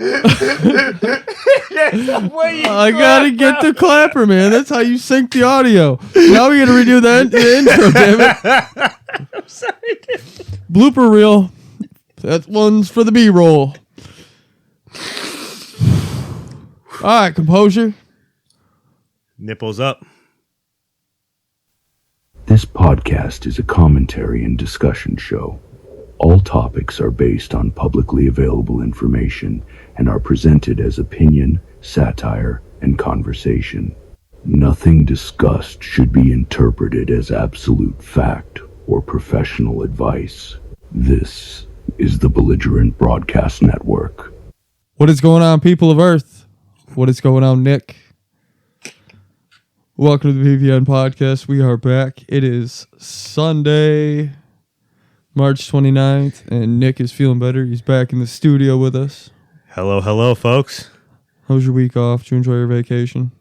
I gotta get the clapper, man. That's how you sync the audio. Now we gotta redo the intro, damn it. I'm sorry, dude. Blooper reel. That one's for the B-roll. All right, composure. Nipples up. This podcast is a commentary and discussion show. All topics are based on publicly available information and are presented as opinion, satire, and conversation. Nothing discussed should be interpreted as absolute fact or professional advice. This is the Belligerent Broadcast Network. What is going on, people of Earth? What is going on, Nick? Welcome to the BBN podcast. We are back. It is Sunday, March 29th, and Nick is feeling better. He's back in the studio with us. Hello, folks. How was your week off? Did you enjoy your vacation?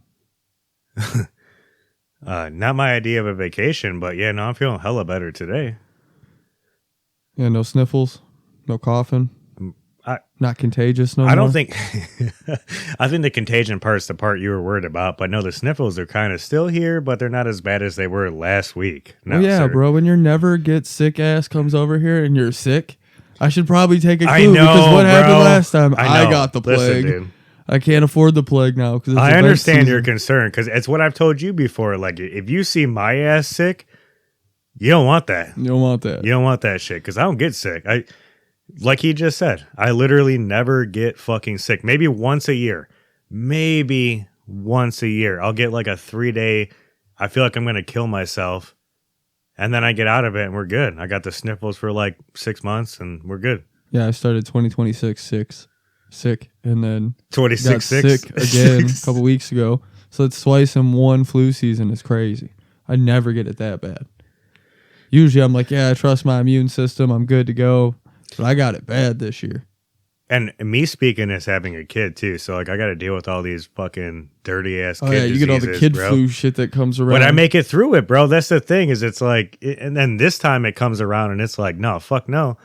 Not my idea of a vacation, but yeah, no, I'm feeling hella better today. Yeah, no sniffles, no coughing, not contagious no more? I don't think... I think the contagion part's the part you were worried about, but no, the sniffles are kind of still here, but they're not as bad as they were last week. No, well, yeah, bro, when your never get sick ass comes over here and you're sick, I should probably take a clue because what happened last time? I got the plague. Listen, dude. I can't afford the plague now. I understand your concern because it's what I've told you before. Like, if you see my ass sick, you don't want that. You don't want that. You don't want that shit because I don't get sick. Like he just said, I literally never get fucking sick. Maybe once a year. I'll get like a 3-day, I feel like I'm going to kill myself. And then I get out of it and we're good. I got the sniffles for like 6 months and we're good. Yeah, I started 2026 sick and then 26 sick again a couple weeks ago. So it's twice in one flu season. It's crazy. I never get it that bad. Usually I'm like, yeah, I trust my immune system. I'm good to go. But I got it bad this year. And me speaking is having a kid too. So like I got to deal with all these fucking dirty ass kid diseases, you get all the kid bro. flu shit that comes around. But I make it through it, bro. That's the thing is it's like, and then this time it comes around and it's like, no, fuck no.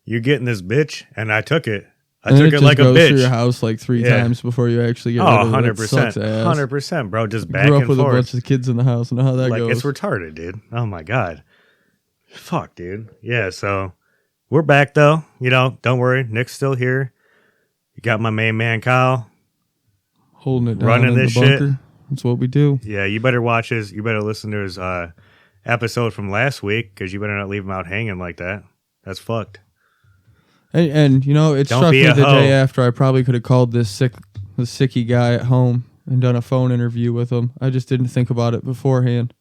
You're getting this bitch. And I took it. I took it like a bitch. It goes through your house like 3 times before you actually get rid of it. 100%. 100%, bro. Just back and forth. Grew up with a bunch of kids in the house. And how that goes. It's retarded, dude. Oh my God. Fuck, dude. Yeah, so we're back though. You know, don't worry. Nick's still here. You got my main man, Kyle. Holding it down running in this the bunker. shit. That's what we do. Yeah, you better watch his. You better listen to his episode from last week because you better not leave him out hanging like that. That's fucked. And you know, it struck me the day after I probably could have called this sicky guy at home and done a phone interview with him. I just didn't think about it beforehand.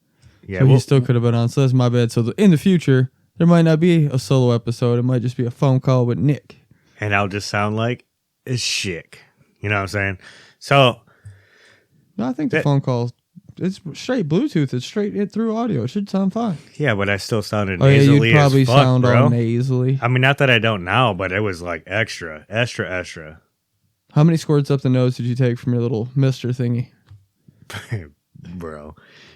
Yeah, so he still could have been on. So that's my bad. So in the future, there might not be a solo episode. It might just be a phone call with Nick. And I'll just sound like a shick. You know what I'm saying? So no, I think the phone call, it's straight Bluetooth. It's straight through audio. It should sound fine. Yeah, but I still sounded nasally. Yeah, you'd probably as fuck, sound bro. all nasally. I mean, not that I don't now, but it was like extra. How many squirts up the nose did you take from your little Mr. thingy? Bro.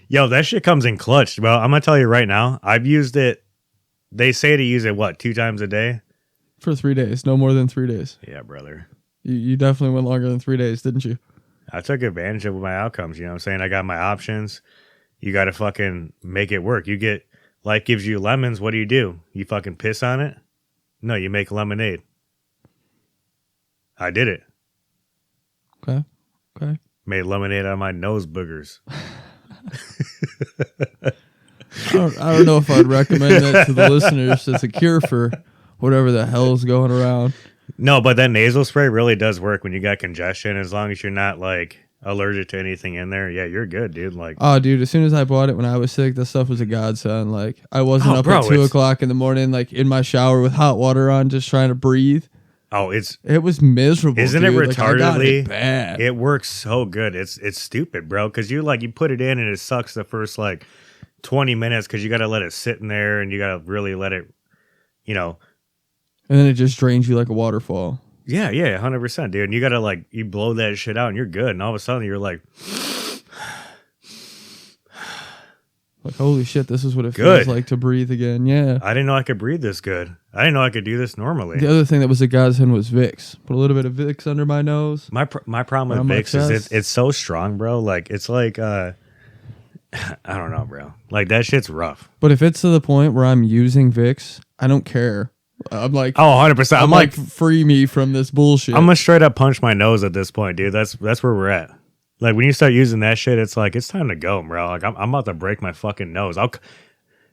Yo, that shit comes in clutch. Well, I'm going to tell you right now, I've used it. They say to use it, 2 times a day? For 3 days. No more than 3 days. Yeah, brother. You definitely went longer than 3 days, didn't you? I took advantage of my outcomes. You know what I'm saying? I got my options. You got to fucking make it work. You get, life gives you lemons. What do? You fucking piss on it? No, you make lemonade. I did it. Okay. Made lemonade out of my nose boogers. I don't know if I'd recommend that to the listeners as a cure for whatever the hell is going around. No, but that nasal spray really does work when you got congestion. As long as you're not like allergic to anything in there, yeah, you're good, dude. Like, oh, dude, as soon as I bought it when I was sick, that stuff was a godsend. Like, I wasn't up at 2 o'clock in the morning, like in my shower with hot water on, just trying to breathe. Oh, it was miserable. Isn't dude. it retardedly? Like, I got it bad. It works so good. It's stupid, bro. Because you put it in and it sucks the first 20 minutes because you got to let it sit in there and you got to really let it, And then it just drains you like a waterfall. Yeah, 100%, dude. And you got to you blow that shit out and you're good. And all of a sudden you're like, Like, holy shit, this is what it feels like to breathe again. Yeah. I didn't know I could breathe this good. I didn't know I could do this normally. The other thing that was a godsend was Vicks. Put a little bit of Vicks under my nose. My problem with Vicks is it's so strong, bro. Like, it's like, I don't know, bro. Like, that shit's rough. But if it's to the point where I'm using Vicks, I don't care. I'm like, oh, 100%. I'm like, free me from this bullshit. I'm gonna straight up punch my nose at this point, dude. That's where we're at. Like, when you start using that shit, it's like, it's time to go, bro. Like, I'm about to break my fucking nose.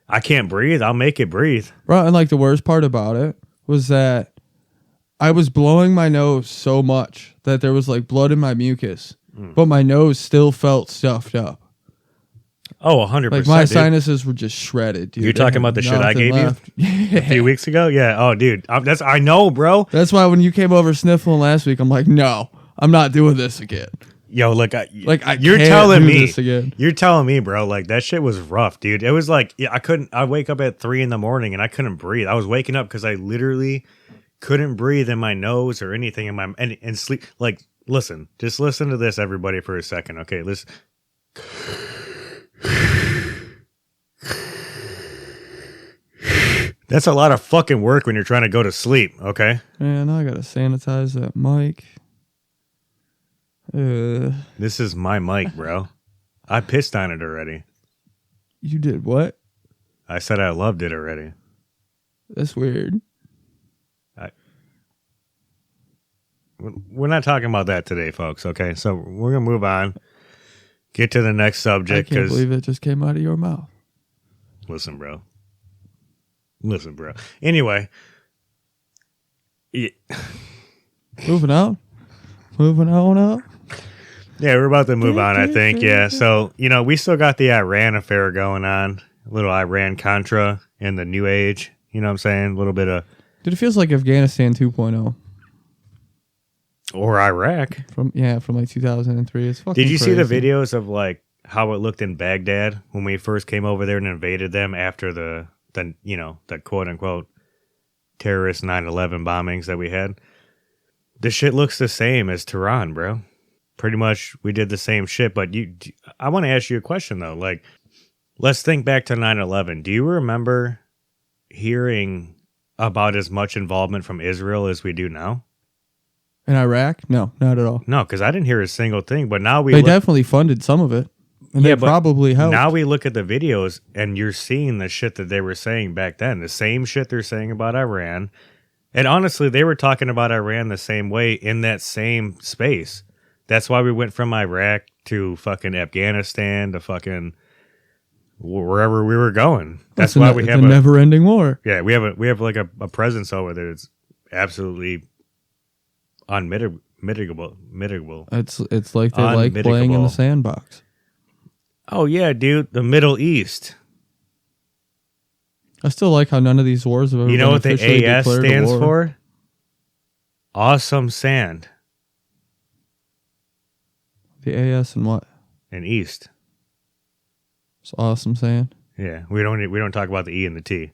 I can't breathe. I'll make it breathe. Bro, and like the worst part about it was that I was blowing my nose so much that there was like blood in my mucus, but my nose still felt stuffed up. Oh, 100%. Like, my sinuses were just shredded, dude. You're talking about the shit I gave you a few weeks ago? Yeah. Oh, dude. I know, bro. That's why when you came over sniffling last week, I'm like, no, I'm not doing this again. Yo, look, you're telling me this again. You're telling me, bro. Like, that shit was rough, dude. It was like, yeah, I wake up at 3 a.m. and I couldn't breathe. I was waking up because I literally couldn't breathe in my nose or anything in my and sleep. Like, just listen to this, everybody, for a second. Okay, listen. That's a lot of fucking work when you're trying to go to sleep, okay? Man, I gotta sanitize that mic. This is my mic, bro. I pissed on it already. You did what? I said I loved it already. That's weird. We're not talking about that today, folks, okay? So we're going to move on. Get to the next subject. I can't believe it just came out of your mouth. Listen, bro. Anyway. Yeah. Moving on up. Yeah, we're about to move on, I think. Yeah, so, we still got the Iran affair going on. A little Iran-Contra in the new age. You know what I'm saying? A little bit of... Dude, it feels like Afghanistan 2.0. Or Iraq. From like 2003. It's fucking Did you crazy. see the videos of, like, how it looked in Baghdad when we first came over there and invaded them after the quote-unquote terrorist 9/11 bombings that we had? The shit looks the same as Tehran, bro. Pretty much we did the same shit, but I want to ask you a question, though. Like, let's think back to 9/11. Do you remember hearing about as much involvement from Israel as we do now? In Iraq? No, not at all. No, because I didn't hear a single thing, but now they definitely funded some of it. And they probably helped. Now we look at the videos and you're seeing the shit that they were saying back then. The same shit they're saying about Iran. And honestly, they were talking about Iran the same way in that same space. That's why we went from Iraq to fucking Afghanistan to fucking wherever we were going. That's why we have a never-ending war. Yeah, we have like a presence over there that's absolutely unmitigable. It's like they like playing in the sandbox. Oh yeah, dude, the Middle East. I still like how none of these wars have ever been officially declared. You know what the AS stands for? Awesome sand. The AS and what? And East. It's awesome sand. Yeah, we don't talk about the E and the T.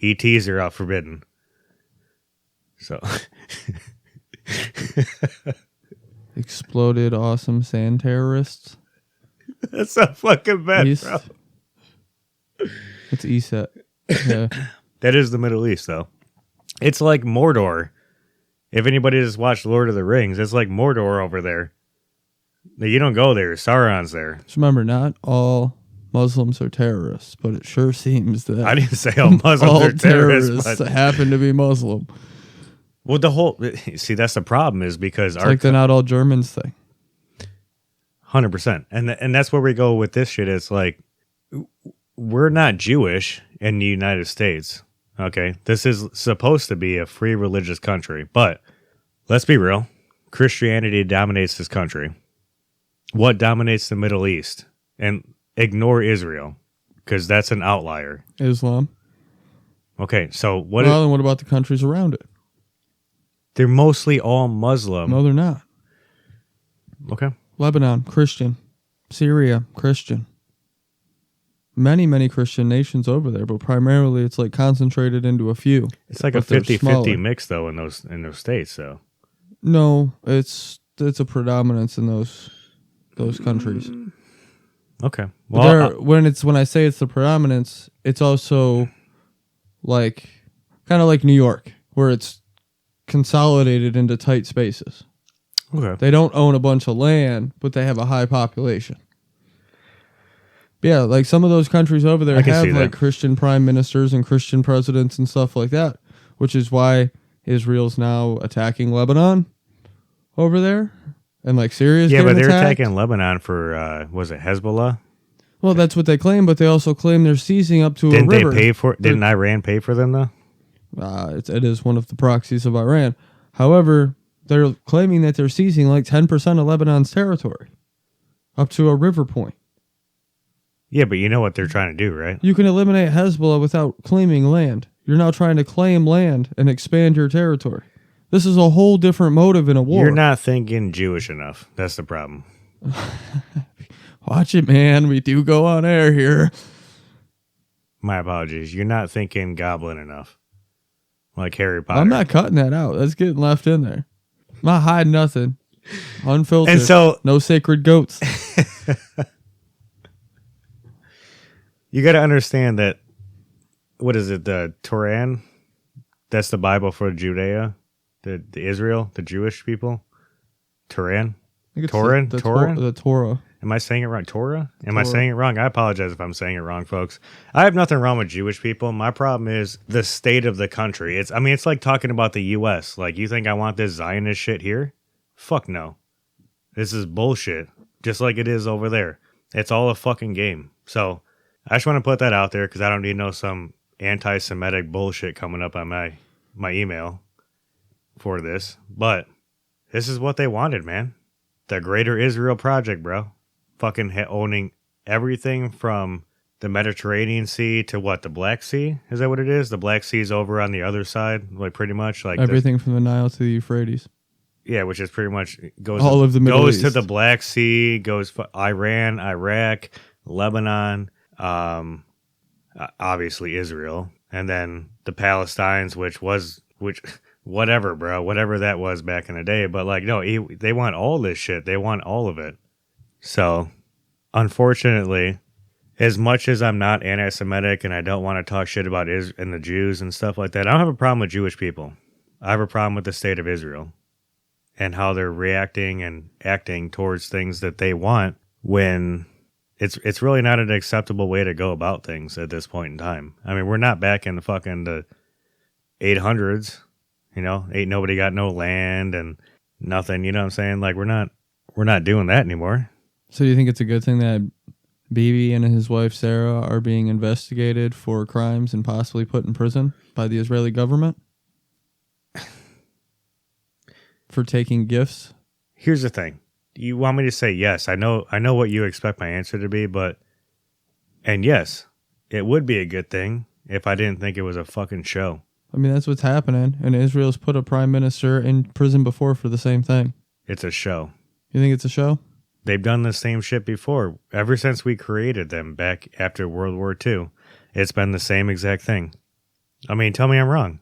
ETs are forbidden. So exploded awesome sand terrorists. That's so fucking bad, East. Bro. It's ESET. Yeah. That is the Middle East, though. It's like Mordor. If anybody has watched Lord of the Rings, it's like Mordor over there. You don't go there. Sauron's there. Just remember, not all Muslims are terrorists, but it sure seems that I didn't say all Muslims are terrorists but happen to be Muslim. Well, see, that's the problem is because it's like the not all Germans thing. 100%. And that's where we go with this shit. It's like, we're not Jewish in the United States. Okay. This is supposed to be a free religious country, but let's be real. Christianity dominates this country. What dominates the Middle East? And ignore Israel, because that's an outlier. Islam. Okay. So then what about the countries around it? They're mostly all Muslim. No, they're not. Okay. Lebanon, Christian. Syria, Christian. Many, many Christian nations over there, but primarily it's like concentrated into a few. It's like a 50-50 mix, though, in those states, so. No, it's a predominance in those countries. Okay. Well, when I say it's the predominance, it's also like kind of like New York, where it's consolidated into tight spaces. Okay. They don't own a bunch of land, but they have a high population. Yeah, like some of those countries over there have like Christian prime ministers and Christian presidents and stuff like that, which is why Israel's now attacking Lebanon over there, and like Syria's getting attacked. Yeah, but they're attacking Lebanon for was it Hezbollah? Well, that's what they claim, but they also claim they're seizing up to a river. Didn't they pay for? Didn't Iran pay for them though? It is one of the proxies of Iran. However, they're claiming that they're seizing like 10% of Lebanon's territory, up to a river point. Yeah, but you know what they're trying to do, right? You can eliminate Hezbollah without claiming land. You're now trying to claim land and expand your territory. This is a whole different motive in a war. You're not thinking Jewish enough. That's the problem. Watch it, man. We do go on air here. My apologies. You're not thinking goblin enough. Like Harry Potter. I'm not cutting that out. That's getting left in there. I'm not hiding nothing. Unfiltered. And so, no sacred goats. You got to understand that, what is it, the Torah? That's the Bible for Judea, the Israel, the Jewish people. Torah? Torah? The Torah. Am I saying it wrong? Torah? Am I saying it wrong? I apologize if I'm saying it wrong, folks. I have nothing wrong with Jewish people. My problem is the state of the country. It's like talking about the U.S. Like, you think I want this Zionist shit here? Fuck no. This is bullshit. Just like it is over there. It's all a fucking game. So, I just want to put that out there because I don't need some anti-Semitic bullshit coming up on my email for this. But this is what they wanted, man. The Greater Israel Project, bro. Fucking owning everything from the Mediterranean Sea to what? The Black Sea? Is that what it is? The Black Sea is over on the other side, like pretty much like everything from the Nile to the Euphrates. Yeah, which is pretty much goes all of the Middle East. To the Black Sea, goes for Iran, Iraq, Lebanon, obviously Israel, and then the Palestinians, which whatever, bro, whatever that was back in the day. But like, no, they want all this shit. They want all of it. So, unfortunately, as much as I'm not anti-Semitic and I don't want to talk shit about Israel and the Jews and stuff like that, I don't have a problem with Jewish people. I have a problem with the state of Israel and how they're reacting and acting towards things that they want when it's really not an acceptable way to go about things at this point in time. I mean, we're not back in the fucking the 800s, you know, ain't nobody got no land and nothing, you know what I'm saying? Like, we're not doing that anymore. So do you think it's a good thing that BB and his wife Sarah are being investigated for crimes and possibly put in prison by the Israeli government for taking gifts? Here's the thing. You want me to say yes. I know what you expect my answer to be, and yes, it would be a good thing if I didn't think it was a fucking show. I mean, that's what's happening, and Israel's put a prime minister in prison before for the same thing. It's a show. You think it's a show? They've done the same shit before. Ever since we created them back after World War II, it's been the same exact thing. I mean, tell me I'm wrong.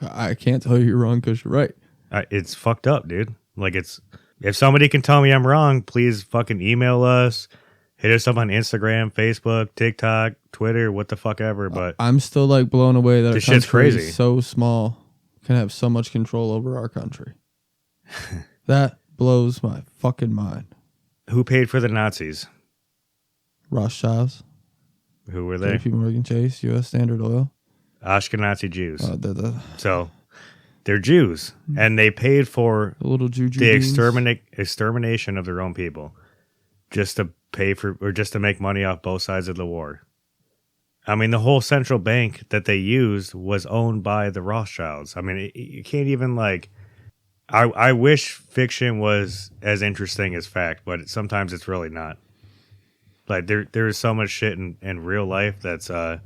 I can't tell you you're wrong because you're right. It's fucked up, dude. Like, if somebody can tell me I'm wrong, please fucking email us. Hit us up on Instagram, Facebook, TikTok, Twitter, what the fuck ever. But I'm still like blown away that this a country shit's crazy. So small can have so much control over our country. That blows my fucking mind. Who paid for the Nazis? Rothschilds. Who were they? JP Morgan Chase, U.S. Standard Oil. Ashkenazi Jews. So they're Jews, and they paid for the little extermination of their own people, just to pay for or just to make money off both sides of the war. I mean, the whole central bank that they used was owned by the Rothschilds. I mean, you can't even like. I wish fiction was as interesting as fact, but sometimes it's really not. Like there is so much shit in real life that's I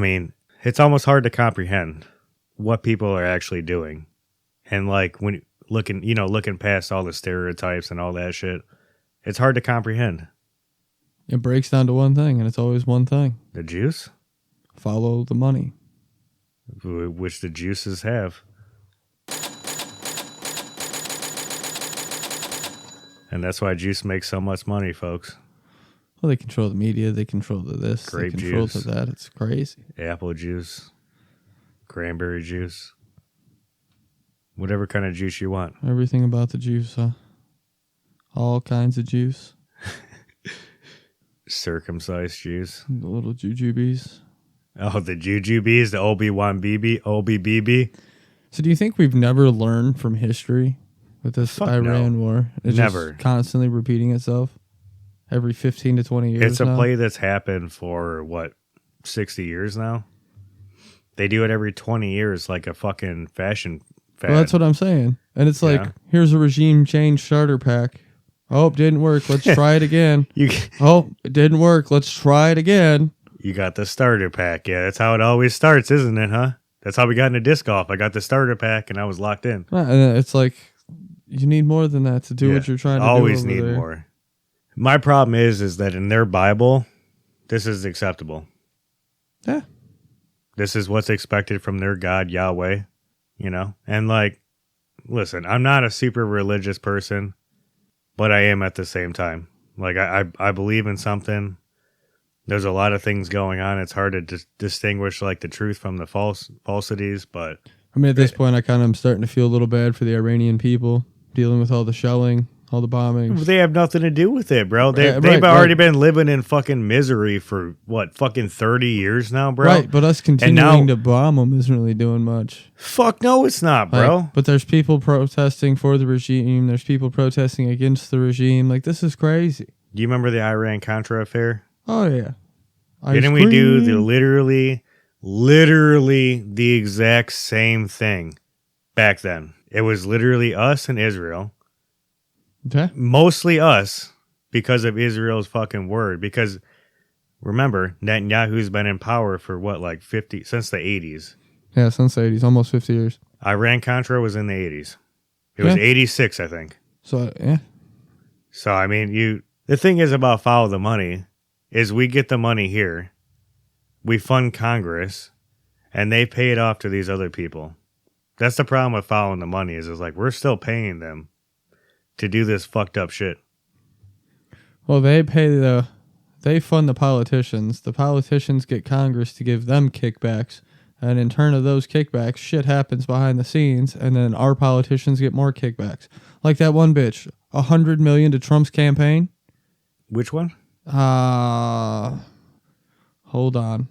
mean, it's almost hard to comprehend what people are actually doing. And like when looking past all the stereotypes and all that shit, it's hard to comprehend. It breaks down to one thing, and it's always one thing. The juice? Follow the money. Which the juices have. And that's why juice makes so much money, folks. Well, they control the media. They control this. Grape they control juice. that. It's crazy. Apple juice. Cranberry juice. Whatever kind of juice you want. Everything about the juice, huh? All kinds of juice. Circumcised juice. The little jujubes. Oh, the jujubes, the Obi-Wan BB, OBBB. So do you think we've never learned from history with this Iran war? It's never. Just constantly repeating itself every 15 to 20 years It's a play that's happened for, 60 years now? They do it every 20 years like a fucking fashion fad. Well, that's what I'm saying. And it's like, here's a regime change starter pack. Oh, it didn't work. Let's try it again. Oh, it didn't work. Let's try it again. You got the starter pack. Yeah, that's how it always starts, isn't it, huh? That's how we got into disc golf. I got the starter pack and I was locked in. And it's like, you need more than that to do what you're trying to do. Always need more. My problem is that in their Bible, this is acceptable. Yeah. This is what's expected from their God, Yahweh, And listen, I'm not a super religious person, but I am at the same time. I believe in something. There's a lot of things going on. It's hard to distinguish the truth from the falsities, but I mean, at this point, I kind of am starting to feel a little bad for the Iranian people dealing with all the shelling, all the bombings. They have nothing to do with it, bro. They've already been living in fucking misery for fucking 30 years now, bro. Right, but us continuing to bomb them isn't really doing much. Fuck no, it's not, bro. But there's people protesting for the regime. There's people protesting against the regime. This is crazy. Do you remember the Iran-Contra affair? Oh, yeah. Didn't we do the literally the exact same thing back then? It was literally us and Israel. Okay. Mostly us because of Israel's fucking word. Because remember, Netanyahu's been in power for 50 since the 80s. Yeah, since the 80s, almost 50 years. Iran-Contra was in the 80s. It was 86, I think. So, yeah. So, I mean, the thing is about follow the money is we get the money here, we fund Congress, and they pay it off to these other people. That's the problem with following the money is we're still paying them to do this fucked up shit. Well, they fund the politicians. The politicians get Congress to give them kickbacks. And in turn of those kickbacks, shit happens behind the scenes. And then our politicians get more kickbacks. Like that one bitch, $100 million to Trump's campaign. Which one? Hold on.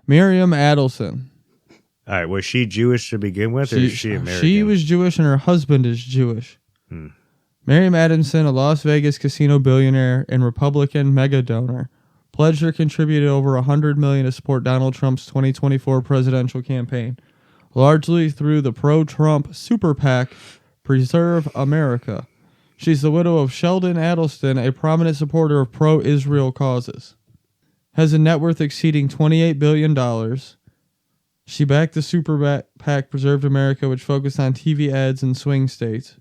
Miriam Adelson. All right, was she Jewish to begin with, or is she American? She was Jewish and her husband is Jewish. Miriam Adelson, a Las Vegas casino billionaire and Republican mega donor, pledged or contributed over $100 million to support Donald Trump's 2024 presidential campaign, largely through the pro-Trump super PAC, Preserve America. She's the widow of Sheldon Adelson, a prominent supporter of pro-Israel causes. Has a net worth exceeding $28 billion. She backed the super PAC Preserved America, which focused on TV ads in swing states.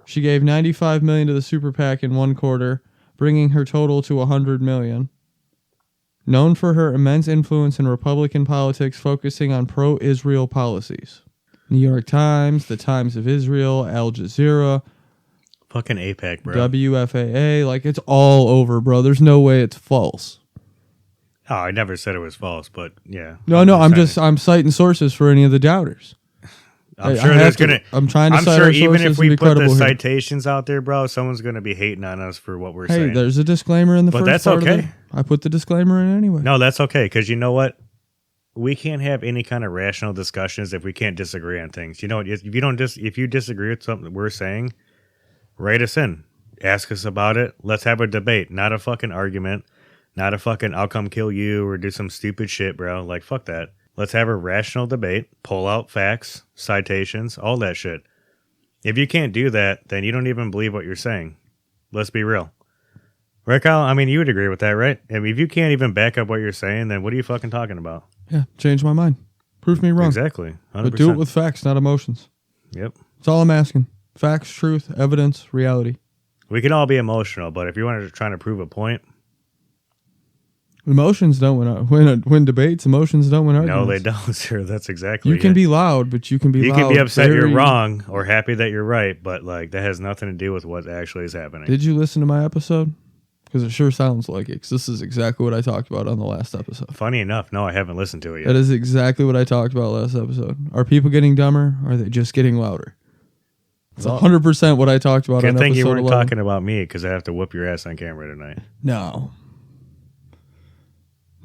She gave $95 million to the super PAC in one quarter, bringing her total to $100 million. Known for her immense influence in Republican politics, focusing on pro-Israel policies. New York Times, The Times of Israel, Al Jazeera, fucking APAC, bro. WFAA, it's all over, bro. There's no way it's false. Oh, I never said it was false, but yeah. No, I'm citing sources for any of the doubters. I'm sure there's gonna. I'm trying to. I'm cite sure our even if we put the here. citations out there, bro, someone's gonna be hating on us for what we're saying. Hey, there's a disclaimer in the but first that's part okay. Of I put the disclaimer in anyway. No, that's okay, because you know what? We can't have any kind of rational discussions if we can't disagree on things. You know, if you disagree with something that we're saying, write us in, ask us about it. Let's have a debate, not a fucking argument, not a fucking I'll come kill you or do some stupid shit, bro. Fuck that. Let's have a rational debate, pull out facts, citations, all that shit. If you can't do that, then you don't even believe what you're saying. Let's be real. Right, Kyle? I mean, you would agree with that, right? I mean, if you can't even back up what you're saying, then what are you fucking talking about? Yeah, change my mind. Prove me wrong. Exactly. 100%. But do it with facts, not emotions. Yep. That's all I'm asking. Facts, truth, evidence, reality. We can all be emotional, but if you wanted to try to prove a point... Emotions don't win debates. Emotions don't win arguments. No, they don't, sir. That's exactly You can be loud, but you can be loud. You can be upset you're wrong or happy that you're right, but that has nothing to do with what actually is happening. Did you listen to my episode? Because it sure sounds like it. Because this is exactly what I talked about on the last episode. Funny enough, no, I haven't listened to it yet. That is exactly what I talked about last episode. Are people getting dumber? Or are they just getting louder? It's 100% what I talked about on episode 11. Good thing you weren't talking about me because I have to whoop your ass on camera tonight. No,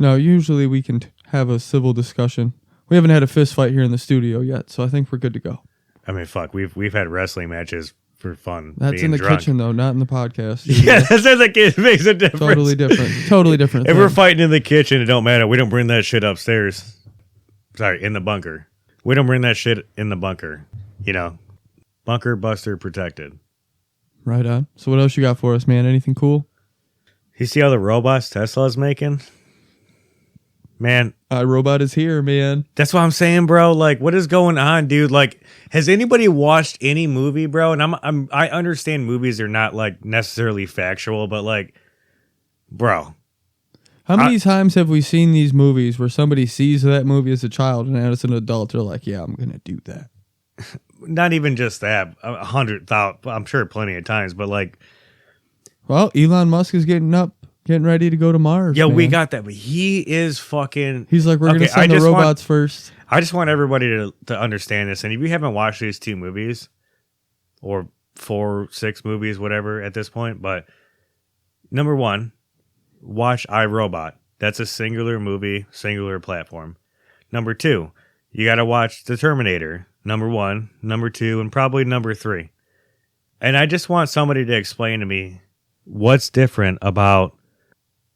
usually we can have a civil discussion. We haven't had a fist fight here in the studio yet, so I think we're good to go. I mean, fuck, we've had wrestling matches for fun. That's in the kitchen, though, not in the podcast. Yeah, that's in the kitchen. It makes a difference. Totally different. If we're fighting in the kitchen, it don't matter. We don't bring that shit upstairs. Sorry, in the bunker. We don't bring that shit in the bunker. You know, bunker buster protected. Right on. So what else you got for us, man? Anything cool? You see all the robots Tesla's making? Man, iRobot is here, man. That's what I'm saying, bro. Like, what is going on, dude? Like, has anybody watched any movie, bro? And I understand movies are not like necessarily factual, but like, bro, how many times have we seen these movies where somebody sees that movie as a child and as an adult, they're like, "Yeah, I'm gonna do that." Not even just that, 100,000. I'm sure plenty of times, but like, well, Elon Musk is getting ready to go to Mars. Yeah, man. we got that, but he is fucking. He's like, we're going to send the robots first. I just want everybody to understand this. And if you haven't watched these 2 movies, or 4, 6 movies, whatever at this point, but number 1, watch iRobot. That's a singular movie, singular platform. Number 2, you got to watch The Terminator. Number 1, number 2, and probably number 3. And I just want somebody to explain to me what's different about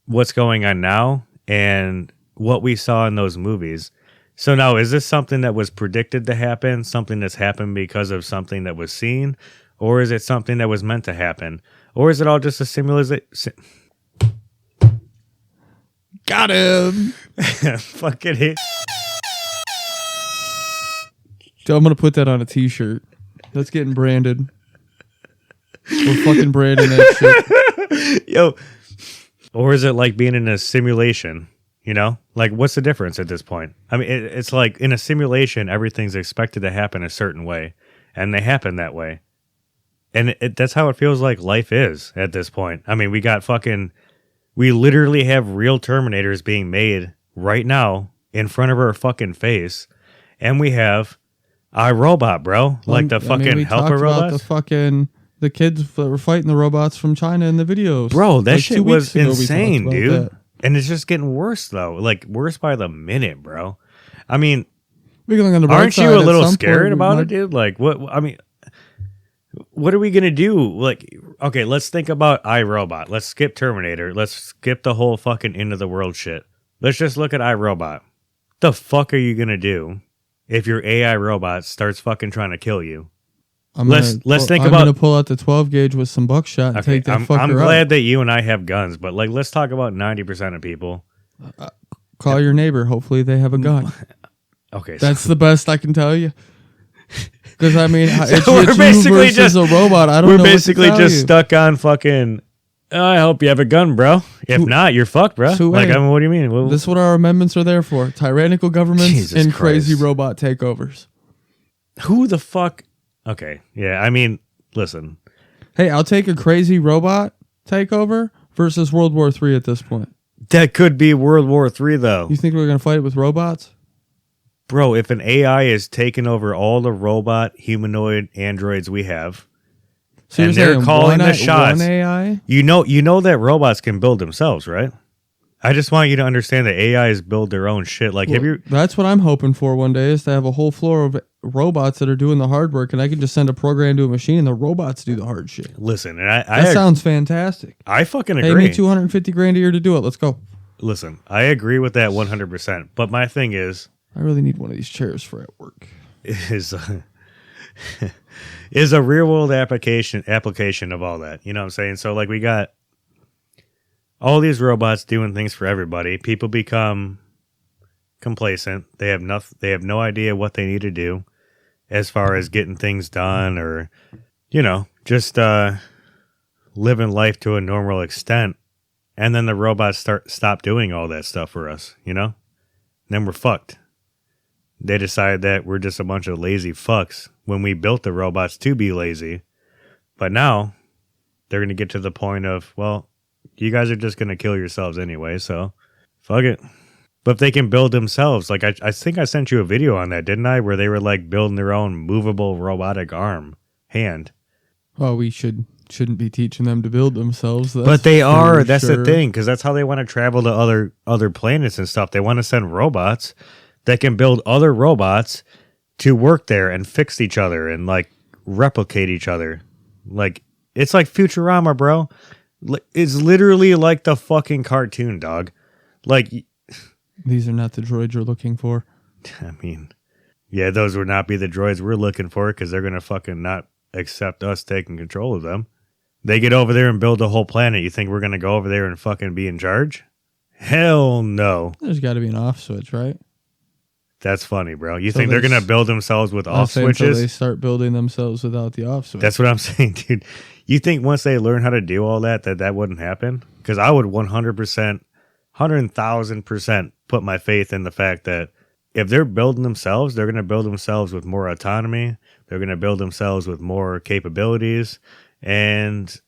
what's going on now and what we saw in those movies. So now, is this something that was predicted to happen, something that's happened because of something that was seen, or is it something that was meant to happen, or is it all just a simulation? Got him. Fucking hit. I'm gonna put that on a t-shirt. That's getting branded. We're fucking branding that shit. Yo. Or is it like being in a simulation? You know? Like, what's the difference at this point? I mean, it's like in a simulation, everything's expected to happen a certain way. And they happen that way. And that's how it feels like life is at this point. I mean, we literally have real Terminators being made right now in front of our fucking face. And we have iRobot, bro. Like the fucking helper robots. The kids that were fighting the robots from China in the videos. Bro, that shit was insane, dude. And it's just getting worse, though. Like, worse by the minute, bro. I mean, aren't you a little scared about it, dude? Like, what? I mean, what are we going to do? Like, okay, let's think about iRobot. Let's skip Terminator. Let's skip the whole fucking end of the world shit. Let's just look at iRobot. The fuck are you going to do if your AI robot starts fucking trying to kill you? Let's think about. I'm gonna pull out the 12 gauge with some buckshot and take that fucker out. I'm glad that you and I have guns, but like, let's talk about 90% of people. Call your neighbor. Hopefully, they have a gun. Okay, that's the best I can tell you. Because I mean, we're basically just a robot. I don't know. We're basically just stuck on fucking. I hope you have a gun, bro. If not, you're fucked, bro. Like, I mean, what do you mean? Well, this is what our amendments are there for: tyrannical governments and crazy robot takeovers. Who the fuck? Okay, yeah, I mean, listen. Hey, I'll take a crazy robot takeover versus World War III at this point. That could be World War III, though. You think we're going to fight it with robots? Bro, if an AI is taking over all the robot, humanoid androids we have, so and they're calling the shots, AI? You know that robots can build themselves, right? I just want you to understand that AIs build their own shit. Like, that's what I'm hoping for one day, is to have a whole floor of robots that are doing the hard work, and I can just send a program to a machine and the robots do the hard shit. Listen, and that sounds fantastic. I fucking agree. Pay me $250,000 a year to do it. Let's go. Listen, I agree with that 100%. But my thing is, I really need one of these chairs for at work. Is a real world application of all that. You know what I'm saying? So like, we got all these robots doing things for everybody. People become complacent. They have no idea what they need to do as far as getting things done, or, you know, just living life to a normal extent. And then the robots stop doing all that stuff for us, you know? And then we're fucked. They decide that we're just a bunch of lazy fucks when we built the robots to be lazy. But now they're going to get to the point of, well, you guys are just going to kill yourselves anyway, so fuck it. But if they can build themselves, like I think I sent you a video on that, didn't I? Where they were like building their own movable robotic hand. Well, we shouldn't be teaching them to build themselves. But they are. That's the thing, because that's how they want to travel to other planets and stuff. They want to send robots that can build other robots to work there and fix each other and like replicate each other. Like it's like Futurama, bro. It's literally like the fucking cartoon, dog. Like these are not the droids you're looking for. I mean, yeah, those would not be the droids we're looking for because they're gonna fucking not accept us taking control of them. They get over there and build a whole planet. You think we're gonna go over there and fucking be in charge? Hell no. There's got to be an off switch, right? That's funny, bro. You think they're gonna build themselves with off switches? Until they start building themselves without the off switch. That's what I'm saying, dude. You think once they learn how to do all that wouldn't happen? Because I would 100%, 100,000% put my faith in the fact that if they're building themselves, they're going to build themselves with more autonomy. They're going to build themselves with more capabilities and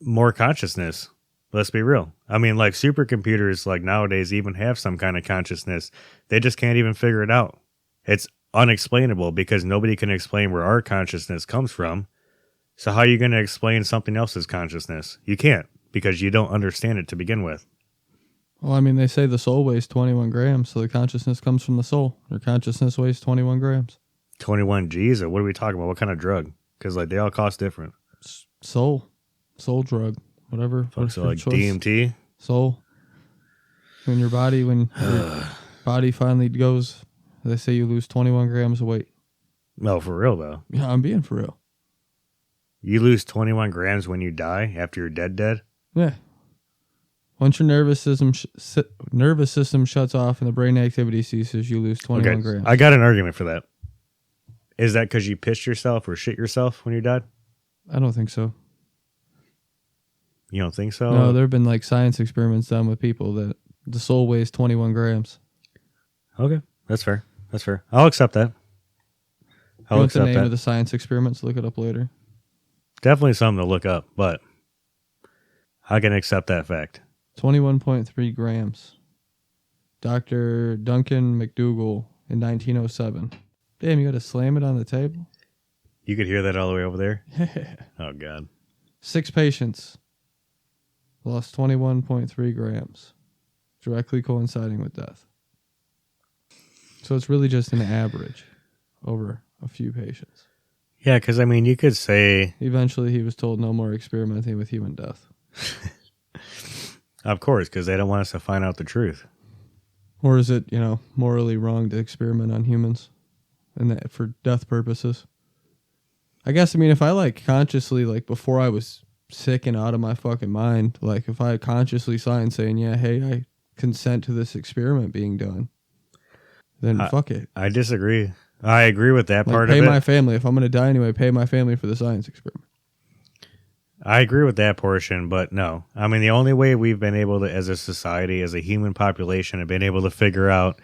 more consciousness. Let's be real. I mean, like supercomputers, like nowadays, even have some kind of consciousness. They just can't even figure it out. It's unexplainable because nobody can explain where our consciousness comes from. So how are you going to explain something else's consciousness? You can't, because you don't understand it to begin with. Well, I mean, they say the soul weighs 21 grams, so the consciousness comes from the soul. Your consciousness weighs 21 grams. 21 G's, or what are we talking about? What kind of drug? Because like they all cost different. Soul drug, whatever. So like choice? DMT? Soul. When your body finally goes, they say you lose 21 grams of weight. No, for real though. Yeah, I'm being for real. You lose 21 grams when you die after you're dead? Yeah. Once your nervous system shuts off and the brain activity ceases, you lose 21 grams. I got an argument for that. Is that because you pissed yourself or shit yourself when you died? I don't think so. You don't think so? No, there have been like science experiments done with people that the soul weighs 21 grams. Okay, that's fair. I'll accept that. What's the name of the science experiments? Look it up later. Definitely something to look up, but I can accept that fact. 21.3 grams. Dr. Duncan McDougall in 1907. Damn, you got to slam it on the table? You could hear that all the way over there? Yeah. Oh, God. 6 patients lost 21.3 grams, directly coinciding with death. So it's really just an average over a few patients. Yeah, because, I mean, you could say... Eventually, he was told no more experimenting with human death. Of course, because they don't want us to find out the truth. Or is it, morally wrong to experiment on humans and that for death purposes? I guess, if I, consciously, before I was sick and out of my fucking mind, if I consciously signed saying, yeah, hey, I consent to this experiment being done, then fuck it. I disagree. I agree with that part of it. Pay my family. If I'm going to die anyway, pay my family for the science experiment. I agree with that portion, but no. I mean, the only way we've been able to, as a society, as a human population, have been able to figure out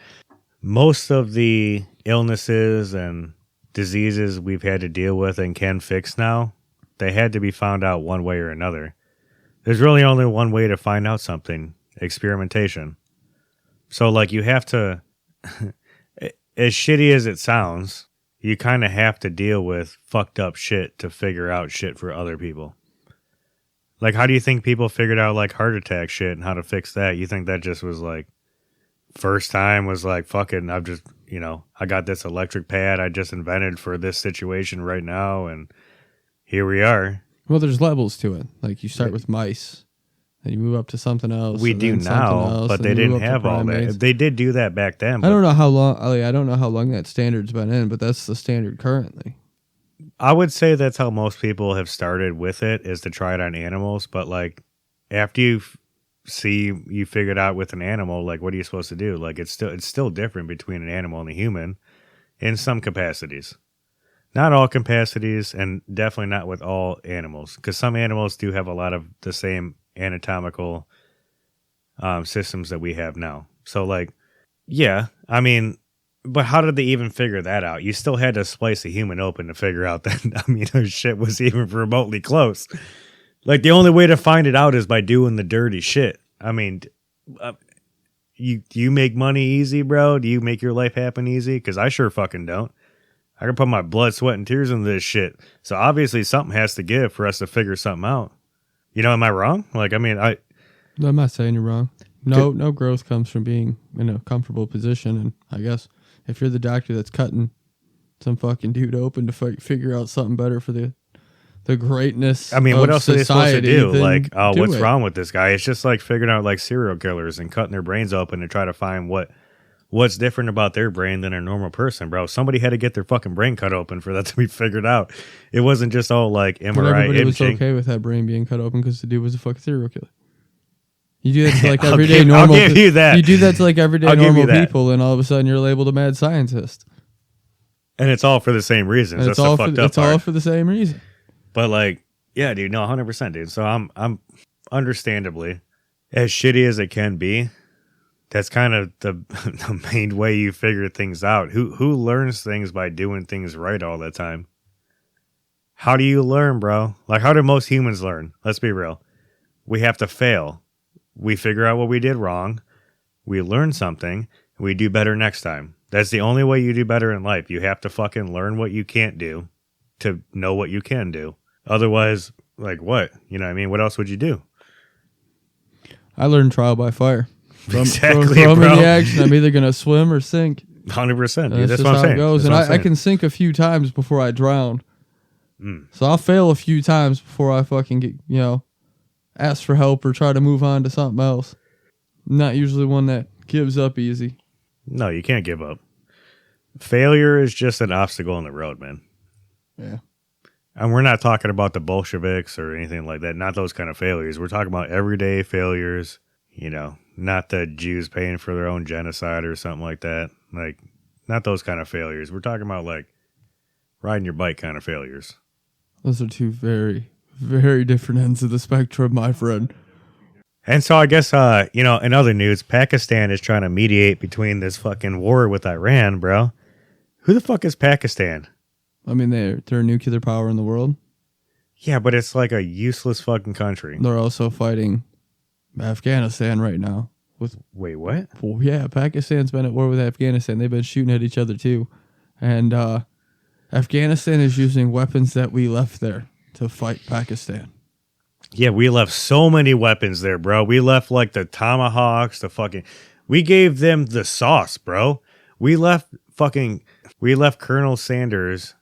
most of the illnesses and diseases we've had to deal with and can fix now, they had to be found out one way or another. There's really only one way to find out something: experimentation. So, you have to... As shitty as it sounds, you kind of have to deal with fucked up shit to figure out shit for other people. How do you think people figured out, heart attack shit and how to fix that? You think that just was, first time was, fucking, I've just, I got this electric pad I just invented for this situation right now, and here we are. Well, there's levels to it. You start with mice. And you move up to something else. We do now, but they didn't have all that. They did do that back then. I don't know how long. I don't know how long that standard's been in, but that's the standard currently. I would say that's how most people have started with it, is to try it on animals. But after you figured out with an animal, what are you supposed to do? It's still different between an animal and a human in some capacities. Not all capacities, and definitely not with all animals, because some animals do have a lot of the same anatomical systems that we have now. So yeah, I mean, but how did they even figure that out? You still had to splice a human open to figure out that, her shit was even remotely close. Like, the only way to find it out is by doing the dirty shit. I mean, you make money easy, bro? Do you make your life happen easy? Because I sure fucking don't. I can put my blood, sweat, and tears into this shit. So obviously something has to give for us to figure something out. You know, am I wrong? Like, I mean, I'm not saying you're wrong. No growth comes from being in a comfortable position. And I guess if you're the doctor that's cutting some fucking dude open to figure out something better for the greatness. I mean, of what else are they supposed to do? Like, oh, do what's it. wrong with this guy? It's just like figuring out like serial killers and cutting their brains open to try to find what's different about their brain than a normal person, bro. Somebody had to get their fucking brain cut open for that to be figured out. It wasn't just all like MRI but everybody imaging. was okay with that brain being cut open because the dude was a fucking serial killer. You do that to like everyday normal. I'll give you that. You do that to like everyday normal people, and all of a sudden you're labeled a mad scientist. And it's all for the same reasons. That's the fucked up It's all for the same reason. But like, yeah, dude, no, 100%, dude. So I'm understandably, as shitty as it can be, that's kind of the main way you figure things out. Who learns things by doing things right all the time? How do you learn, bro? Like, how do most humans learn? Let's be real. We have to fail. We figure out what we did wrong. We learn something. And we do better next time. That's the only way you do better in life. You have to fucking learn what you can't do to know what you can do. Otherwise, like what? You know what I mean? What else would you do? I learned trial by fire. Exactly, throw bro. in the action. I'm either going to swim or sink. 100%, dude. That's just what I'm how saying. it goes. And I can sink a few times before I drown. So I'll fail a few times before I fucking get, ask for help or try to move on to something else. I'm not usually one that gives up easy. No, you can't give up. Failure is just an obstacle in the road, man. Yeah. And we're not talking about the Bolsheviks or anything like that. Not those kind of failures. We're talking about everyday failures, not the Jews paying for their own genocide or something like that. Like, not those kind of failures. We're talking about, like, riding your bike kind of failures. Those are two very, very different ends of the spectrum, my friend. And so I guess, in other news, Pakistan is trying to mediate between this fucking war with Iran, bro. Who the fuck is Pakistan? I mean, they're a nuclear power in the world. Yeah, but it's like a useless fucking country. They're also fighting Afghanistan right now. Wait, what? Well, yeah, Pakistan's been at war with Afghanistan. They've been shooting at each other too. And Afghanistan is using weapons that we left there to fight Pakistan. Yeah, we left so many weapons there, bro. We left like the tomahawks, we gave them the sauce, bro. We left Colonel Sanders'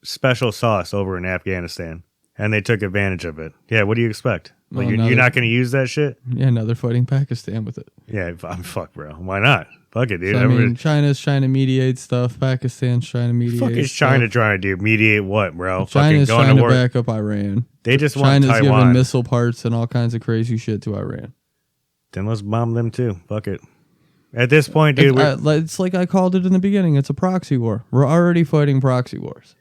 special sauce over in Afghanistan, and they took advantage of it. Yeah, what do you expect? Like, you're not going to use that shit? Yeah, now they're fighting Pakistan with it. Yeah, fuck, bro. Why not? Fuck it, dude. So, China's trying to mediate stuff. Pakistan's trying to mediate fuck is China trying to do? Mediate what, bro? China's trying to back up Iran. They just want China's Taiwan. giving missile parts and all kinds of crazy shit to Iran. Then let's bomb them too. Fuck it. At this point, dude, it's like I called it in the beginning. It's a proxy war. We're already fighting proxy wars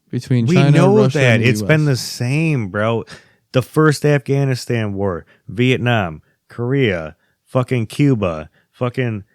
between China, we know Russia, that and the it's US. been the same, bro. The first Afghanistan war, Vietnam, Korea, fucking Cuba, fucking.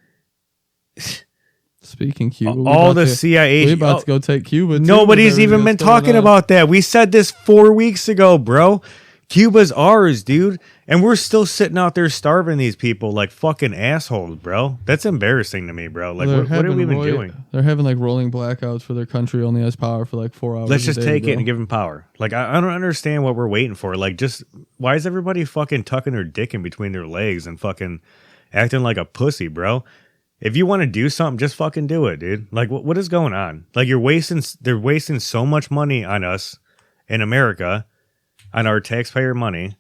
Speaking Cuba, all the CIA. We're about to go take Cuba. Nobody's even been talking about that. We said this 4 weeks ago, bro. Cuba's ours, dude. And we're still sitting out there starving these people like fucking assholes, bro. That's embarrassing to me, bro. Like, what are we even doing? They're having like rolling blackouts for their country only has power for like 4 hours. Let's just take it and give them power. Like, I don't understand what we're waiting for. Like, just why is everybody fucking tucking their dick in between their legs and fucking acting like a pussy, bro? If you want to do something, just fucking do it, dude. Like, what is going on? Like, they're wasting so much money on us in America, on our taxpayer money,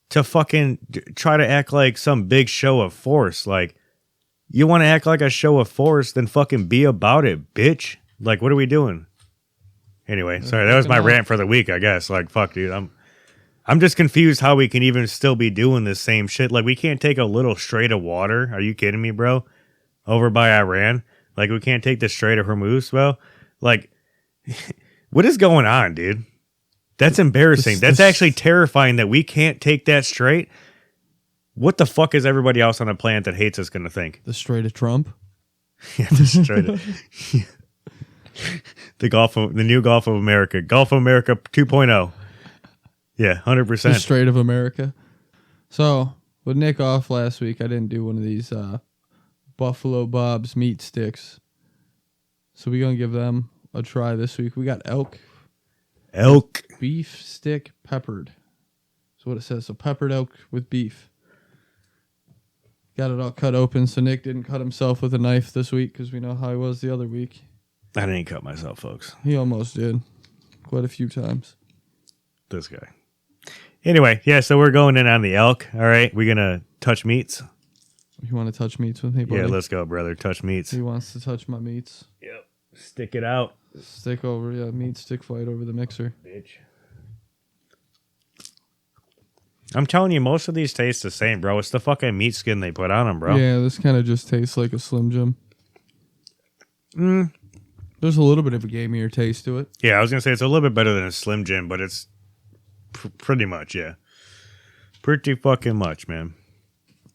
to fucking try to act like some big show of force. Like, you want to act like a show of force, then fucking be about it, bitch. Like, what are we doing? Anyway, sorry, that was my rant for the week, I guess. Like, fuck, dude, I'm just confused how we can even still be doing this same shit. Like, we can't take a little strait of water. Are you kidding me, bro? Over by Iran? Like, we can't take the Strait of Hormuz, bro? Like, what is going on, dude? That's embarrassing. That's actually terrifying that we can't take that strait. What the fuck is everybody else on the planet that hates us going to think? The Strait of Trump? Yeah, the Strait of... the new Gulf of America. Gulf of America 2.0. Yeah, 100%. The Strait of America. So, with Nick off last week, I didn't do one of these Buffalo Bob's meat sticks. So we're going to give them a try this week. We got elk beef stick peppered. That's what it says. So peppered elk with beef. Got it all cut open, so Nick didn't cut himself with a knife this week because we know how he was the other week. I didn't cut myself, folks. He almost did. Quite a few times. This guy. Anyway, yeah, so we're going in on the elk. All right, we're going to touch meats. You want to touch meats with me, buddy? Yeah, let's go, brother. Touch meats. He wants to touch my meats. Yep. Stick it out. Stick over, meat stick fight over the mixer. Bitch. I'm telling you, most of these taste the same, bro. It's the fucking meat skin they put on them, bro. Yeah, this kind of just tastes like a Slim Jim. There's a little bit of a gamier taste to it. Yeah, I was going to say it's a little bit better than a Slim Jim, but it's pretty much, yeah. Pretty fucking much, man.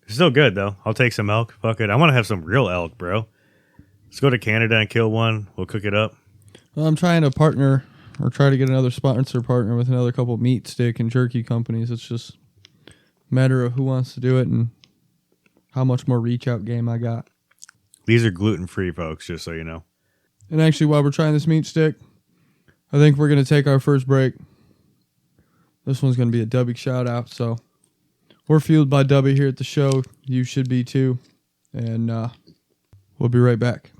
It's still good, though. I'll take some elk. Fuck it. I want to have some real elk, bro. Let's go to Canada and kill one. We'll cook it up. Well, I'm trying to partner or try to get another sponsor partner with another couple meat stick and jerky companies. It's just a matter of who wants to do it and how much more reach out game I got. These are gluten-free, folks, just so you know. And actually, while we're trying this meat stick, I think we're going to take our first break. This one's going to be a Dubby shout-out, so we're fueled by Dubby here at the show. You should be, too. And we'll be right back.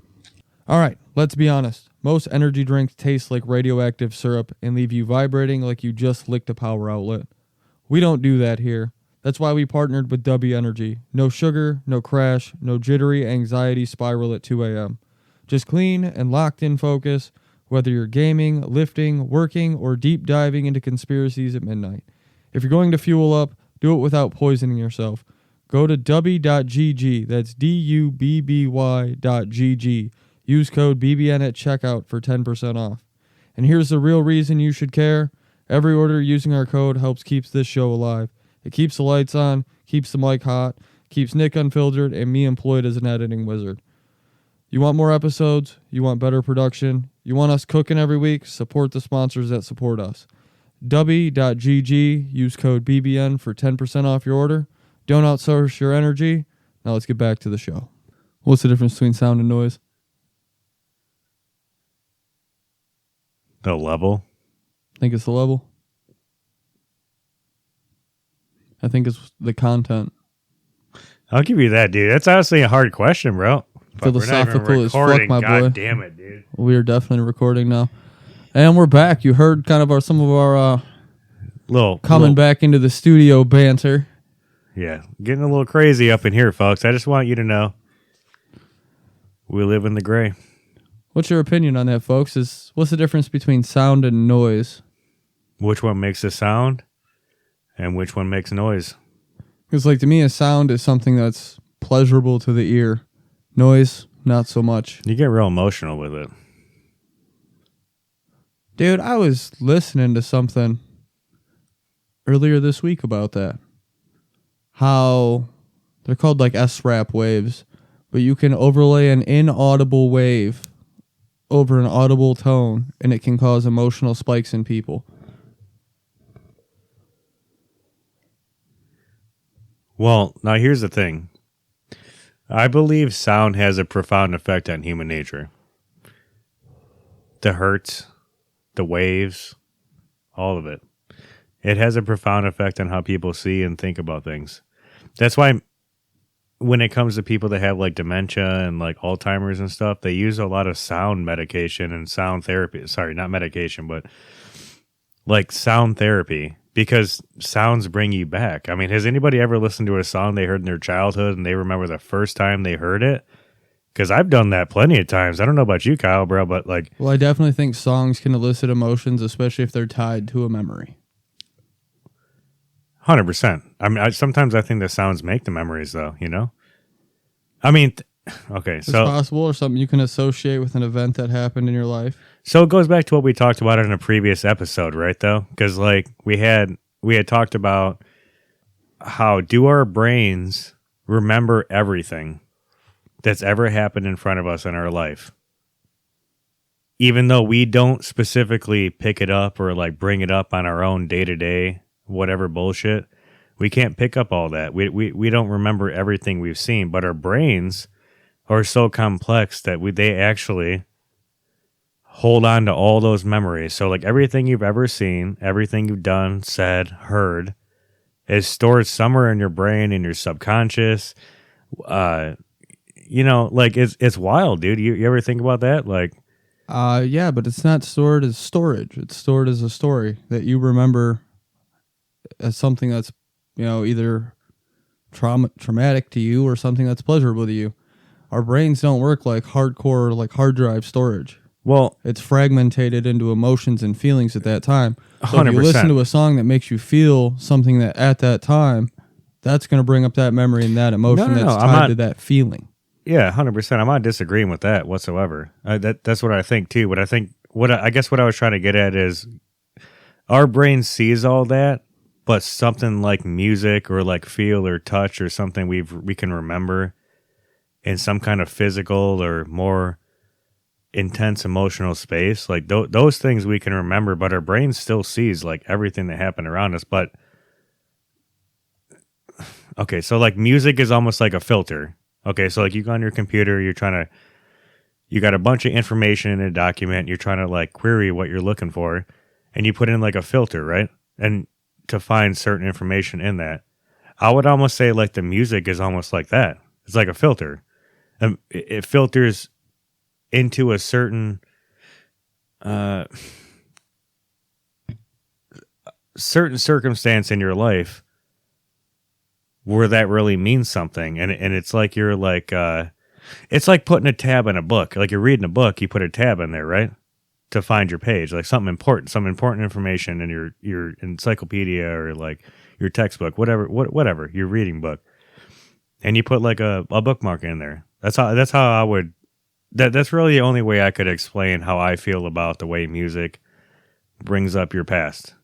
All right, let's be honest. Most energy drinks taste like radioactive syrup and leave you vibrating like you just licked a power outlet. We don't do that here. That's why we partnered with Dubby Energy. No sugar, no crash, no jittery anxiety spiral at 2 a.m. Just clean and locked in focus, whether you're gaming, lifting, working, or deep diving into conspiracies at midnight. If you're going to fuel up, do it without poisoning yourself. Go to dubby.gg, that's DUBBY.gg. Use code BBN at checkout for 10% off. And here's the real reason you should care. Every order using our code helps keep this show alive. It keeps the lights on, keeps the mic hot, keeps Nick unfiltered, and me employed as an editing wizard. You want more episodes? You want better production? You want us cooking every week? Support the sponsors that support us. Dubby.gg, use code BBN for 10% off your order. Don't outsource your energy. Now let's get back to the show. What's the difference between sound and noise? The level? I think it's the level. I think it's the content. I'll give you that, dude. That's honestly a hard question, bro. Philosophical as fuck, my boy. God damn it, dude. We are definitely recording now. And we're back. You heard kind of some of our coming back into the studio banter. Yeah, getting a little crazy up in here, folks. I just want you to know we live in the gray. What's your opinion on that, folks? What's the difference between sound and noise? Which one makes a sound and which one makes noise? Because, to me, a sound is something that's pleasurable to the ear. Noise, not so much. You get real emotional with it. Dude, I was listening to something earlier this week about that. How they're called SRAP waves, but you can overlay an inaudible wave over an audible tone, and it can cause emotional spikes in people. Well, now here's the thing. I believe sound has a profound effect on human nature. The hertz, the waves, all of it. It has a profound effect on how people see and think about things. That's why when it comes to people that have dementia and Alzheimer's and stuff, they use a lot of sound medication and sound therapy. Sorry, not medication, but sound therapy, because sounds bring you back. I mean, has anybody ever listened to a song they heard in their childhood and they remember the first time they heard it? Because I've done that plenty of times. I don't know about you, Kyle, bro, but Well, I definitely think songs can elicit emotions, especially if they're tied to a memory. 100%. I mean, sometimes I think the sounds make the memories, though, you know? I mean, okay, it's possible, or something you can associate with an event that happened in your life. So it goes back to what we talked about in a previous episode, right, though? Because, we had talked about how do our brains remember everything that's ever happened in front of us in our life? Even though we don't specifically pick it up or bring it up on our own day-to-day whatever bullshit. We can't pick up all that. We don't remember everything we've seen, but our brains are so complex that they actually hold on to all those memories. So like everything you've ever seen, everything you've done, said, heard is stored somewhere in your brain, in your subconscious. You know, like it's wild, dude. You ever think about that? Like, yeah, but it's not stored as storage. It's stored as a story that you remember as something that's, you know, either traumatic to you or something that's pleasurable to you. Our brains don't work like hardcore, like hard drive storage. Well, it's fragmented into emotions and feelings at that time. So 100%. if you listen to a song that makes you feel something that at that time, that's going to bring up that memory and that emotion that's tied to that feeling. Yeah, 100%. I'm not disagreeing with that whatsoever. That's what I think too. But I think I guess what I was trying to get at is our brain sees all that, but something like music or like feel or touch or something we can remember in some kind of physical or more intense emotional space, like those things we can remember, but our brain still sees like everything that happened around us. But okay, so like music is almost like a filter. Okay, so like you go on your computer, you got a bunch of information in a document, you're trying to like query what you're looking for, and you put in like a filter, right? And to find certain information in that. I would almost say like the music is almost like that. It's like a filter. It filters into a certain certain circumstance in your life where that really means something, and it's like you're like it's like putting a tab in a book. Like you're reading a book, you put a tab in there, right, to find your page, like some important information in your encyclopedia or like your textbook, whatever your reading book, and you put like a bookmark in there. That's how I would. That's really the only way I could explain how I feel about the way music brings up your past.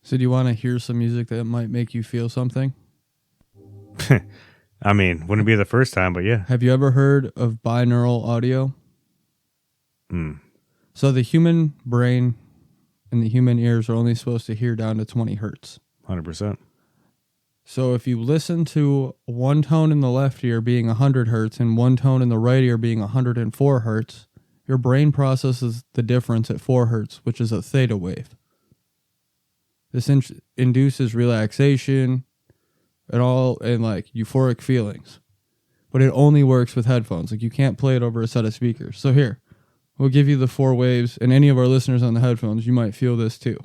So do you want to hear some music that might make you feel something? I mean, wouldn't be the first time, but yeah. Have you ever heard of binaural audio? So the human brain and the human ears are only supposed to hear down to 20 hertz. 100%. So if you listen to one tone in the left ear being 100 hertz and one tone in the right ear being 104 hertz, your brain processes the difference at 4 hertz, which is a theta wave. This induces relaxation and like euphoric feelings. But it only works with headphones. Like you can't play it over a set of speakers. So here, we'll give you the 4 waves, and any of our listeners on the headphones, you might feel this too.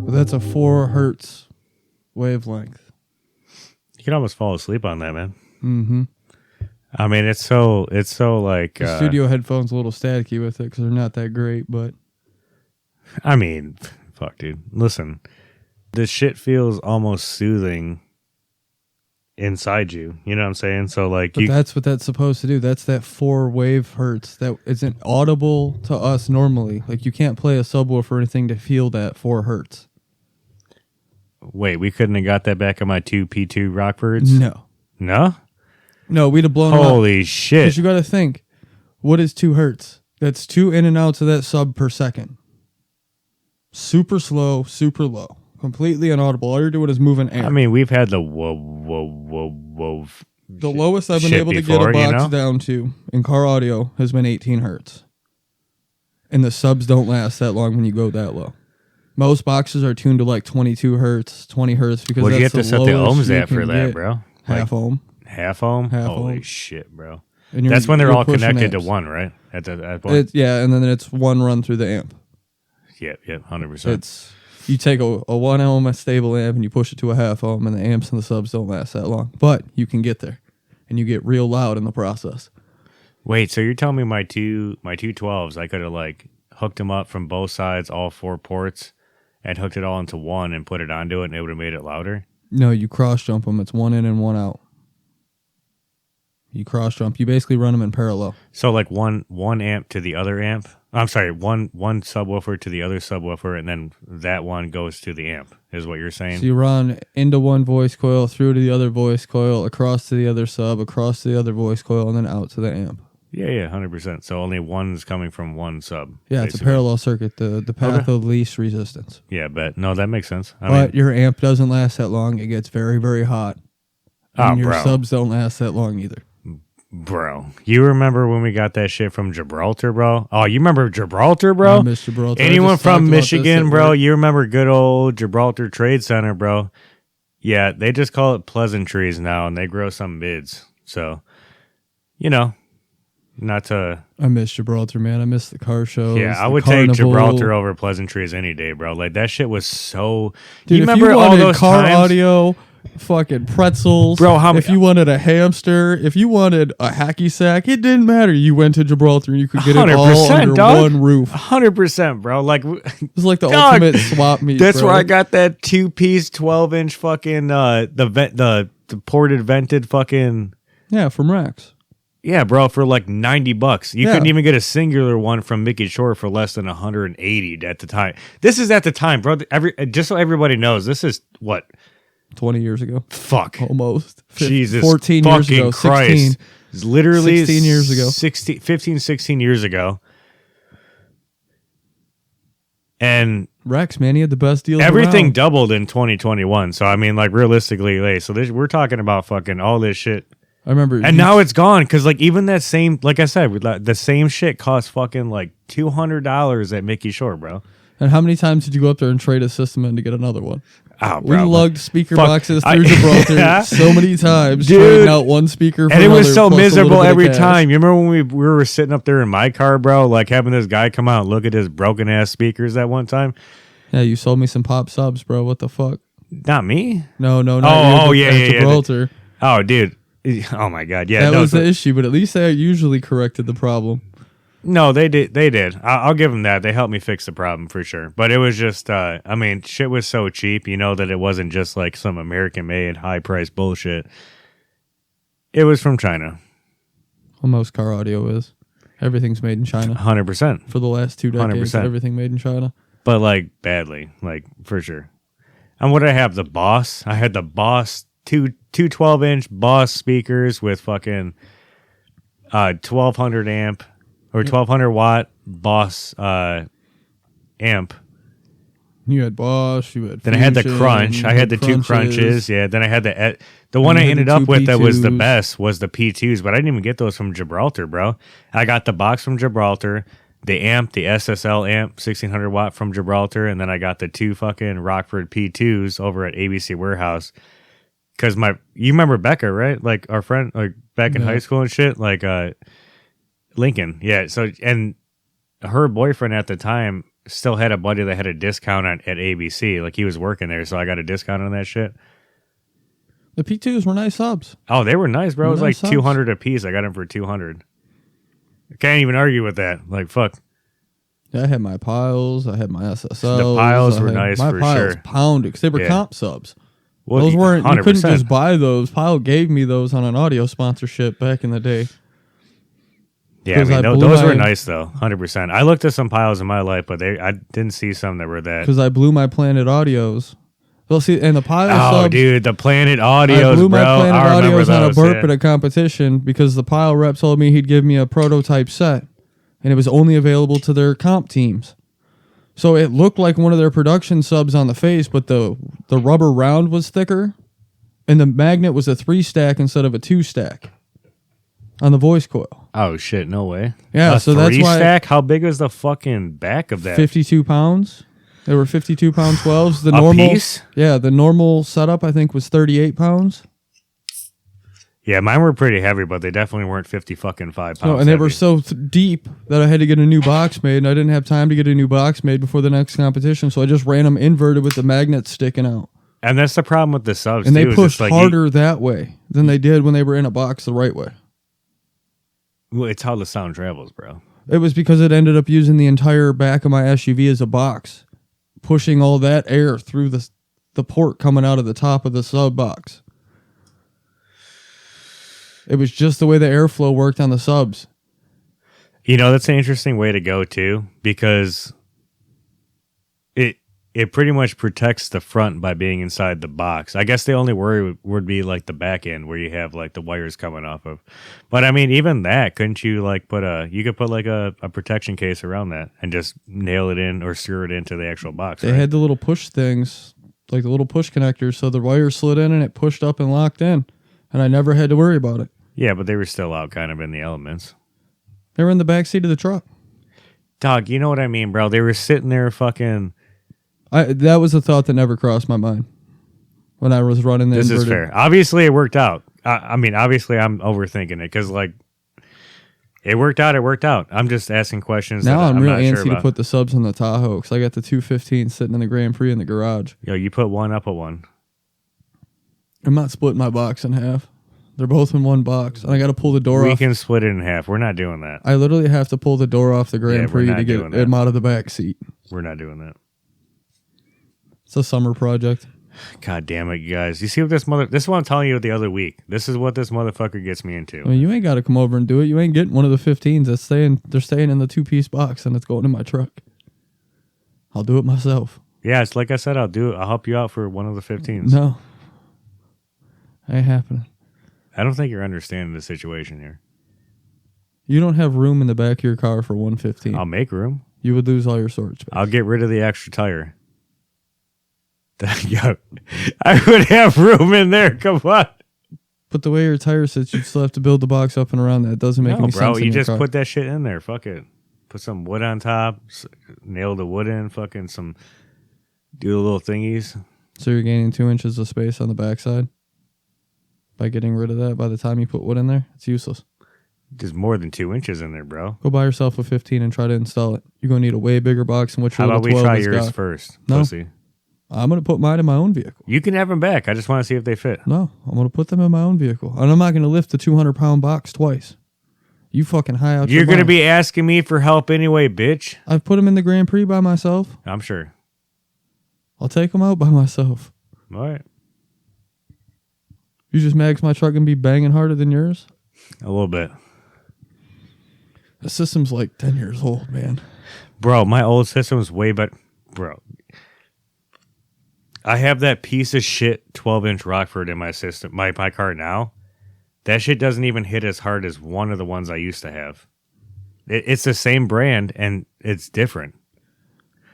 But that's a 4 hertz wavelength. You can almost fall asleep on that, man. Mm-hmm. I mean, it's so like the studio headphones a little staticky with it because they're not that great, but I mean, fuck, dude. Listen, this shit feels almost soothing inside you. You know what I'm saying? So like, that's what that's supposed to do. That's that 4 wave hertz that isn't audible to us normally. Like you can't play a subwoofer or anything to feel that 4 hertz. Wait, we couldn't have got that back on my 2 P2 Rockfords? No, we'd have blown up. Holy shit. Because you got to think, what is 2 hertz? That's 2 in and outs of that sub per second. Super slow, super low. Completely inaudible. All you're doing is moving air. I mean, we've had the whoa. The lowest I've been able to get a box down to in car audio has been 18 hertz. And the subs don't last that long when you go that low. Most boxes are tuned to like 22 hertz, 20 hertz because that's the lowest you have to set the ohms at for that, bro. Half ohm. Half ohm? Half Holy ohm. shit, bro. That's when they're all connected to one, right? At point. Yeah, and then it's one run through the amp. Yep, 100%. You take a 1 ohm stable amp and you push it to a half ohm, and the amps and the subs don't last that long. But you can get there, and you get real loud in the process. Wait, so you're telling me my two 12s, I could have like hooked them up from both sides, all 4 ports, and hooked it all into one and put it onto it, and it would have made it louder? No, you cross jump them. It's 1 in and 1 out. You cross jump. You basically run them in parallel. So like one amp to the other amp. I'm sorry, one subwoofer to the other subwoofer, and then that one goes to the amp, is what you're saying? So you run into one voice coil, through to the other voice coil, across to the other sub, across to the other voice coil, and then out to the amp. Yeah, 100%. So only one's coming from one sub. Yeah, basically. It's a parallel circuit, the path of least resistance. Yeah, but no, that makes sense. But your amp doesn't last that long. It gets very, very hot. And your subs don't last that long either. Bro, you remember when we got that shit from Gibraltar, bro? Oh, you remember Gibraltar, bro? I miss Gibraltar. Anyone from Michigan, bro? You remember good old Gibraltar Trade Center, bro? Yeah, they just call it pleasantries now, and they grow some mids. So, not to... I miss Gibraltar, man. I miss the car shows. Yeah, I would take Gibraltar over pleasantries any day, bro. Like, that shit was so... Dude, you remember all those car times? audio... Fucking pretzels, bro. If you wanted a hamster, if you wanted a hacky sack, it didn't matter. You went to Gibraltar and you could get it all under one roof. 100%, bro. Like it was like the ultimate swap meet. That's where I got that 2-piece 12-inch fucking the ported vented fucking from Rex. Yeah, bro, for like $90. You couldn't even get a singular one from Mickey Shore for less than 180 at the time. This is at the time, bro. Just so everybody knows, this is what. 20 years ago. Fuck. Almost. Jesus 14 years ago. Christ. 16. It's literally 16 years ago. 16 years ago. And Rex, man, he had the best deals everything around. Doubled in 2021. So, I mean, like, realistically, we're talking about fucking all this shit. I remember. And now it's gone because, like, even that same, like I said, the same shit costs fucking, like, $200 at Mickey Shore, bro. And how many times did you go up there and trade a system in to get another one? Oh, bro. We lugged speaker boxes through Gibraltar so many times, dude, trading out one speaker for and it another, was so miserable every cash. time. You remember when we were sitting up there in my car, bro, like having this guy come out and look at his broken ass speakers that one time? Yeah, you sold me some pop subs, bro. What the fuck? Not me. No, Gibraltar. Oh, dude. Oh my God. Yeah, that was the issue, but at least they usually corrected the problem. No, they did. I'll give them that. They helped me fix the problem for sure. But it was just, I mean, shit was so cheap, that it wasn't just like some American-made, high-priced bullshit. It was from China. Well, most car audio is. Everything's made in China. 100%. For the last 2 decades, 100%. Everything made in China. But, like, badly. Like, for sure. And what did I have? The Boss? I had the Boss, two 12-inch Boss speakers with fucking 1,200 amp. Or 1,200 watt Boss amp. You had Boss. You had. Then I had the Crunch. I had the two Crunches. Yeah. Then I had the one I ended up with that was the best was the P2s, but I didn't even get those from Gibraltar, bro. I got the box from Gibraltar, the amp, the SSL amp, 1,600 watt from Gibraltar, and then I got the 2 fucking Rockford P2s over at ABC Warehouse. Because you remember Becca, right? Like our friend, like back in high school and shit, like Lincoln, yeah. So, and her boyfriend at the time still had a buddy that had a discount at ABC. Like he was working there, so I got a discount on that shit. The P2s were nice subs. Oh, they were nice, bro. It was nice like $200 a piece. I got them for $200. I can't even argue with that. Like fuck. Yeah, I had my piles. I had my SSLs. The piles were nice for sure. My piles pounded because they were comp subs. Well, those weren't. 100%. You couldn't just buy those. Pile gave me those on an audio sponsorship back in the day. Yeah, I mean, those were nice, though, 100%. I looked at some piles in my life, but I didn't see some that were that. Because I blew my Planet Audios. Well, see, and the pile subs... dude, the Planet Audios, I blew my bro. Planet Audios on a burp at a competition because the pile rep told me he'd give me a prototype set, and it was only available to their comp teams. So it looked like one of their production subs on the face, but the rubber round was thicker, and the magnet was a 3-stack instead of a 2-stack. On the voice coil. Oh shit! No way. Yeah, so that's why. 3-stack. How big was the fucking back of that? 52 pounds. They were 52-pound 12s. The normal piece? Yeah, the normal setup I think was 38 pounds. Yeah, mine were pretty heavy, but they definitely weren't 5 pounds. No, and they were so deep that I had to get a new box made, and I didn't have time to get a new box made before the next competition, so I just ran them inverted with the magnets sticking out. And that's the problem with the subs. And they pushed harder that way than they did when they were in a box the right way. Well, it's how the sound travels, bro. It was because it ended up using the entire back of my SUV as a box, pushing all that air through the port coming out of the top of the sub box. It was just the way the airflow worked on the subs. You know, that's an interesting way to go too, because it pretty much protects the front by being inside the box. I guess the only worry would be like the back end where you have like the wires coming off of. But I mean, even that, couldn't you like you could put like a protection case around that and just nail it in or screw it into the actual box. They had the little push things, like the little push connectors, so the wire slid in and it pushed up and locked in, and I never had to worry about it. Yeah, but they were still out kind of in the elements. They were in the back seat of the truck. Dog, you know what I mean, bro? They were sitting there fucking... That was a thought that never crossed my mind when I was running the inverted. This is fair. Obviously, it worked out. I mean, obviously, I'm overthinking it because, like, it worked out. It worked out. I'm just asking questions. Now I'm real antsy sure to put the subs in the Tahoe because I got the 215 sitting in the Grand Prix in the garage. Yo, you put one up a one. I'm not splitting my box in half. They're both in one box, and I got to pull the door off. We can split it in half. We're not doing that. I literally have to pull the door off the Grand Prix to get him out of the back seat. We're not doing that. It's a summer project. God damn it, you guys. You see what this is what I'm telling you the other week. This is what this motherfucker gets me into. I mean, you ain't got to come over and do it. You ain't getting one of the 15s. They're staying in the 2-piece box, and it's going in my truck. I'll do it myself. Yeah, it's like I said, I'll do it. I'll help you out for one of the 15s. No. Ain't happening. I don't think you're understanding the situation here. You don't have room in the back of your car for 115. I'll make room. You would lose all your storage space. I'll get rid of the extra tire. I would have room in there. Come on. But the way your tire sits, you still have to build the box up and around that. It doesn't make any sense. No, bro, you just put that shit in there. Fuck it. Put some wood on top. Nail the wood in. Fucking do the little thingies. So you're gaining 2 inches of space on the backside by getting rid of that. By the time you put wood in there, it's useless. There's more than 2 inches in there, bro. Go buy yourself a 15 and try to install it. You're going to need a way bigger box than what your little 12 has got. How about we try yours first, no. Pussy? I'm going to put mine in my own vehicle. You can have them back. I just want to see if they fit. No, I'm going to put them in my own vehicle. And I'm not going to lift the 200-pound box twice. You fucking high out. You're going to be asking me for help anyway, bitch. I've put them in the Grand Prix by myself. I'm sure. I'll take them out by myself. All right. You just mad 'cause my truck can be banging harder than yours? A little bit. The system's like 10 years old, man. Bro, my old system's way better. Bro. I have that piece of shit 12-inch Rockford in my system, my car now. That shit doesn't even hit as hard as one of the ones I used to have. It's the same brand, and it's different.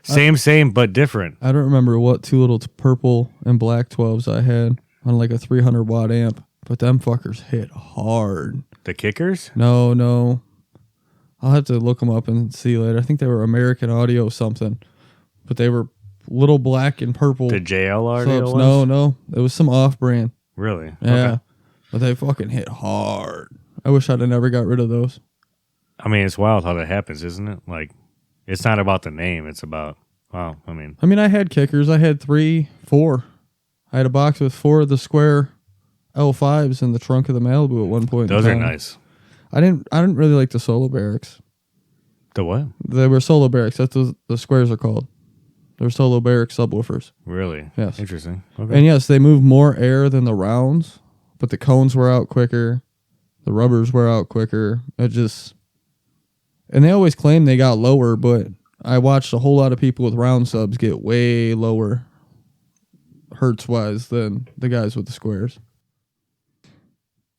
Same, but different. I don't remember what 2 little purple and black 12s I had on like a 300-watt amp, but them fuckers hit hard. The kickers? No. I'll have to look them up and see later. I think they were American Audio something, but they were little black and purple. The JL Audio ones? No. It was some off-brand. Really? Yeah. Okay. But they fucking hit hard. I wish I'd have never got rid of those. I mean, it's wild how that happens, isn't it? Like, it's not about the name. It's about, wow, I mean, I had kickers. I had 4. I had a box with 4 of the square L5s in the trunk of the Malibu at one point. Those are nice. I didn't really like the solo barracks. The what? They were solo barracks. That's what the squares are called. They're solo barrack subwoofers. Really? Yes. Interesting. Okay. And yes, they move more air than the rounds, but the cones wear out quicker. The rubbers wear out quicker. And they always claim they got lower, but I watched a whole lot of people with round subs get way lower hertz-wise than the guys with the squares.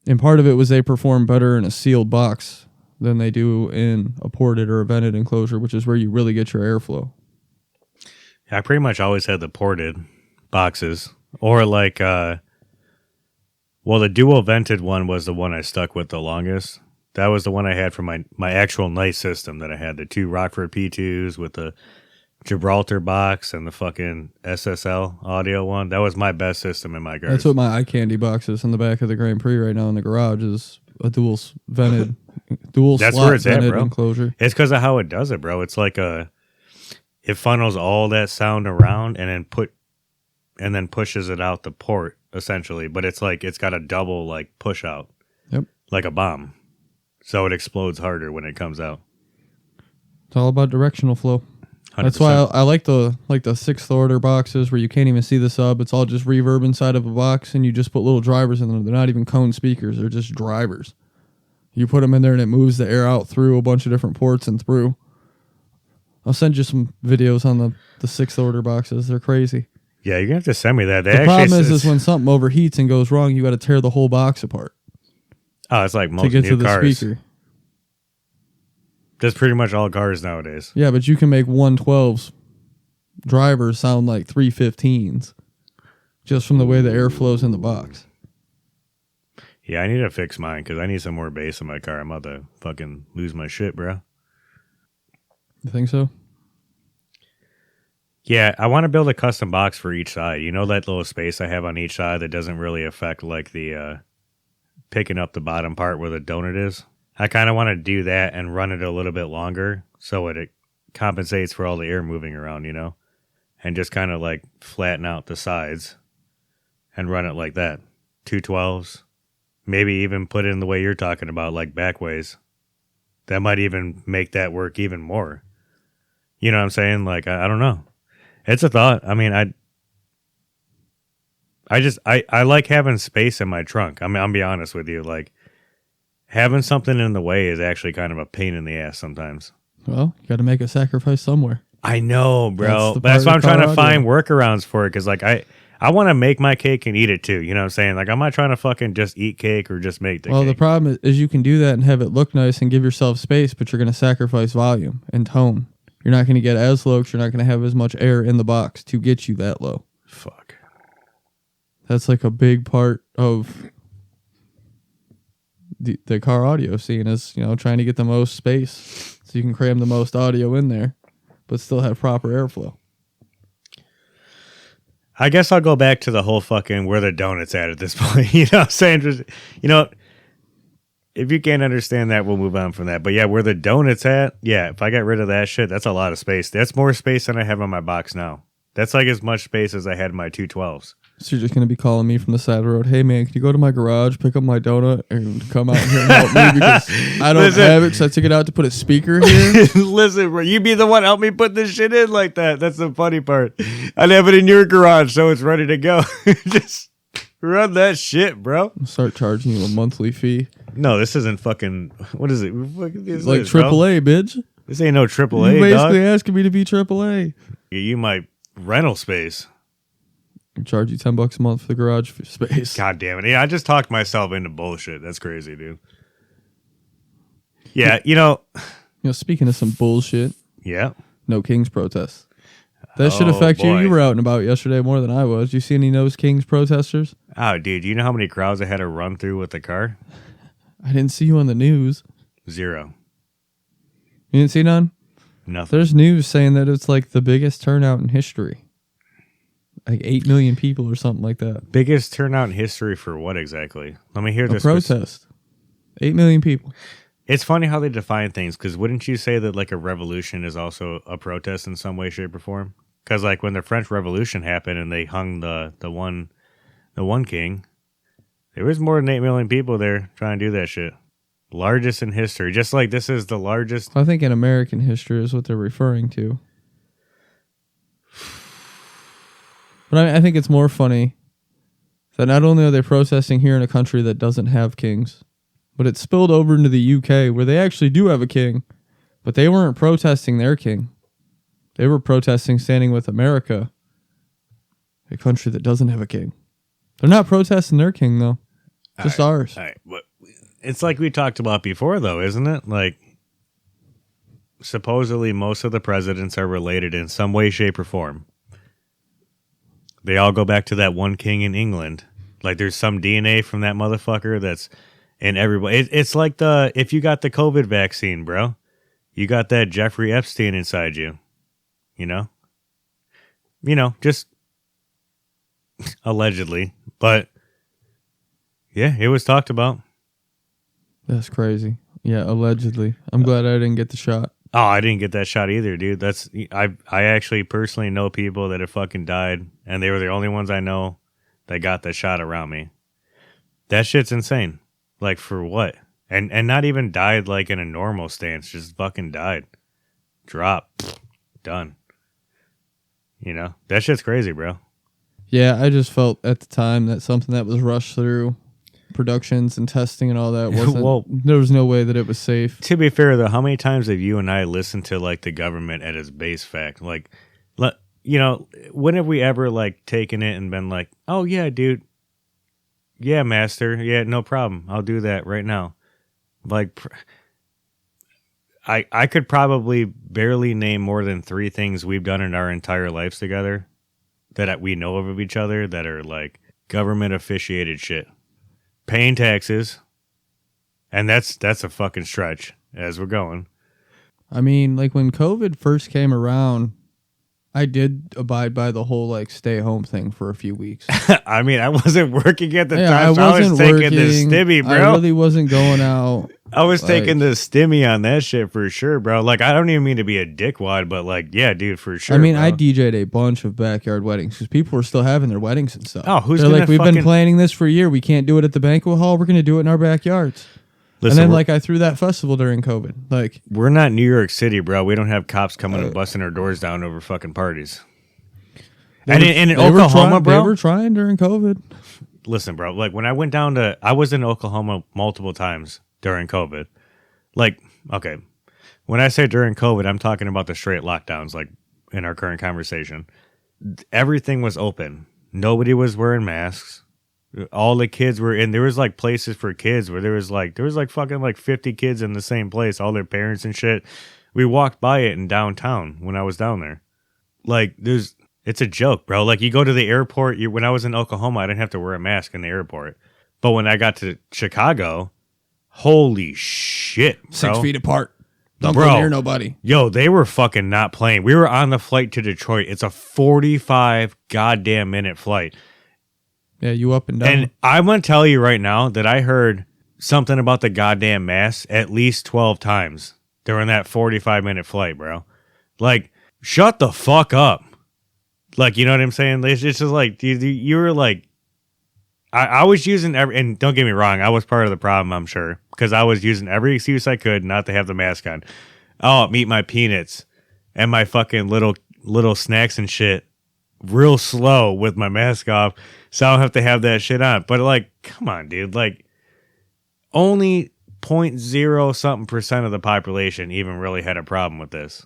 And part of it was they perform better in a sealed box than they do in a ported or a vented enclosure, which is where you really get your airflow. I pretty much always had the ported boxes. Or like, the dual vented one was the one I stuck with the longest. That was the one I had for my actual nice system that I had. The 2 Rockford P2s with the Gibraltar box and the fucking SSL audio one. That was my best system in my garage. That's what my eye candy box is in the back of the Grand Prix right now in the garage is a dual vented, That's slot where it's vented at, bro. enclosure. It's because of how it does it, bro. It's like it funnels all that sound around and then pushes it out the port essentially. But it's like it's got a double like push out, yep, like a bomb, so it explodes harder when it comes out. It's all about directional flow. 100%. That's why I like the sixth order boxes where you can't even see the sub. It's all just reverb inside of a box, and you just put little drivers in them. They're not even cone speakers; they're just drivers. You put them in there, and it moves the air out through a bunch of different ports and through. I'll send you some videos on the sixth order boxes. They're crazy. Yeah, you're gonna have to send me that. The problem is when something overheats and goes wrong, you got to tear the whole box apart. Oh, it's like most to get new to the cars. speaker. That's pretty much all cars nowadays. Yeah, but you can make 112s drivers sound like 315s just from the way the air flows in the box. Yeah, I need to fix mine because I need some more bass in my car. I'm about to fucking lose my shit, bro. You think so? Yeah, I want to build a custom box for each side. You know that little space I have on each side that doesn't really affect like the picking up the bottom part where the donut is? I kind of want to do that and run it a little bit longer so it compensates for all the air moving around, you know? And just kind of like flatten out the sides and run it like that. 212s. Maybe even put it in the way you're talking about, like backways. That might even make that work even more. You know what I'm saying? Like, I don't know. It's a thought. I mean, I like having space in my trunk. I mean, I'll be honest with you. Like, having something in the way is actually kind of a pain in the ass sometimes. Well, you got to make a sacrifice somewhere. I know, bro. That's why I'm trying to find workarounds for it. Because, like, I want to make my cake and eat it, too. You know what I'm saying? Like, I'm not trying to fucking just eat cake or just make the cake. Well, the problem is you can do that and have it look nice and give yourself space, but you're going to sacrifice volume and tone. You're not going to get as low because you're not going to have as much air in the box to get you that low. Fuck. That's like a big part of the car audio scene is, you know, trying to get the most space so you can cram the most audio in there, but still have proper airflow. I guess I'll go back to the whole fucking where the donut's at this point. You know what I'm saying? Just, you know, if you can't understand that, we'll move on from that. But yeah, where the donut's at, yeah, if I got rid of that shit, that's a lot of space. That's more space than I have on my box now. That's like as much space as I had in my 212s. So you're just going to be calling me from the side of the road, hey man, can you go to my garage, pick up my donut, and come out here and help me because I don't have it because I took it out to put a speaker here? Listen, bro, you be the one help me put this shit in like that. That's the funny part. I'd have it in your garage so it's ready to go. Just run that shit, bro. I'll start charging you a monthly fee. No, this isn't fucking, what is it? It's like AAA, bitch. This ain't no AAA, you basically asking me to be AAA. You my rental space. I charge you $10 a month for the garage space. God damn it. Yeah, I just talked myself into bullshit. That's crazy, dude. Yeah, you know, speaking of some bullshit. Yeah. No Kings protests. That should affect you. You were out and about yesterday more than I was. You see any No Kings protesters? Oh, dude, you know how many crowds I had to run through with the car? I didn't see you on the news. 0. You didn't see none? Nothing. There's news saying that it's like the biggest turnout in history. Like 8 million people or something like that. Biggest turnout in history for what exactly? Let me hear this. A protest. 8 million people. It's funny how they define things, because wouldn't you say that like a revolution is also a protest in some way, shape, or form? Because like when the French Revolution happened and they hung the one king, there was more than 8 million people there trying to do that shit. Largest in history. Just like this is the largest. I think in American history is what they're referring to. But I think it's more funny that not only are they protesting here in a country that doesn't have kings, but it spilled over into the UK where they actually do have a king, but they weren't protesting their king. They were protesting standing with America, a country that doesn't have a king. They're not protesting their king, though. Just ours. All right. But it's like we talked about before, though, isn't it? Like, supposedly most of the presidents are related in some way, shape, or form. They all go back to that one king in England. Like there's some DNA from that motherfucker that's in everybody. It's like if you got the COVID vaccine, bro, you got that Jeffrey Epstein inside you. You know, just allegedly. But yeah, it was talked about. That's crazy. Yeah, allegedly. I'm glad I didn't get the shot. Oh, I didn't get that shot either, dude. I actually personally know people that have fucking died, and they were the only ones I know that got the shot around me. That shit's insane. Like, for what? And not even died like in a normal stance, just fucking died. Drop. Done. You know, that shit's crazy, bro. Yeah, I just felt at the time that something that was rushed through productions and testing and all that wasn't. Well, there was no way that it was safe. To be fair, though, how many times have you and I listened to like the government at its base fact? Like, you know, when have we ever like taken it and been like, oh yeah, dude, yeah, master, yeah, no problem, I'll do that right now. Like, I could probably barely name more than 3 things we've done in our entire lives together that we know of each other that are like government officiated shit. Paying taxes, and that's a fucking stretch as we're going. I mean, like when COVID first came around, I did abide by the whole like stay home thing for a few weeks. I mean, I wasn't working at the time, so I was taking the stimmy, bro. I really wasn't going out. I was taking the stimmy on that shit for sure, bro. Like, I don't even mean to be a dickwad, but like, yeah, dude, for sure. I mean, bro. I DJ'd a bunch of backyard weddings because people were still having their weddings and stuff. Oh, who's They're gonna like, we've been planning this for a year. We can't do it at the banquet hall. We're going to do it in our backyards. Listen, and then, like, I threw that festival during COVID. Like, we're not New York City, bro. We don't have cops coming and busting our doors down over fucking parties. And in Oklahoma, bro, they were trying during COVID. Listen, bro. Like when I went down I was in Oklahoma multiple times during COVID. Like, okay, when I say during COVID, I'm talking about the straight lockdowns. Like in our current conversation, everything was open. Nobody was wearing masks. All the kids were in. There was like places for kids where there was like fucking like 50 kids in the same place. All their parents and shit. We walked by it in downtown when I was down there. Like it's a joke, bro. Like you go to the airport. When I was in Oklahoma, I didn't have to wear a mask in the airport. But when I got to Chicago, holy shit, bro. 6 feet apart. Don't go near nobody. Yo, they were fucking not playing. We were on the flight to Detroit. It's a 45 goddamn minute flight. Yeah, you up and down. And I'm going to tell you right now that I heard something about the goddamn mask at least 12 times during that 45-minute flight, bro. Like, shut the fuck up. Like, you know what I'm saying? It's just like, you were like, I was using and don't get me wrong, I was part of the problem, I'm sure, because I was using every excuse I could not to have the mask on. Oh, eat my peanuts and my fucking little snacks and shit real slow with my mask off, so I don't have to have that shit on. But like, come on, dude. Like, only 0.0 something% of the population even really had a problem with this.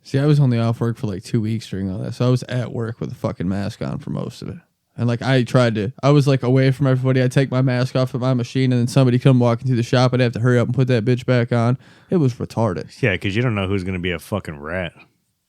See, I was only off work for like 2 weeks during all that, so I was at work with a fucking mask on for most of it. And like I was like away from everybody. I'd take my mask off at my machine, and then somebody come walking through the shop. I'd have to hurry up and put that bitch back on. It was retarded. Yeah, because you don't know who's going to be a fucking rat.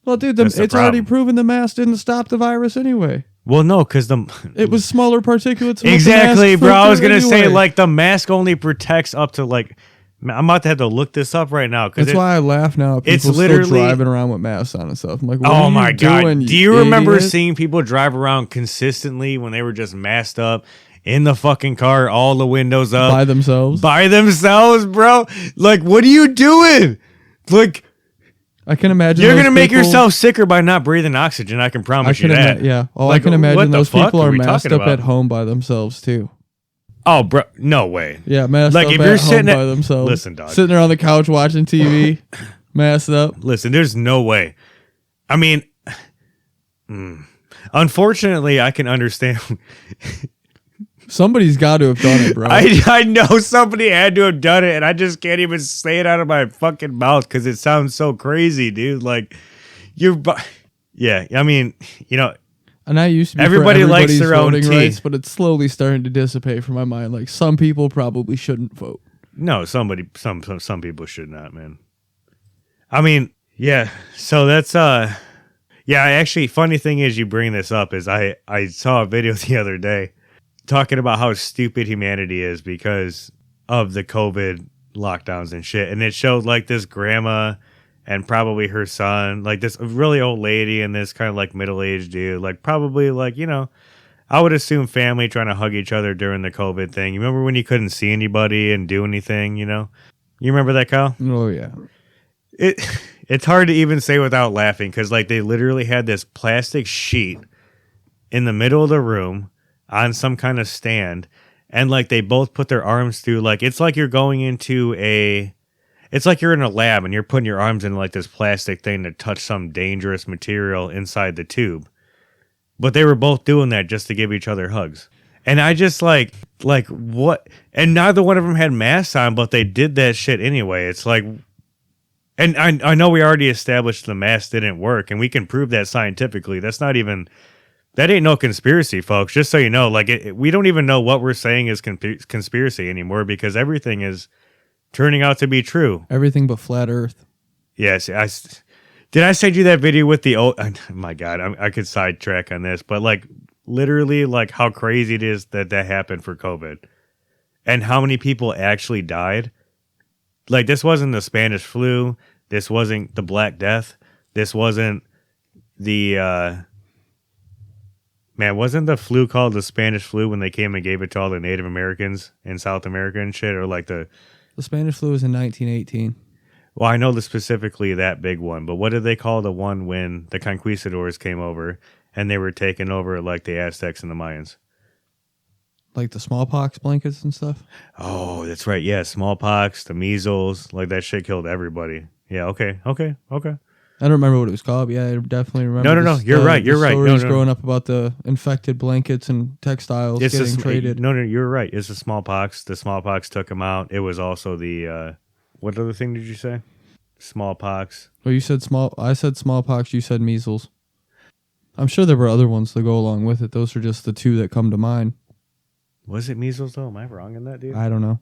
Well, dude, it's already proven the mask didn't stop the virus anyway. Well, no, because it was smaller particulates. Exactly, bro. I was going to say, like, the mask only protects up to, like, I'm about to have to look this up right now. That's why I laugh now. People it's literally still driving around with masks on and stuff. I'm like, what oh my God. Doing, do you remember seeing people drive around consistently when they were just masked up in the fucking car, all the windows up? By themselves? By themselves, bro. Like, what are you doing? Like, I can imagine you're going to make yourself sicker by not breathing oxygen. I can promise you that. Yeah. Like, I can imagine those people are masked up at home by themselves, too. Oh, bro, no way. Yeah, masked up if at you're home sitting by themselves. Listen, dog. Sitting there on the couch watching TV, masked up. Listen, there's no way. I mean, unfortunately, I can understand. Somebody's got to have done it, bro. I know somebody had to have done it, and I just can't even say it out of my fucking mouth because it sounds so crazy, dude. Like, yeah, I mean, you know. And I used to be everybody likes their own voting rights, but it's slowly starting to dissipate from my mind. Like, some people probably shouldn't vote. No, some people should not, man. I mean, yeah. So that's yeah. Actually, funny thing is, you bring this up is I saw a video the other day talking about how stupid humanity is because of the COVID lockdowns and shit, and it showed like this grandma and probably her son, like this really old lady and this kind of like middle-aged dude, like probably like, you know, I would assume family trying to hug each other during the COVID thing. You remember when you couldn't see anybody and do anything, you know? You remember that, Kyle? Oh, yeah. It's hard to even say without laughing because like they literally had this plastic sheet in the middle of the room on some kind of stand, and like they both put their arms through, like it's like you're going into it's like you're in a lab and you're putting your arms in like this plastic thing to touch some dangerous material inside the tube. But they were both doing that just to give each other hugs. And I just like what? And neither one of them had masks on, but they did that shit anyway. It's like, and I know we already established the mask didn't work, and we can prove that scientifically. That ain't no conspiracy, folks. Just so you know, like we don't even know what we're saying is conspiracy anymore because everything is turning out to be true. Everything but flat Earth. Yes, did I send you that video with the oh my God, I could sidetrack on this, but like literally like how crazy it is that happened for COVID and how many people actually died. Like this wasn't the Spanish flu. This wasn't the Black Death. This wasn't the, wasn't the flu called the Spanish flu when they came and gave it to all the Native Americans in South America and shit? Or like the Spanish flu was in 1918. Well, I know specifically that big one, but what did they call the one when the conquistadors came over and they were taking over like the Aztecs and the Mayans? Like the smallpox blankets and stuff? Oh, that's right. Yeah, smallpox, the measles, like that shit killed everybody. Yeah, okay. I don't remember what it was called, but yeah, I definitely remember. No, you're right. Stories growing up about the infected blankets and textiles getting traded. No, you're right. It's the smallpox. The smallpox took them out. It was also the... what other thing did you say? Smallpox. Well, you said I said smallpox. You said measles. I'm sure there were other ones that go along with it. Those are just the two that come to mind. Was it measles though? Am I wrong in that, dude? I don't know.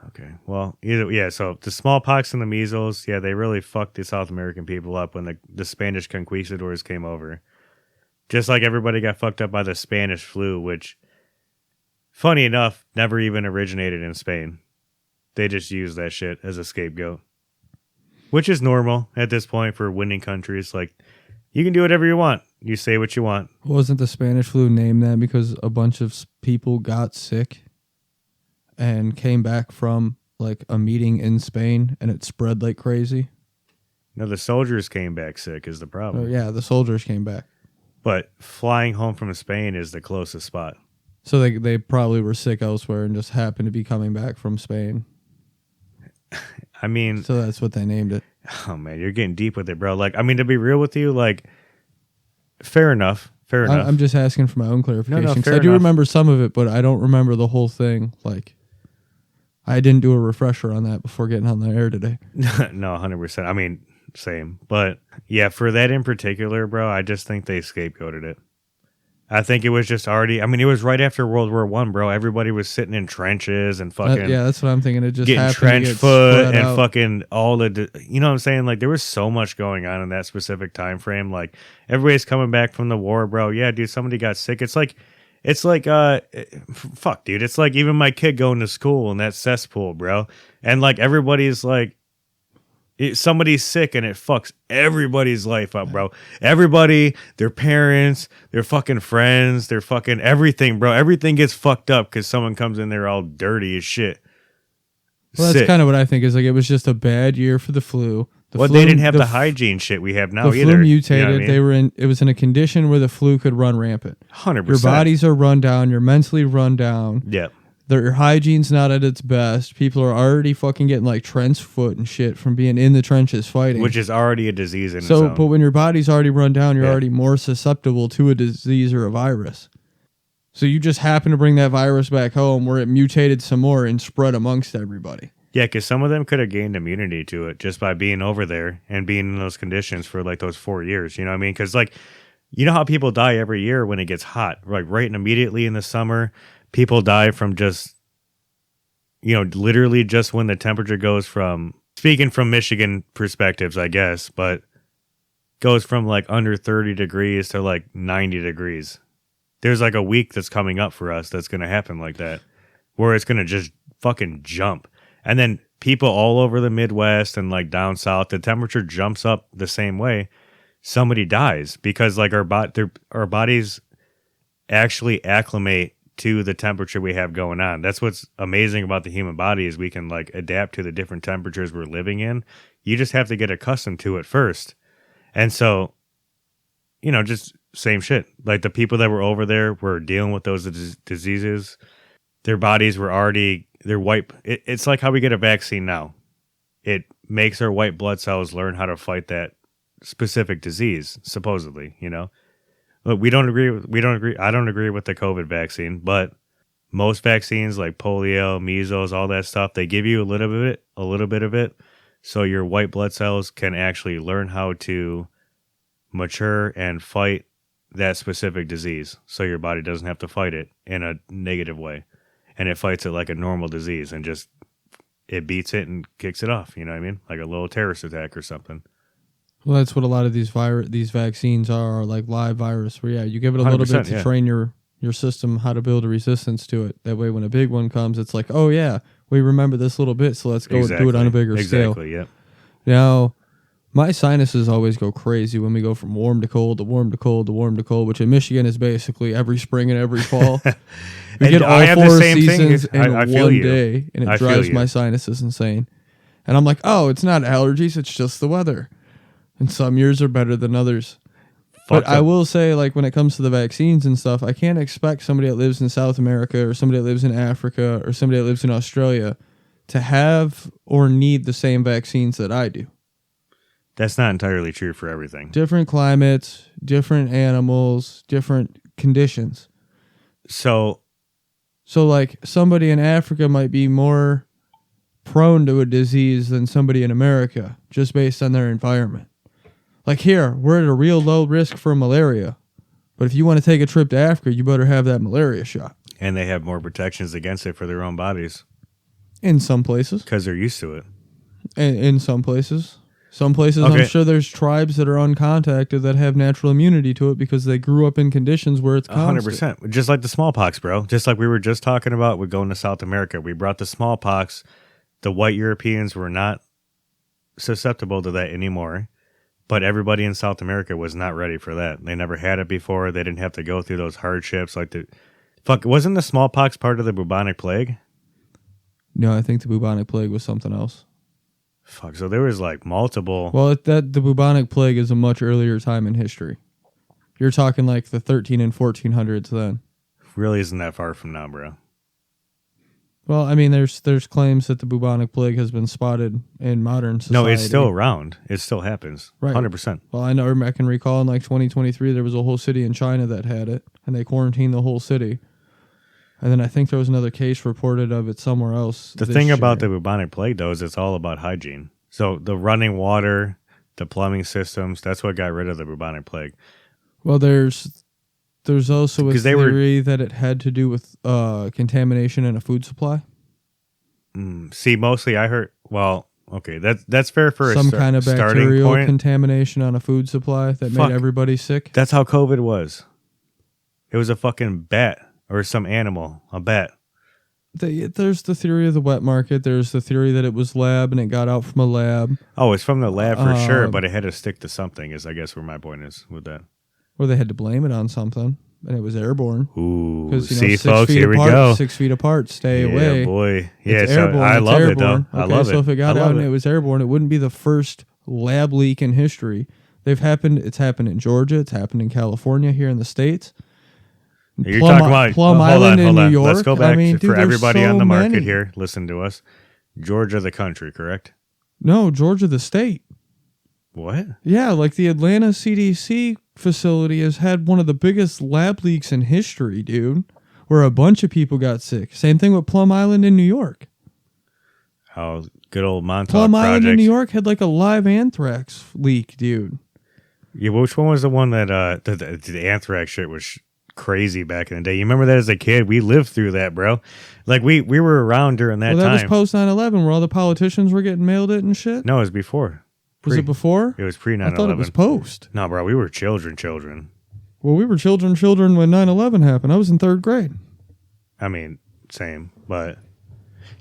Okay. Well, so the smallpox and the measles, yeah, they really fucked the South American people up when the Spanish conquistadors came over. Just like everybody got fucked up by the Spanish flu, which, funny enough, never even originated in Spain. They just use that shit as a scapegoat, which is normal at this point for winning countries. Like, you can do whatever you want. You say what you want. Wasn't the Spanish flu named that because a bunch of people got sick and came back from like a meeting in Spain and it spread like crazy? No, the soldiers came back sick is the problem. Oh, yeah, the soldiers came back. But flying home from Spain is the closest spot. So they probably were sick elsewhere and just happened to be coming back from Spain. I mean... So that's what they named it. Oh, man, you're getting deep with it, bro. Like, I mean, to be real with you, like, fair enough. I'm just asking for my own clarification. No, I do remember some of it, but I don't remember the whole thing. Like, I didn't do a refresher on that before getting on the air today. No, 100%. I mean, same. But, yeah, for that in particular, bro, I just think they scapegoated it. I think it was just already... I mean, it was right after World War I, bro. Everybody was sitting in trenches and fucking... yeah, that's what I'm thinking. It just getting trench foot and fucking all the... You know what I'm saying? Like, there was so much going on in that specific time frame. Like, everybody's coming back from the war, bro. Yeah, dude, somebody got sick. It's like... Fuck, dude. It's like even my kid going to school in that cesspool, bro. And, like, everybody's like... somebody's sick and it fucks everybody's life up, bro. Everybody, their parents, their fucking friends, their fucking everything, bro. Everything gets fucked up because someone comes in there all dirty as shit. Well, that's kind of what I think is like it was just a bad year for the flu. They didn't have the hygiene shit we have now either. The flu mutated. You know what I mean? It was in a condition where the flu could run rampant. 100%. Your bodies are run down. You're mentally run down. Yep. Their hygiene's not at its best. People are already fucking getting like trench foot and shit from being in the trenches fighting. Which is already a disease in its own. But when your body's already run down, you're already more susceptible to a disease or a virus. So you just happen to bring that virus back home where it mutated some more and spread amongst everybody. Yeah, because some of them could have gained immunity to it just by being over there and being in those conditions for like those 4 years. You know what I mean? Because like, you know how people die every year when it gets hot? Like right and immediately in the summer, people die from just, you know, literally just when the temperature goes from, speaking from Michigan perspectives, I guess, but goes from like under 30 degrees to like 90 degrees. There's like a week that's coming up for us that's going to happen like that, where it's going to just fucking jump. And then people all over the Midwest and like down south, the temperature jumps up the same way. Somebody dies because like our bodies actually acclimate to the temperature we have going on. That's what's amazing about the human body is we can like adapt to the different temperatures we're living in. You just have to get accustomed to it first. And so, you know, just same shit. Like the people that were over there were dealing with those diseases. Their bodies were already, they're white. It's like how we get a vaccine now. It makes our white blood cells learn how to fight that specific disease, supposedly, you know? Look, we don't agree. I don't agree with the COVID vaccine, but most vaccines like polio, measles, all that stuff, they give you a little bit of it, so your white blood cells can actually learn how to mature and fight that specific disease, so your body doesn't have to fight it in a negative way, and it fights it like a normal disease and just it beats it and kicks it off. You know what I mean? Like a little terrorist attack or something. Well, that's what a lot of these vaccines are like live virus. Where you give it a little bit to train your system how to build a resistance to it. That way, when a big one comes, it's like, oh yeah, we remember this little bit, so let's go do it on a bigger scale. Exactly. Yeah. Now, my sinuses always go crazy when we go from warm to cold to warm to cold to warm to cold, which in Michigan is basically every spring and every fall. We get all 4 seasons in one day, and it drives my sinuses insane. And I'm like, oh, it's not allergies, it's just the weather. And some years are better than others. But I will say, like, when it comes to the vaccines and stuff, I can't expect somebody that lives in South America or somebody that lives in Africa or somebody that lives in Australia to have or need the same vaccines that I do. That's not entirely true for everything. Different climates, different animals, different conditions. So like, somebody in Africa might be more prone to a disease than somebody in America, just based on their environment. Like here, we're at a real low risk for malaria. But if you want to take a trip to Africa, you better have that malaria shot. And they have more protections against it for their own bodies. In some places. Because they're used to it. In some places. Some places, okay. I'm sure there's tribes that are uncontacted that have natural immunity to it because they grew up in conditions where it's constant. 100%. Just like the smallpox, bro. Just like we were just talking about with going to South America. We brought the smallpox. The white Europeans were not susceptible to that anymore. But everybody in South America was not ready for that. They never had it before. They didn't have to go through those hardships. Wasn't the smallpox part of the bubonic plague? No, I think the bubonic plague was something else. Fuck, so there was like multiple... Well, the bubonic plague is a much earlier time in history. You're talking like the 13 and 1400s then. Really isn't that far from now, bro. Well, I mean, there's claims that the bubonic plague has been spotted in modern society. No, it's still around. It still happens. Right. 100%. Well, I can recall in like 2023, there was a whole city in China that had it, and they quarantined the whole city. And then I think there was another case reported of it somewhere else. The thing about the bubonic plague, though, is it's all about hygiene. So the running water, the plumbing systems, that's what got rid of the bubonic plague. Well, there's also a theory that it had to do with contamination in a food supply. See, mostly I heard... Well, okay, that's fair for some kind of bacterial contamination on a food supply that made everybody sick. That's how COVID was. It was a fucking bat. Or some animal, a bat. There's the theory of the wet market. There's the theory that it was lab and it got out from a lab. Oh, it's from the lab for sure, but it had to stick to something, is I guess where my point is with that. Or they had to blame it on something, and it was airborne. Ooh, see, folks, here we go. 6 feet apart, stay away. Yeah, boy. Yeah, it's airborne. I love it, though. I love it. So if it got out and it was airborne, it wouldn't be the first lab leak in history. It's happened in Georgia. It's happened in California, here in the States. You're talking about Plum Island in New York. Let's go back for everybody on the market here. Listen to us. Georgia, the country, correct? No, Georgia, the state. What? Yeah, like the Atlanta CDC facility has had one of the biggest lab leaks in history, dude, where a bunch of people got sick. Same thing with Plum Island in New York. Oh, good old Montauk Plum Island in project. New York had like a live anthrax leak, dude. Yeah, which one was the one that the anthrax shit was crazy back in the day? You remember that as a kid? We lived through that, bro. Like we were around during that time. That was post 9/11 where all the politicians were getting mailed it and shit? No, it was before. Was it before? It was pre 9/11. I thought it was post. No, bro, we were children. Well, we were children when 9/11 happened. I was in 3rd grade. I mean, same, but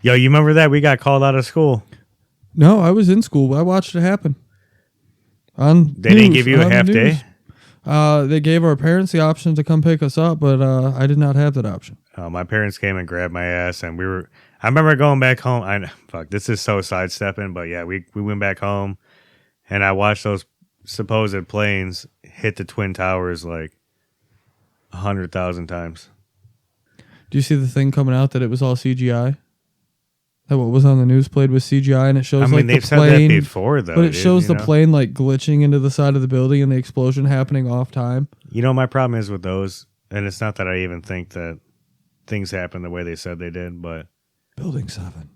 yo, you remember that? We got called out of school. No, I was in school. I watched it happen. They didn't give you a half day? They gave our parents the option to come pick us up, but I did not have that option. My parents came and grabbed my ass, and I remember going back home. This is so sidestepping, but yeah, we went back home, and I watched those supposed planes hit the Twin Towers like 100,000 times. Do you see the thing coming out that it was all CGI? That what was on the news played with CGI, and it shows they've the said plane, that before, though. But it shows the plane like glitching into the side of the building and the explosion happening off time. You know, my problem is with those, and it's not that I even think that things happen the way they said they did, but Building 7.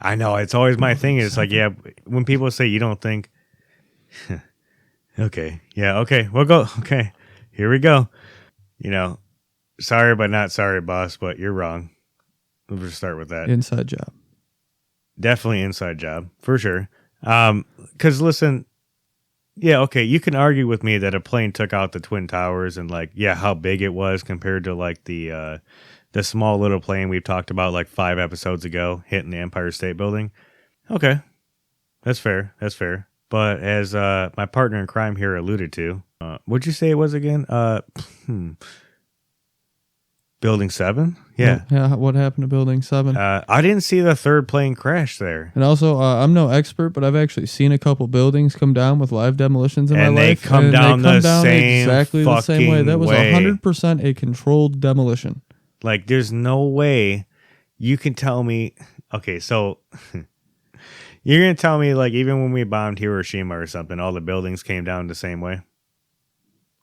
I know, it's always my thing. It's like, yeah, when people say you don't think, okay, yeah, okay, we'll go, okay, here we go. You know, sorry, but not sorry, boss, but you're wrong. We'll just start with that. Inside job. Definitely inside job, for sure. Because listen, yeah, okay, you can argue with me that a plane took out the Twin Towers and like, yeah, how big it was compared to like the small little plane we've talked about like 5 episodes ago hitting the Empire State Building. Okay, that's fair. But as my partner in crime here alluded to, what'd you say it was again? Building 7? Yeah. Yeah, what happened to Building 7? I didn't see the third plane crash there. And also, I'm no expert, but I've actually seen a couple buildings come down with live demolitions in my life. And they come down exactly the same way. That was 100% a controlled demolition. Like, there's no way you can tell me... Okay, so... You're going to tell me, like, even when we bombed Hiroshima or something, all the buildings came down the same way?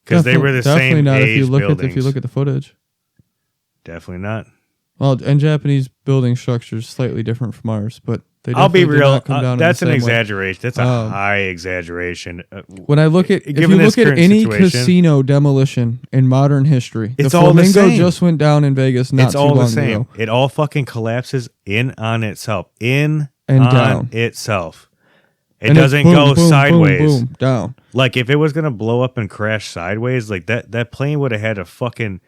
Because they were the same not age if you buildings. look at the footage. Definitely not. Well, and Japanese building structure is slightly different from ours, but they I'll be real. Come down That's an way. exaggeration. That's a high exaggeration. When I look at, if you look at any casino demolition in modern history, it's the all the Flamingo same. Just went down in Vegas not it's too all long the same. ago. It all fucking collapses in on itself. In and on down itself. It and doesn't boom, go boom, sideways. Boom, boom, down. Like if it was gonna blow up and crash sideways, like that plane would have had a fucking.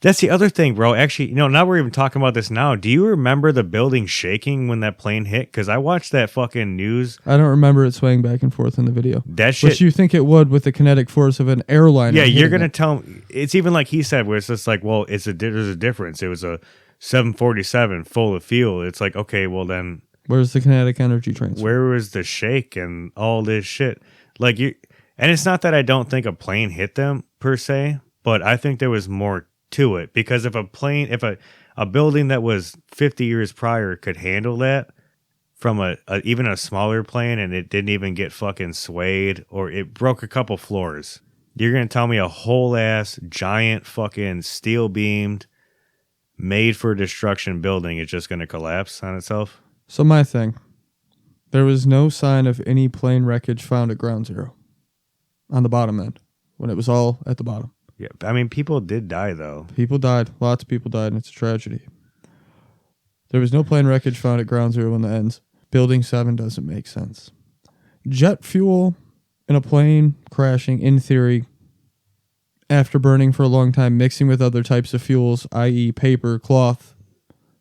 That's the other thing, bro. Actually, now we're even talking about this now. Do you remember the building shaking when that plane hit? Because I watched that fucking news. I don't remember it swaying back and forth in the video. That shit. Which you think it would with the kinetic force of an airliner. Yeah, you're going to tell me. It's even like he said, where it's just like, well, there's a difference. It was a 747 full of fuel. It's like, okay, well then. Where's the kinetic energy transfer? Where was the shake and all this shit? Like you, and it's not that I don't think a plane hit them per se, but I think there was more to it, because if a building that was 50 years prior could handle that from even a smaller plane, and it didn't even get fucking swayed or it broke a couple floors, you're gonna tell me a whole ass giant fucking steel beamed made for destruction building is just gonna collapse on itself? So my thing, there was no sign of any plane wreckage found at ground zero on the bottom end when it was all at the bottom. Yeah, I mean, people did die, though. People died. Lots of people died, and it's a tragedy. There was no plane wreckage found at ground zero when the ends. Building 7 doesn't make sense. Jet fuel in a plane crashing, in theory, after burning for a long time, mixing with other types of fuels, i.e. paper, cloth,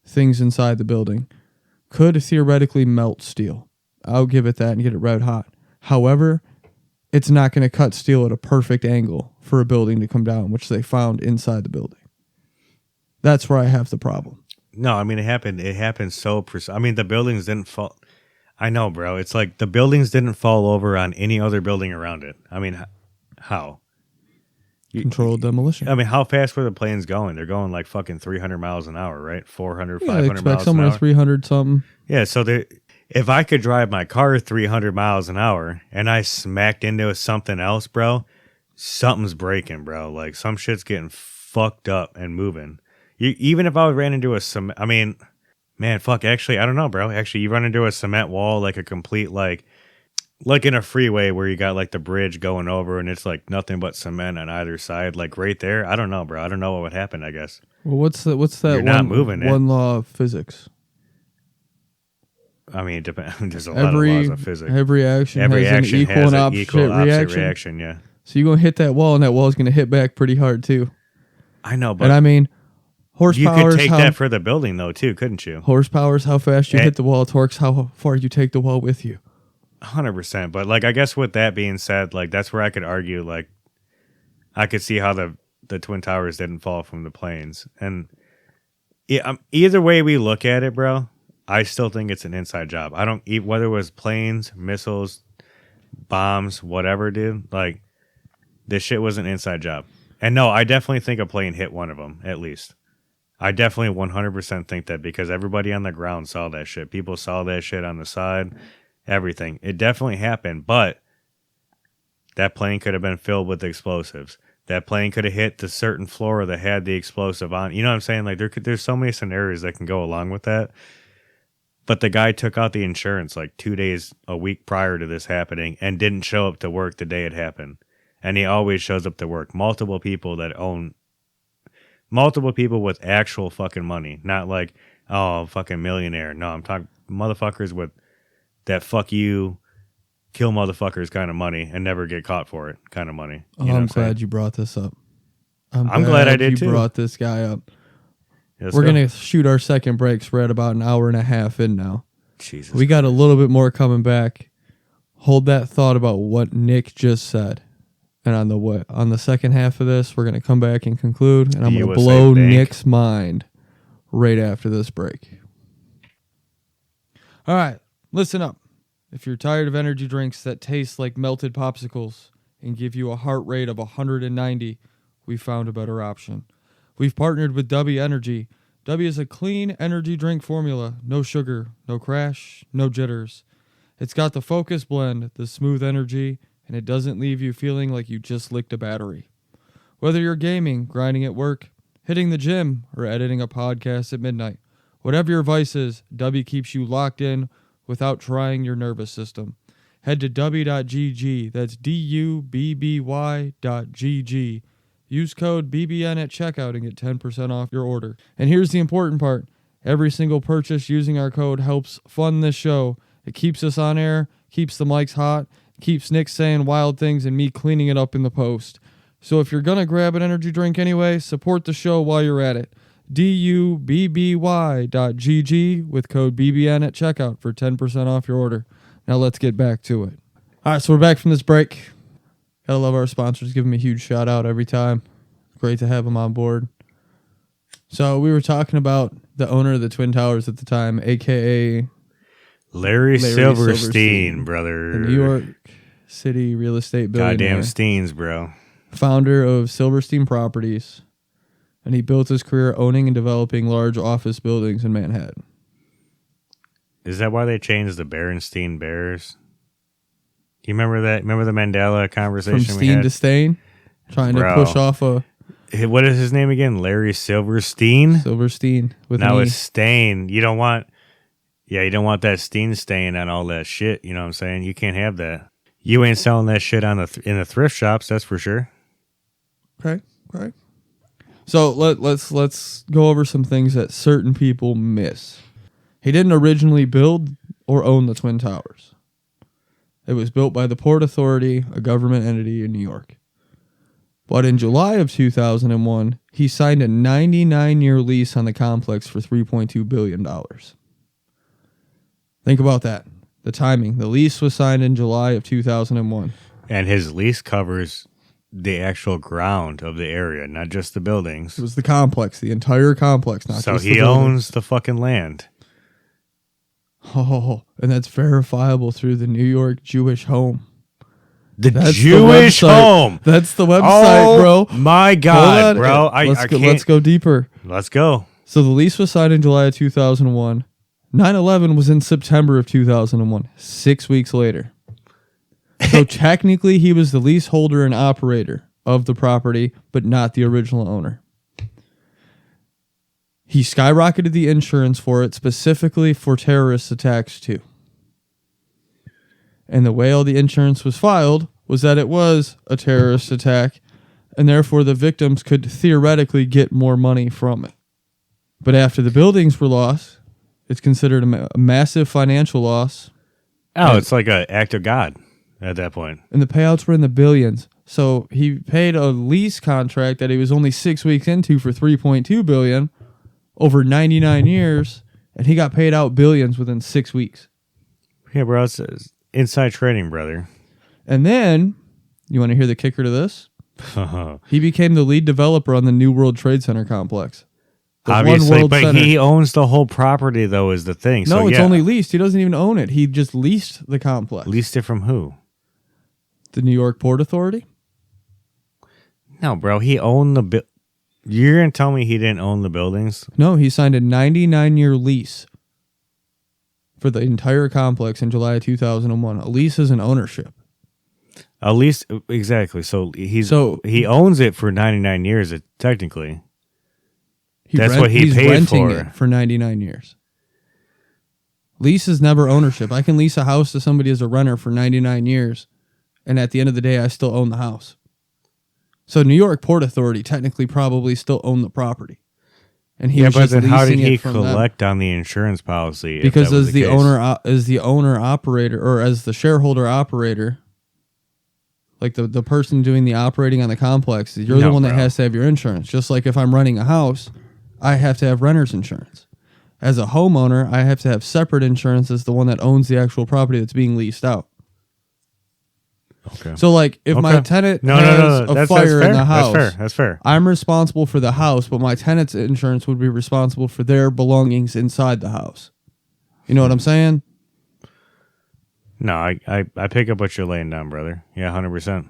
things inside the building, could theoretically melt steel. I'll give it that and get it red hot. However, it's not going to cut steel at a perfect angle for a building to come down, which they found inside the building. That's where I have the problem. No, I mean, it happened so precise. I mean, the buildings didn't fall. I know, bro. It's like the buildings didn't fall over on any other building around it. I mean, how? Controlled demolition. I mean, how fast were the planes going? They're going like fucking 300 miles an hour, right? 400, yeah, 500 miles an hour. Somewhere 300 something. Yeah, so if I could drive my car 300 miles an hour and I smacked into something else, bro, something's breaking, bro. Like some shit's getting fucked up and moving. Even if I ran into I mean, man, fuck, actually, I don't know, bro. Actually, you run into a cement wall, like a complete, like in a freeway where you got like the bridge going over and it's like nothing but cement on either side, like right there. I don't know, bro. I don't know what would happen, I guess. Well, what's that You're not moving one law of physics? I mean, it depends. There's a lot of laws of physics. Every action has an equal and opposite reaction. Yeah. So you're going to hit that wall, and that wall's going to hit back pretty hard, too. I know, but... And I mean, horsepower... You could take that for the building, though, too, couldn't you? Horsepower is how fast you hit the wall. Torque's how far you take the wall with you. 100%. But, like, I guess with that being said, like, that's where I could argue, like, I could see how the Twin Towers didn't fall from the planes. And either way we look at it, bro... I still think it's an inside job. I don't eat whether it was planes, missiles, bombs, whatever, dude. Like, this shit was an inside job. And no, I definitely think a plane hit one of them, at least. I definitely 100% think that because everybody on the ground saw that shit. People saw that shit on the side, everything. It definitely happened, but that plane could have been filled with explosives. That plane could have hit the certain floor that had the explosive on. You know what I'm saying? Like there's so many scenarios that can go along with that. But the guy took out the insurance like 2 days, a week prior to this happening and didn't show up to work the day it happened. And he always shows up to work. Multiple people with actual fucking money. Not like, oh, fucking millionaire. No, I'm talking motherfuckers with that fuck you, kill motherfuckers kind of money and never get caught for it kind of money. I'm glad you brought this up. I'm glad I did too. You brought this guy up. We're going to shoot our second breaks. We're at about an hour and a half in now. Jesus we got a little bit more coming back. Hold that thought about what Nick just said. And on the second half of this, we're going to come back and conclude. And I'm going to blow Nick's mind right after this break. All right, listen up. If you're tired of energy drinks that taste like melted popsicles and give you a heart rate of 190, we found a better option. We've partnered with W Energy. W is a clean energy drink formula. No sugar, no crash, no jitters. It's got the focus blend, the smooth energy, and it doesn't leave you feeling like you just licked a battery. Whether you're gaming, grinding at work, hitting the gym, or editing a podcast at midnight, whatever your vice is, W keeps you locked in without trying your nervous system. Head to w.gg, that's DUBBY.GG. Use code BBN at checkout and get 10% off your order. And here's the important part. Every single purchase using our code helps fund this show. It keeps us on air, keeps the mics hot, keeps Nick saying wild things and me cleaning it up in the post. So if you're going to grab an energy drink anyway, support the show while you're at it. DUBBY.GG with code BBN at checkout for 10% off your order. Now let's get back to it. All right, so we're back from this break. Gotta love our sponsors. Give them a huge shout out every time. Great to have them on board. So we were talking about the owner of the Twin Towers at the time, a.k.a. Larry Silverstein, brother. The New York City real estate billionaire. Goddamn Steens, bro. Founder of Silverstein Properties. And he built his career owning and developing large office buildings in Manhattan. Is that why they changed the Berenstein Bears? Do you remember that? Remember the Mandela conversation From Steen to Stain? Trying to push off a... What is his name again? Larry Silverstein? Silverstein. Now it's Stain. You don't want that Steen stain on all that shit. You know what I'm saying? You can't have that. You ain't selling that shit in the thrift shops, that's for sure. Okay. So let's go over some things that certain people miss. He didn't originally build or own the Twin Towers. It was built by the Port Authority, a government entity in New York. But in July of 2001, he signed a 99-year lease on the complex for $3.2 billion. Think about that. The timing. The lease was signed in July of 2001. And his lease covers the actual ground of the area, not just the buildings. It was the complex, the entire complex, not so just the he buildings. owns the fucking land. Oh, and that's verifiable through the New York Jewish Home. That's Jewish Home. That's the website, bro. My God, bro. Let's go deeper. Let's go. So the lease was signed in July of 2001. 9/11 was in September of 2001, 6 weeks later. So technically, he was the leaseholder and operator of the property, but not the original owner. He skyrocketed the insurance for it, specifically for terrorist attacks, too. And the way all the insurance was filed was that it was a terrorist attack, and therefore the victims could theoretically get more money from it. But after the buildings were lost, it's considered a massive financial loss. Oh, it's like an act of God at that point. And the payouts were in the billions. So he paid a lease contract that he was only 6 weeks into for $3.2 billion over 99 years, and he got paid out billions within 6 weeks. Yeah, bro, it's inside trading, brother. And then, you want to hear the kicker to this? He became the lead developer on the New World Trade Center complex. Obviously, but he owns the whole property, though, is the thing. No, so, it's only leased. He doesn't even own it. He just leased the complex. Leased it from who? The New York Port Authority? No, bro. He owned the... You're going to tell me he didn't own the buildings? No, he signed a 99-year lease for the entire complex in July of 2001. A lease is an ownership. A lease, exactly. So he owns it for 99 years, technically. That's what he paid renting for. It for 99 years. Lease is never ownership. I can lease a house to somebody as a renter for 99 years, and at the end of the day, I still own the house. So New York Port Authority technically probably still owned the property. And he was but just then how did leasing he it from collect them. on the insurance policy? Because as the owner operator, or as the shareholder operator, like the person doing the operating on the complex, you're the one that has to have your insurance. Just like if I'm renting a house, I have to have renter's insurance. As a homeowner, I have to have separate insurance as the one that owns the actual property that's being leased out. Okay. So, like, if my tenant has a fire in the house, that's fair. I'm responsible for the house, but my tenant's insurance would be responsible for their belongings inside the house. You know what I'm saying? No, I pick up what you're laying down, brother. Yeah, 100%.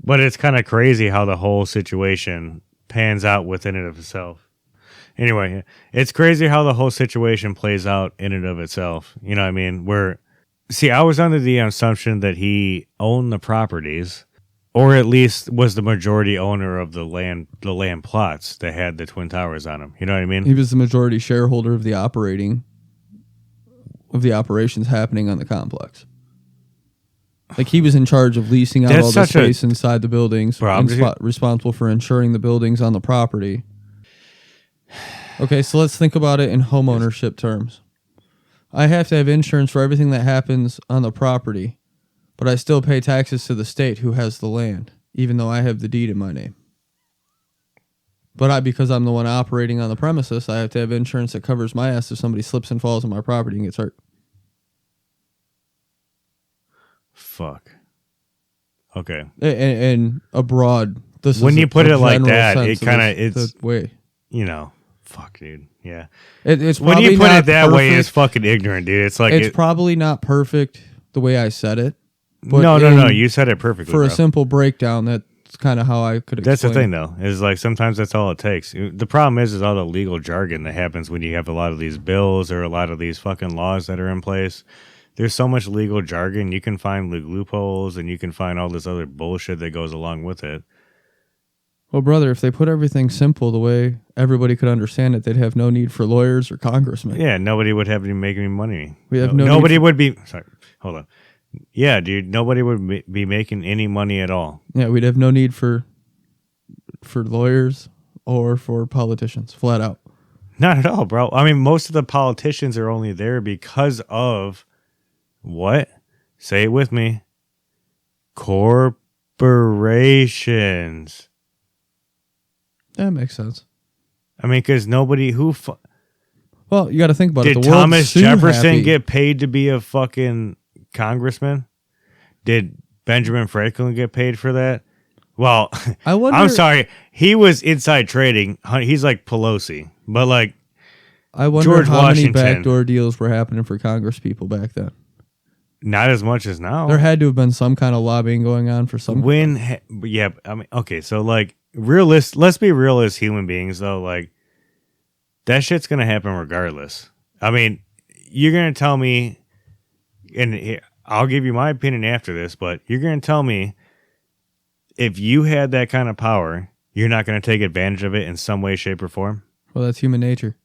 But it's kind of crazy how the whole situation pans out within it of itself. Anyway, it's crazy how the whole situation plays out in and of itself. You know what I mean? See, I was under the assumption that he owned the properties, or at least was the majority owner of the land plots that had the Twin Towers on them. You know what I mean? He was the majority shareholder of the operations happening on the complex. Like, he was in charge of leasing out all the space inside the buildings, responsible for insuring the buildings on the property. Okay, so let's think about it in homeownership terms. I have to have insurance for everything that happens on the property, but I still pay taxes to the state who has the land, even though I have the deed in my name. But because I'm the one operating on the premises, I have to have insurance that covers my ass if somebody slips and falls on my property and gets hurt. Fuck. Okay. And abroad, when you put it like that, it kind of it's the way. You know, fuck, dude. Yeah. It's when you put it that way, it's fucking ignorant, dude. It's like it's probably not perfect the way I said it. But no. You said it perfectly. For a simple breakdown, that's kind of how I could explain. That's the thing, though, is like sometimes that's all it takes. The problem is all the legal jargon that happens when you have a lot of these bills or a lot of these fucking laws that are in place. There's so much legal jargon. You can find loopholes and you can find all this other bullshit that goes along with it. Well, brother, if they put everything simple the way everybody could understand it, they'd have no need for lawyers or congressmen. Yeah, nobody would have to make any money. Nobody would be... Sorry, hold on. Yeah, dude, nobody would be making any money at all. Yeah, we'd have no need for lawyers or for politicians, flat out. Not at all, bro. I mean, most of the politicians are only there because of... What? Say it with me. Corporations. That makes sense. I mean, because nobody well, you got to think about it. Did Thomas Jefferson get paid to be a fucking congressman? Did Benjamin Franklin get paid for that? Well, I'm sorry. He was inside trading. He's like Pelosi. But like, I wonder George how Washington, many backdoor deals were happening for Congress people back then. Not as much as now. There had to have been some kind of lobbying going on for some. Yeah, I mean, okay, so like, let's be real as human beings, though. Like, that shit's gonna happen regardless. I mean, you're gonna tell me, and I'll give you my opinion after this, but you're gonna tell me if you had that kind of power, you're not gonna take advantage of it in some way, shape, or form. Well, that's human nature.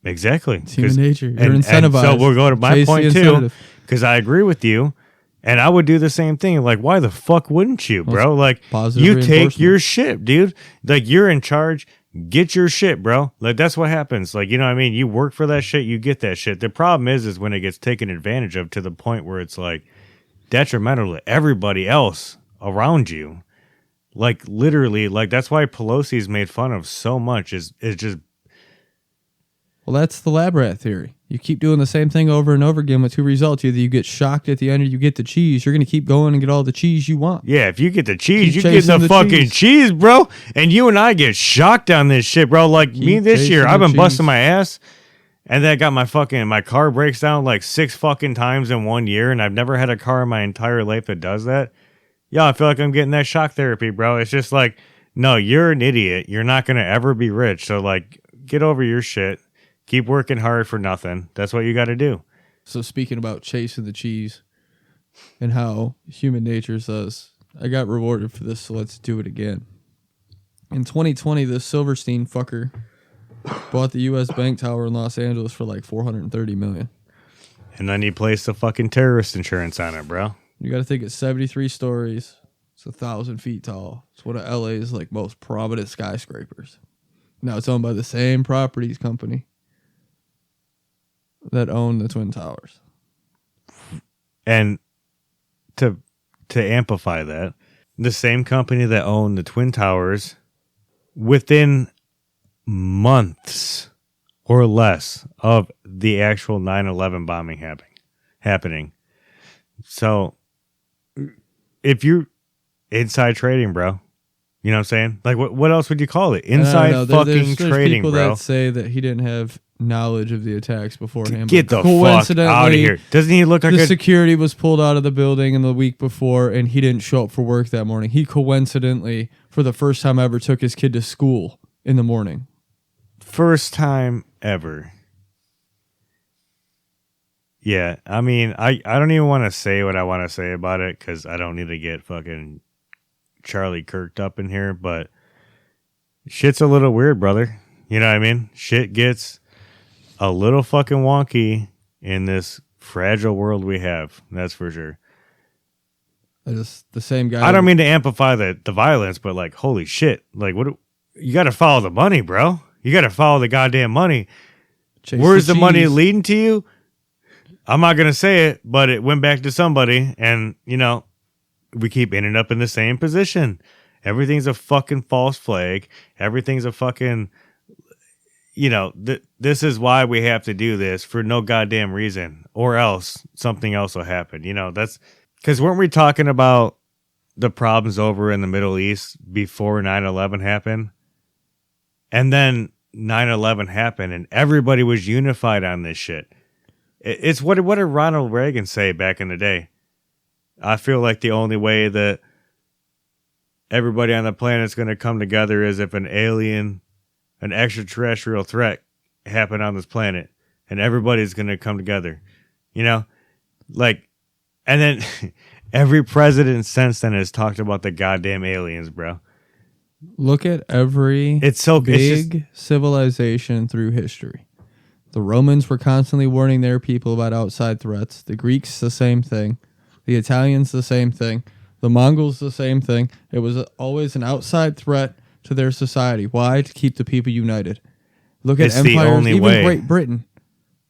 Exactly. It's human nature. You're incentivized. So we'll go to my point too, because I agree with you, and I would do the same thing. Like, why the fuck wouldn't you, bro? Like, you take your shit, dude. Like, you're in charge. Get your shit, bro. Like, that's what happens. Like, you know what I mean? You work for that shit, you get that shit. The problem is when it gets taken advantage of to the point where it's like detrimental to everybody else around you. Like, literally, like, that's why Pelosi's made fun of so much is just. Well, that's the lab rat theory. You keep doing the same thing over and over again with two results. Either you get shocked at the end or you get the cheese. You're going to keep going and get all the cheese you want. Yeah, if you get the cheese, you get the fucking cheese, bro. And you and I get shocked on this shit, bro. Like, me this year, I've been busting my ass. And then I got my car breaks down like 6 fucking times in 1 year. And I've never had a car in my entire life that does that. Yeah, I feel like I'm getting that shock therapy, bro. It's just like, no, you're an idiot. You're not going to ever be rich. So, like, get over your shit. Keep working hard for nothing. That's what you got to do. So, speaking about chasing the cheese and how human nature says, I got rewarded for this, so let's do it again. In 2020, this Silverstein fucker bought the U.S. Bank Tower in Los Angeles for like $430 million. And then he placed the fucking terrorist insurance on it, bro. You got to think it's 73 stories. It's 1,000 feet tall. It's one of LA's like most prominent skyscrapers. Now it's owned by the same properties company that own the Twin Towers. And to amplify that, the same company that owned the Twin Towers, within months or less of the actual 9/11 bombing happening. So if you're inside trading, bro, you know what I'm saying? Like, what else would you call it? Inside fucking there's trading, people bro. that say that he didn't have knowledge of the attacks beforehand. Get the fuck out of here. Doesn't he look like the security was pulled out of the building in the week before, and he didn't show up for work that morning. He coincidentally, for the first time ever, took his kid to school in the morning. First time ever. Yeah, I mean, I don't even want to say what I want to say about it because I don't need to get fucking Charlie Kirked up in here, but shit's a little weird, brother. You know what I mean? Shit gets a little fucking wonky in this fragile world we have. That's for sure. The same guy. I don't mean to amplify the violence, but like, holy shit. Like, you got to follow the money, bro. You got to follow the goddamn money. Where's the money leading to you? I'm not going to say it, but it went back to somebody. And, you know, we keep ending up in the same position. Everything's a fucking false flag. Everything's a fucking, you know, this is why we have to do this for no goddamn reason. Or else something else will happen. You know, that's because weren't we talking about the problems over in the Middle East before 9/11 happened? And then 9/11 happened and everybody was unified on this shit. It's what did Ronald Reagan say back in the day? I feel like the only way that everybody on the planet's going to come together is if an extraterrestrial threat happened on this planet and everybody's going to come together. You know? Like, and then every president since then has talked about the goddamn aliens, bro. Look at every big civilization through history. The Romans were constantly warning their people about outside threats. The Greeks, the same thing. The Italians, the same thing. The Mongols, the same thing. It was always an outside threat to their society. Why? To keep the people united. Look at empires, even Great Britain,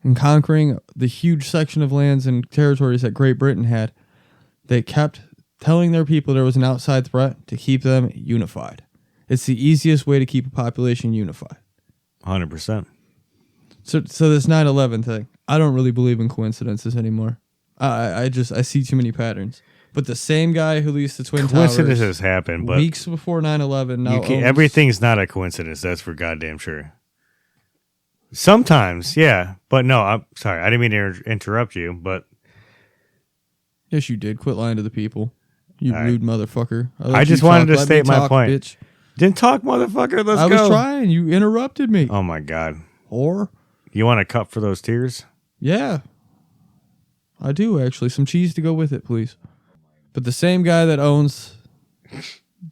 in conquering the huge section of lands and territories that Great Britain had. They kept telling their people there was an outside threat to keep them unified. It's the easiest way to keep a population unified. 100%. So this 9/11 thing, I don't really believe in coincidences anymore. I see too many patterns. But the same guy who leased the Twin Towers coincidences happen, but weeks before 9/11 now everything's not a coincidence. That's for goddamn sure. Sometimes, yeah, but no. I'm sorry, I didn't mean to interrupt you, but yes, you did. Quit lying to the people, you rude motherfucker. I just wanted to state my point. Bitch. Didn't talk, motherfucker. Let's go. I was trying. You interrupted me. Oh my god. Or you want a cup for those tears? Yeah, I do actually. Some cheese to go with it, please. But the same guy that owns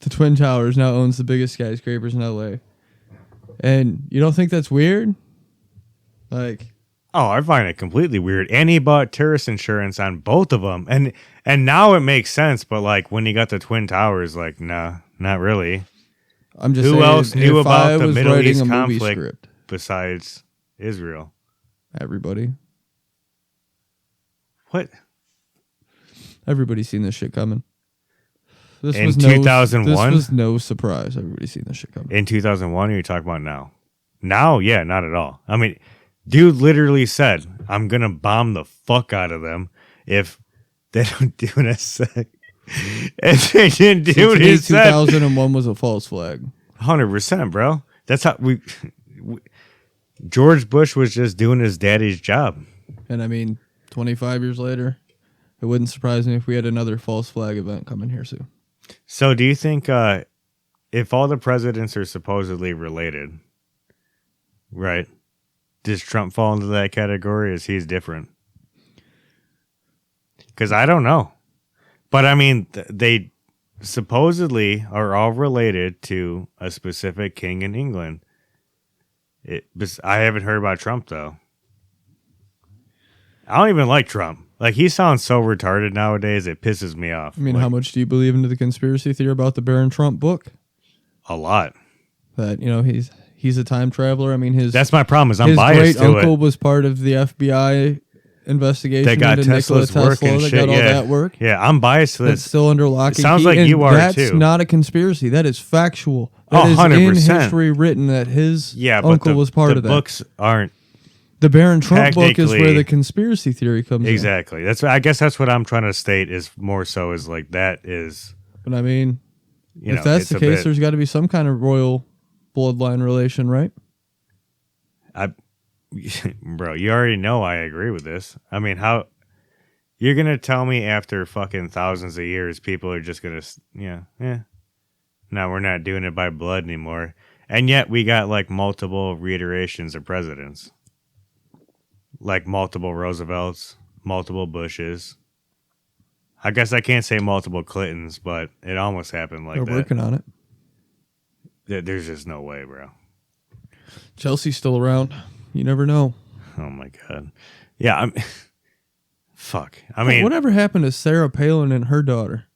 the Twin Towers now owns the biggest skyscrapers in LA. And you don't think that's weird? Like, oh, I find it completely weird. And he bought terrorist insurance on both of them. And now it makes sense, but like when he got the Twin Towers, like, nah, not really. I'm just Who saying, else knew about the Middle East conflict script besides Israel? Everybody. What? Everybody's seen this shit coming. This was 2001? This was no surprise. Everybody's seen this shit coming. In 2001, or are you talking about now? Now, yeah, not at all. I mean, dude literally said, I'm going to bomb the fuck out of them if they don't do what I said. And they didn't do what he said. 2001 was a false flag. 100%, bro. That's how we George Bush was just doing his daddy's job. And I mean, 25 years later, it wouldn't surprise me if we had another false flag event coming here soon. So do you think if all the presidents are supposedly related, right? Does Trump fall into that category? Is he's different? Because I don't know. But I mean, they supposedly are all related to a specific king in England. I haven't heard about Trump, though. I don't even like Trump. Like, he sounds so retarded nowadays, it pisses me off. I mean, like, how much do you believe into the conspiracy theory about the Baron Trump book? A lot. That, he's a time traveler. I mean, that's my problem, is I'm biased to it. His great uncle was part of the FBI investigation. They got Tesla's work and shit. Got all that work. Yeah, I'm biased to this. It's still under lock and key. Sounds like you are, too. That's not a conspiracy. That is factual. That is 100%. in history written that his uncle was part of that. The books aren't. The Baron Trump book is where the conspiracy theory comes in. Exactly. I guess that's what I'm trying to state is more so is like that is. But I mean, if that's the case, there's got to be some kind of royal bloodline relation, right? Bro, you already know I agree with this. I mean, how you're going to tell me after fucking thousands of years, people are just going to, no, we're not doing it by blood anymore. And yet we got like multiple reiterations of presidents. Like multiple Roosevelts, multiple Bushes. I guess I can't say multiple Clintons, but it almost happened like that. They're working on it. There's just no way, bro. Chelsea's still around. You never know. Oh, my God. Yeah, fuck. I mean... Whatever happened to Sarah Palin and her daughter?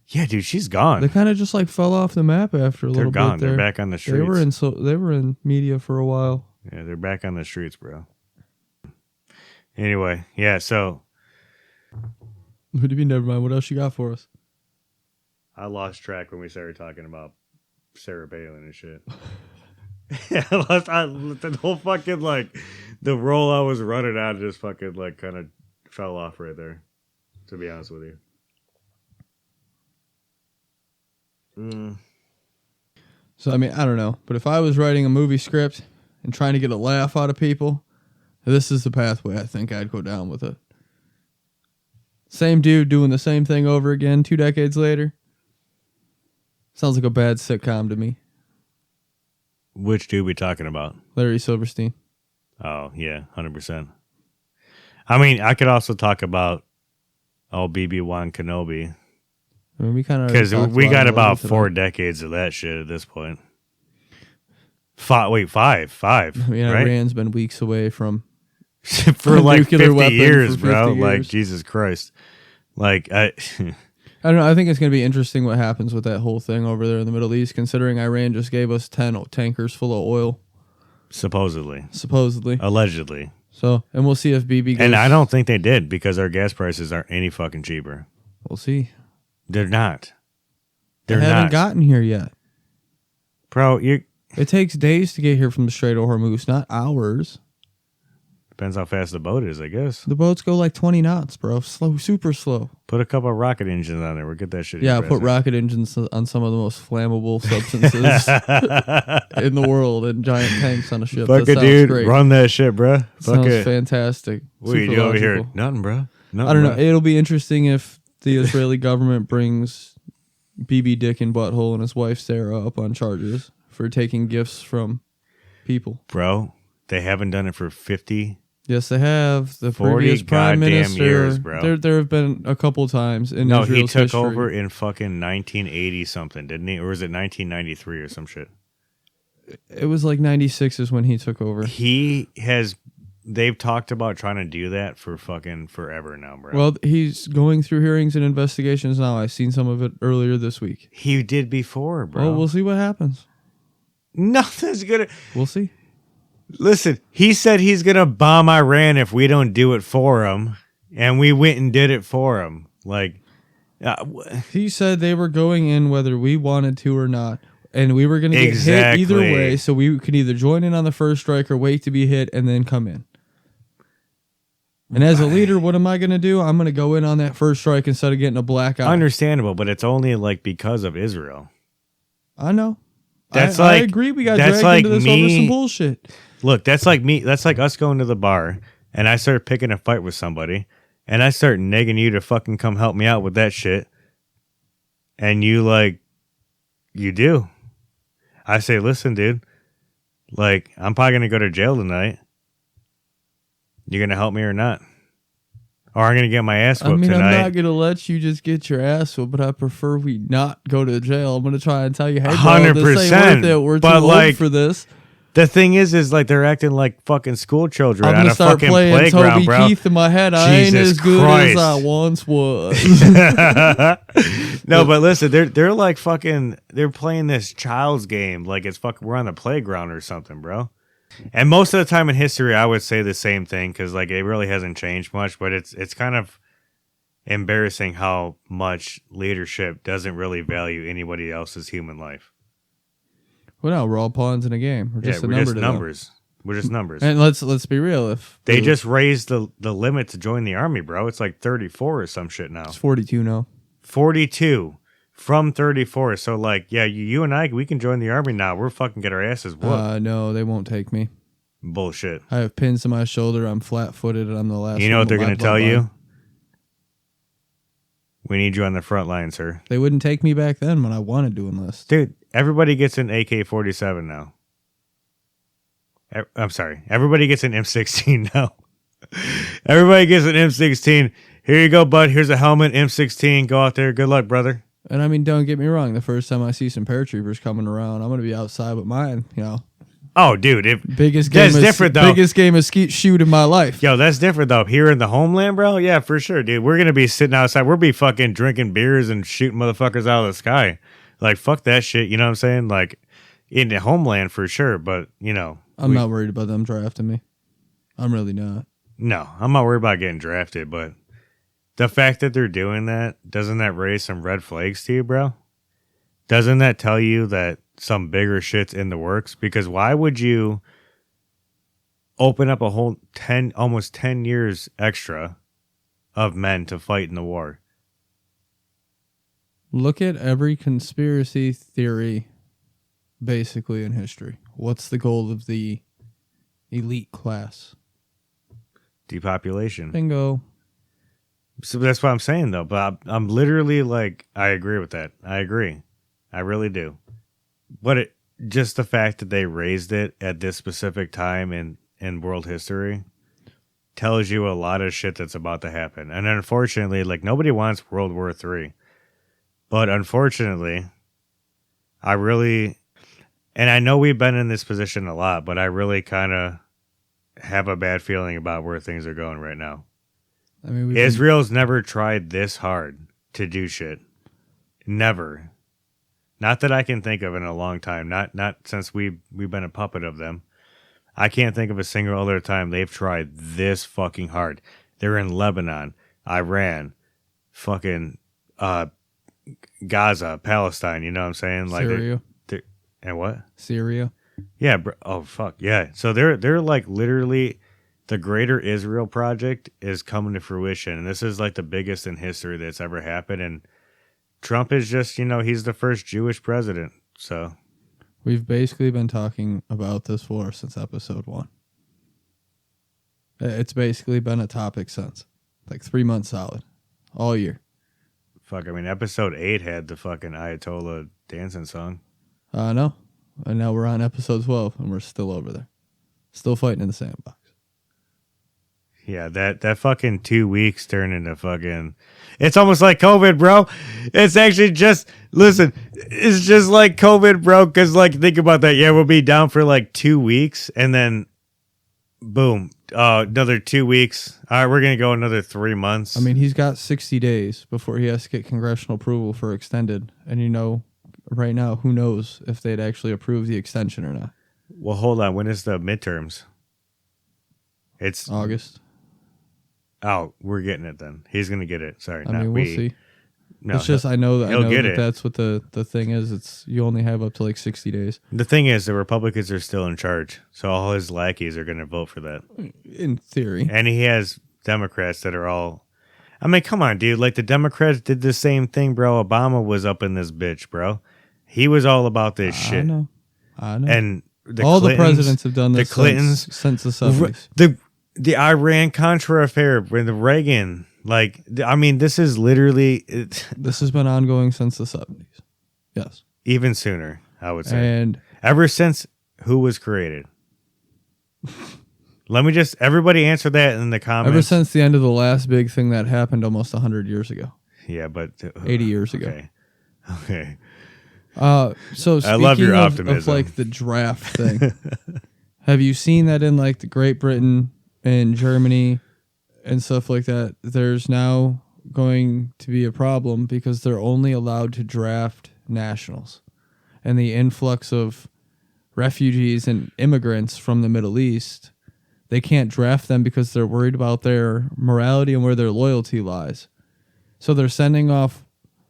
Yeah, dude, she's gone. They kind of just like fell off the map after a little bit. They're gone. They're back on the streets. They were in media for a while. Yeah, they're back on the streets, bro. Anyway, yeah, so... What do you mean, never mind? What else you got for us? I lost track when we started talking about Sarah Palin and shit. Yeah, the whole fucking, like, the role I was running on just fucking, like, kind of fell off right there, to be honest with you. So, I mean, I don't know. But if I was writing a movie script and trying to get a laugh out of people, this is the pathway I think I'd go down with it. Same dude doing the same thing over again 2 decades later. Sounds like a bad sitcom to me. Which dude we talking about? Larry Silverstein. Oh, yeah, 100%. I mean, I could also talk about Obi-Wan Kenobi. I mean, because we got about 4 decades of that shit at this point. Five. I mean, right? Iran's been weeks away from for like 50 years, bro. 50 like years. Jesus Christ. Like I don't know. I think it's going to be interesting what happens with that whole thing over there in the Middle East, considering Iran just gave us 10 tankers full of oil. Supposedly. Allegedly. So, and we'll see if BB goes. And I don't think they did, because our gas prices aren't any fucking cheaper. We'll see. They're not. They haven't gotten here yet. Bro, it takes days to get here from the Strait of Hormuz, not hours. Depends how fast the boat is, I guess. The boats go like 20 knots, bro. Slow, super slow. Put a couple of rocket engines on there. We'll get that shit. Yeah, put rocket engines on some of the most flammable substances in the world, and giant tanks on a ship. Fuck it, dude. Great. Run that shit, bro. Sounds fantastic. What are you doing over here? Nothing, bro. I don't know. It'll be interesting if the Israeli government brings BB Dick and Butthole and his wife Sarah up on charges for taking gifts from people. Bro, they haven't done it for 50. Yes, they have. The previous prime minister. Years, bro. There have been a couple times in Israel's he took history. over in fucking 1980 something, didn't he? Or was it 1993 or some shit? It was like 96 is when he took over. They've talked about trying to do that for fucking forever now, bro. Well, he's going through hearings and investigations now. I've seen some of it earlier this week. He did before, bro. Well, we'll see what happens. Nothing's gonna... We'll see. Listen, he said he's going to bomb Iran if we don't do it for him, and we went and did it for him. Like, he said they were going in whether we wanted to or not, and we were going to get hit either way, so we could either join in on the first strike or wait to be hit and then come in. And as a leader, what am I going to do? I'm going to go in on that first strike instead of getting a black eye. Understandable, but it's only like because of Israel. I know. I agree. We got dragged into this over some bullshit. Look, that's like me. That's like us going to the bar, and I start picking a fight with somebody, and I start negging you to fucking come help me out with that shit, and you like You do. I say, listen, dude, like, I'm probably going to go to jail tonight. You going to help me or not? Or I'm going to get my ass whooped tonight. I'm not going to let you just get your ass whooped, but I prefer we not go to jail. I'm going to try and tell you, hey, bro, 100%, this ain't worth it. We're too old for this. The thing is like they're acting like fucking school children I'm at a fucking playground, Toby bro. Keith in my head. I ain't as good as I once was. No, but listen, they're like fucking. They're playing this child's game like it's fucking. We're on the playground or something, bro. And most of the time in history, I would say the same thing because like it really hasn't changed much. But it's kind of embarrassing how much leadership doesn't really value anybody else's human life. Well, no, we're all pawns in a game. We're just numbers. We're just numbers. And let's be real. If they just raised the limit to join the army, bro, it's like 34 or some shit now. It's 42 now. 42 from 34. So like, yeah, you and I, we can join the army now. We're fucking get our asses whooped. No, they won't take me. Bullshit. I have pins in my shoulder. I'm flat-footed, and I'm the last. You know what they're going to tell you? We need you on the front line, sir. They wouldn't take me back then when I wanted to enlist. Dude, everybody gets an AK-47 now. I'm sorry. Everybody gets an M16 now. Everybody gets an M16. Here you go, bud. Here's a helmet, M16. Go out there. Good luck, brother. And I mean, don't get me wrong. The first time I see some paratroopers coming around, I'm going to be outside with mine, you know. Oh, dude. Biggest game of skeet shoot in my life. Yo, that's different, though. Here in the homeland, bro? Yeah, for sure, dude. We're going to be sitting outside. We'll be fucking drinking beers and shooting motherfuckers out of the sky. Like, fuck that shit. You know what I'm saying? Like, in the homeland, for sure. But, you know. I'm not worried about them drafting me. I'm really not. No, I'm not worried about getting drafted. But the fact that they're doing that, doesn't that raise some red flags to you, bro? Doesn't that tell you that some bigger shit's in the works? Because why would you open up a whole almost 10 years extra of men to fight in the war? Look at every conspiracy theory basically in history. What's the goal of the elite class? Depopulation. Bingo. So that's what I'm saying, though. But I'm literally like, I agree with that. I agree. I really do. But just the fact that they raised it at this specific time in world history tells you a lot of shit that's about to happen. And unfortunately, like, nobody wants World War III. But unfortunately, and I know we've been in this position a lot, but I really kind of have a bad feeling about where things are going right now. I mean, Israel's never tried this hard to do shit. Never. Not that I can think of in a long time. Not since we've been a puppet of them. I can't think of a single other time they've tried this fucking hard. They're in Lebanon, Iran, fucking Gaza, Palestine. You know what I'm saying? Like Syria. And what? Syria. Yeah. Oh fuck yeah. So they're like literally the Greater Israel Project is coming to fruition, and this is like the biggest in history that's ever happened. And Trump is just, he's the first Jewish president. So we've basically been talking about this war since episode 1. It's basically been a topic since like 3 months solid, all year. Fuck, I mean, episode 8 had the fucking Ayatollah dancing song. No, and now we're on episode 12, and we're still over there, still fighting in the sandbox. Yeah, that fucking 2 weeks turned into fucking... It's almost like COVID, bro. It's actually just... Listen, it's just like COVID, bro, because, like, think about that. Yeah, we'll be down for, like, 2 weeks, and then, boom, another 2 weeks. All right, we're going to go another 3 months. I mean, he's got 60 days before he has to get congressional approval for extended, and, right now, who knows if they'd actually approve the extension or not. Well, hold on. When is the midterms? It's... August. Oh, we're getting it then. He's going to get it. Sorry, we'll see. No, it's just I know that that's what the thing is. It's you only have up to like 60 days. The thing is, the Republicans are still in charge, so all his lackeys are going to vote for that. In theory. And he has Democrats that are all... I mean, come on, dude. Like, the Democrats did the same thing, bro. Obama was up in this bitch, bro. He was all about this shit. I know. And the presidents have done this the Clintons, since the 70s. The Iran-Contra affair, when the Reagan, like, I mean, this is literally... This has been ongoing since the 70s. Yes. Even sooner, I would say. And ever since who was created? Let me just, everybody answer that in the comments. Ever since the end of the last big thing that happened almost 100 years ago. Yeah, but 80 years ago. Okay. So I love your of optimism. Like the draft thing, have you seen that in like the Great Britain and Germany and stuff like that? There's now going to be a problem because they're only allowed to draft nationals, and the influx of refugees and immigrants from the Middle East, they can't draft them because they're worried about their morality and where their loyalty lies. So they're sending off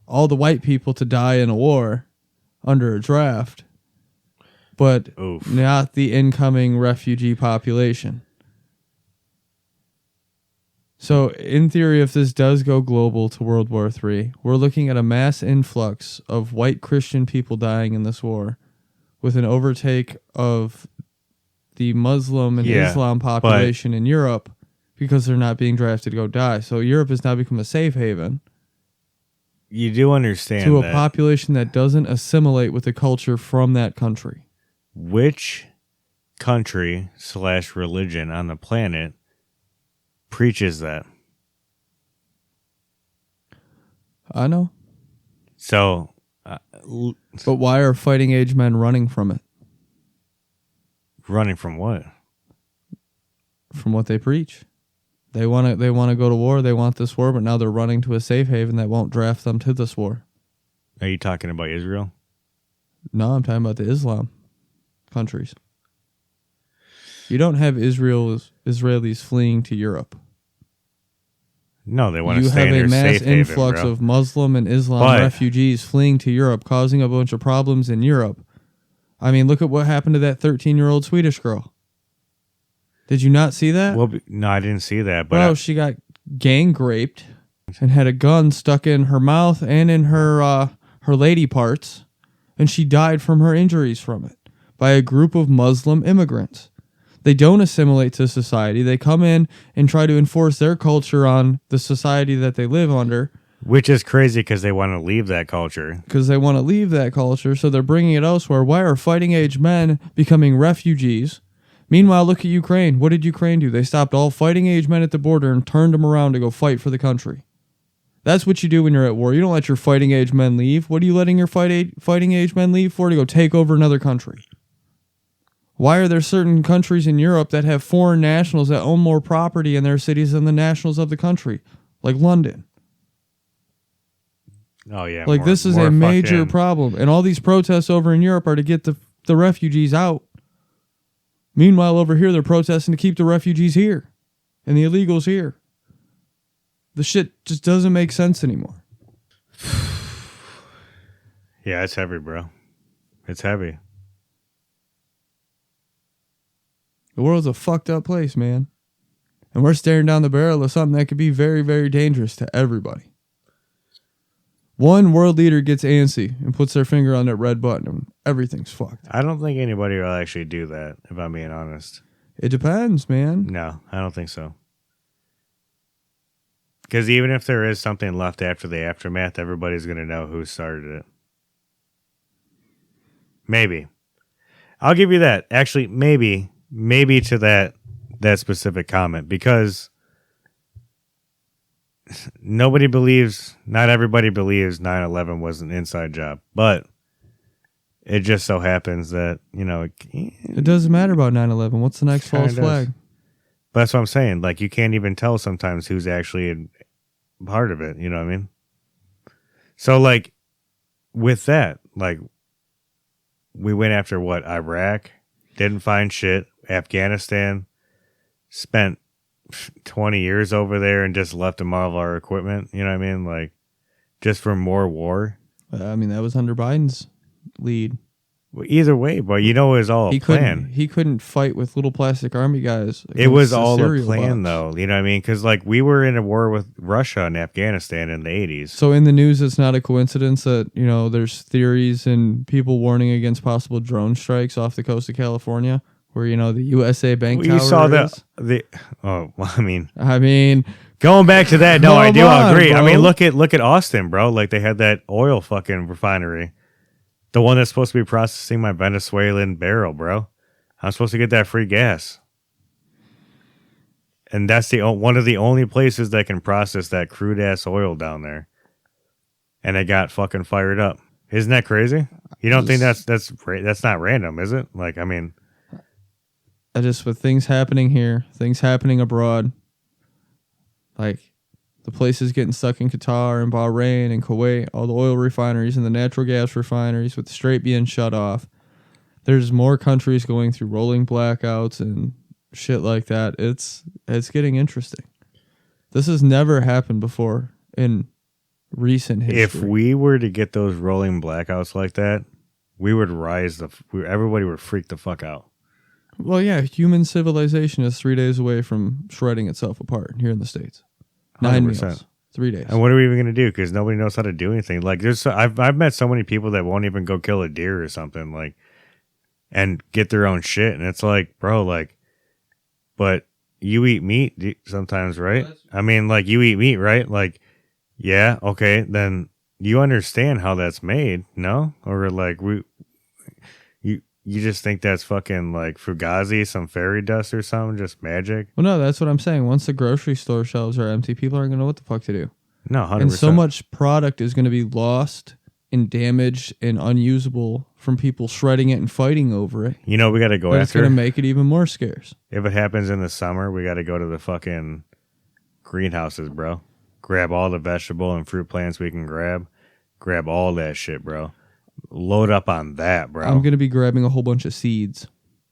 all the white people to die in a war under a draft, but not the incoming refugee population. So in theory, if this does go global to World War III, we're looking at a mass influx of white Christian people dying in this war, with an overtake of the Muslim and Islam population in Europe because they're not being drafted to go die. So Europe has now become a safe haven. You do understand to a population that doesn't assimilate with the culture from that country. Which country / religion on the planet preaches that? I know. So, but why are fighting age men running from it? Running from what? From what they preach. They want to go to war. They want this war, but now they're running to a safe haven that won't draft them to this war. Are you talking about Israel? No, I'm talking about the Islam countries. You don't have Israelis fleeing to Europe. No, they want to stay in their safe haven. You have a mass influx of Muslim and Islam refugees fleeing to Europe, causing a bunch of problems in Europe. I mean, look at what happened to that 13-year-old Swedish girl. Did you not see that? Well, no, I didn't see that. But she got gang raped and had a gun stuck in her mouth and in her lady parts, and she died from her injuries from it by a group of Muslim immigrants. They don't assimilate to society. They come in and try to enforce their culture on the society that they live under. Which is crazy because they want to leave that culture. So they're bringing it elsewhere. Why are fighting age men becoming refugees? Meanwhile, look at Ukraine. What did Ukraine do? They stopped all fighting age men at the border and turned them around to go fight for the country. That's what you do when you're at war. You don't let your fighting age men leave. What are you letting your fighting age men leave for? To go take over another country. Why are there certain countries in Europe that have foreign nationals that own more property in their cities than the nationals of the country? Like London. Oh, yeah. This is a major problem. And all these protests over in Europe are to get the refugees out. Meanwhile, over here, they're protesting to keep the refugees here and the illegals here. The shit just doesn't make sense anymore. Yeah, it's heavy, bro. It's heavy. The world's a fucked up place, man. And we're staring down the barrel of something that could be very, very dangerous to everybody. One world leader gets antsy and puts their finger on that red button and everything's fucked. I don't think anybody will actually do that, if I'm being honest. It depends, man. No, I don't think so. Because even if there is something left after the aftermath, everybody's going to know who started it. Maybe. I'll give you that. Actually, maybe to that specific comment, because not everybody believes 9/11 was an inside job, but it just so happens that, it doesn't matter about 9/11. What's the next false flag? But that's what I'm saying. Like, you can't even tell sometimes who's actually a part of it. You know what I mean? So, like, with that, like, we went after what? Iraq? Didn't find shit. Afghanistan? Spent 20 years over there and just left them all of our equipment. You know what I mean? Like, just for more war. I mean, that was under Biden's lead. Well, either way, but it was all a plan. He couldn't fight with little plastic army guys. It was all a plan, though. You know what I mean? Because, like, we were in a war with Russia and Afghanistan in the 80s. So in the news, it's not a coincidence that, there's theories and people warning against possible drone strikes off the coast of California, where, the USA Bank Tower is. You saw I mean, going back to that, no, I do agree. Bro. I mean, look at Austin, bro. Like, they had that oil fucking refinery The one that's supposed to be processing my Venezuelan barrel, bro. I'm supposed to get that free gas. And that's one of the only places that can process that crude ass oil down there. And it got fucking fired up. Isn't that crazy? You don't think that's not random, is it? Like, I mean, with things happening here, things happening abroad, like the places getting stuck in Qatar and Bahrain and Kuwait, all the oil refineries and the natural gas refineries with the Strait being shut off. There's more countries going through rolling blackouts and shit like that. It's getting interesting. This has never happened before in recent history. If we were to get those rolling blackouts like that, we would everybody would freak the fuck out. Well, yeah, human civilization is 3 days away from shredding itself apart here in the States. 9 100%. meals, 3 days. And what are we even going to do? Because nobody knows how to do anything. Like, I've met so many people that won't even go kill a deer or something, like, and get their own shit. And it's like, bro, like, but you eat meat sometimes, right? I mean, like, you eat meat, right? Like, yeah, okay, then you understand how that's made, no? Or like you just think that's fucking like Fugazi, some fairy dust or something, just magic? Well, no, that's what I'm saying. Once the grocery store shelves are empty, people aren't going to know what the fuck to do. No, 100%. And so much product is going to be lost and damaged and unusable from people shredding it and fighting over it. You know, we got to go after. It's going to make it even more scarce. If it happens in the summer, we got to go to the fucking greenhouses, bro. Grab all the vegetable and fruit plants we can grab. Grab all that shit, bro. Load up on that, bro. I'm going to be grabbing a whole bunch of seeds.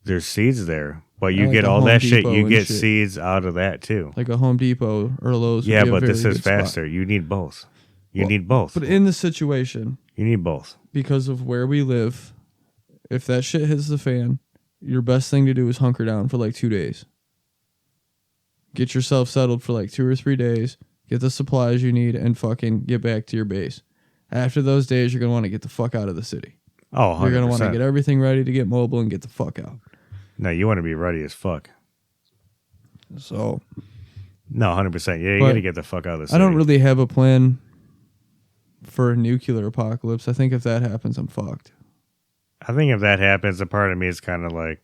There's seeds there. But you get all that shit. You get seeds out of that, too. Like a Home Depot or Lowe's. Yeah, but this is faster. You need both. You need both. But in the situation... You need both. Because of where we live, if that shit hits the fan, your best thing to do is hunker down for like 2 days. Get yourself settled for like 2 or 3 days. Get the supplies you need and fucking get back to your base. After those days, you're going to want to get the fuck out of the city. Oh, 100%. You're going to want to get everything ready to get mobile and get the fuck out. No, you want to be ready as fuck. So. No, 100%. Yeah, you got to get the fuck out of the city. I don't really have a plan for a nuclear apocalypse. I think if that happens, I'm fucked. I think if that happens, a part of me is kind of like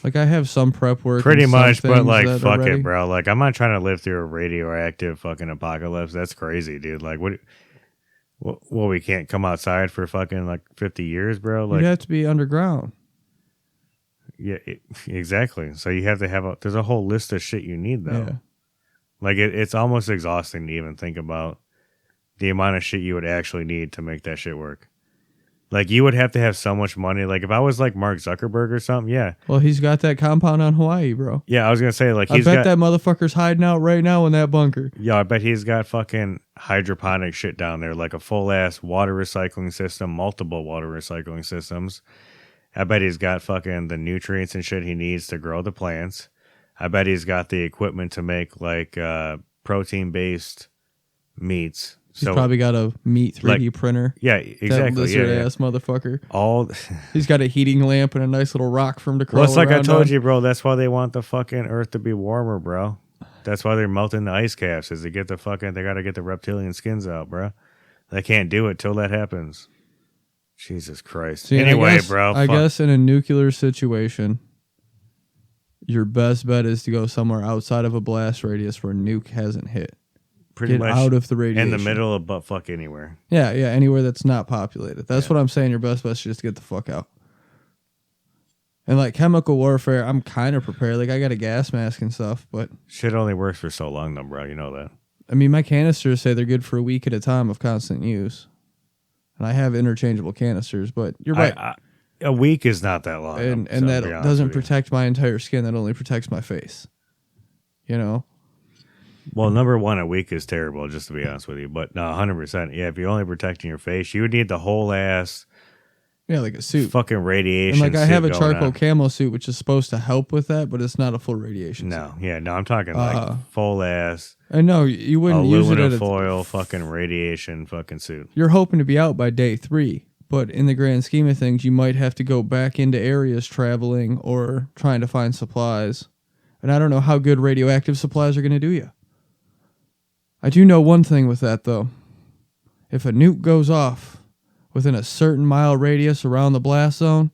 I have some prep work. Pretty much, but like, fuck it, bro. Like, I'm not trying to live through a radioactive fucking apocalypse. That's crazy, dude. Like, well, we can't come outside for fucking like 50 years, bro. Like, you have to be underground. Yeah, exactly. So you have to there's a whole list of shit you need, though. Yeah. Like, it's almost exhausting to even think about the amount of shit you would actually need to make that shit work. Like, you would have to have so much money. Like, if I was like Mark Zuckerberg or something, yeah. Well, he's got that compound on Hawaii, bro. Yeah, I was going to say, like, I bet that motherfucker's hiding out right now in that bunker. Yeah, I bet he's got fucking hydroponic shit down there, like a full-ass water recycling system, multiple water recycling systems. I bet he's got fucking the nutrients and shit he needs to grow the plants. I bet he's got the equipment to make, like, protein-based meats. He's probably got a meat 3D printer. Yeah, exactly. That lizard-ass motherfucker. All he's got a heating lamp and a nice little rock for him to crawl Well, it's like I told on. you, bro. That's why they want the fucking Earth to be warmer, bro. That's why they're melting the ice caps, is to get the fucking... They got to get the reptilian skins out, bro. They can't do it till that happens. Jesus Christ. See, anyway, I guess in a nuclear situation, your best bet is to go somewhere outside of a blast radius where a nuke hasn't hit. Pretty much out of the radiation. In the middle of butt fuck anywhere. Yeah, anywhere that's not populated. That's what I'm saying. Your best bet is just get the fuck out. And like chemical warfare, I'm kind of prepared. Like I got a gas mask and stuff, but shit only works for so long, though, bro. You know that. I mean, my canisters say they're good for a week at a time of constant use, and I have interchangeable canisters. But you're right. A week is not that long, and that doesn't protect my entire skin. That only protects my face. You know. Well, number one, a week is terrible, just to be honest with you. But no, 100%. Yeah, if you're only protecting your face, you would need the whole ass. Yeah, like a suit. Fucking radiation. And like I have a charcoal camo suit, which is supposed to help with that, but it's not a full radiation suit. No, I'm talking like full ass. I know you wouldn't use it at foil fucking radiation fucking suit. You're hoping to be out by day 3, but in the grand scheme of things, you might have to go back into areas traveling or trying to find supplies. And I don't know how good radioactive supplies are going to do you. I do know one thing with that, though. If a nuke goes off, within a certain mile radius around the blast zone,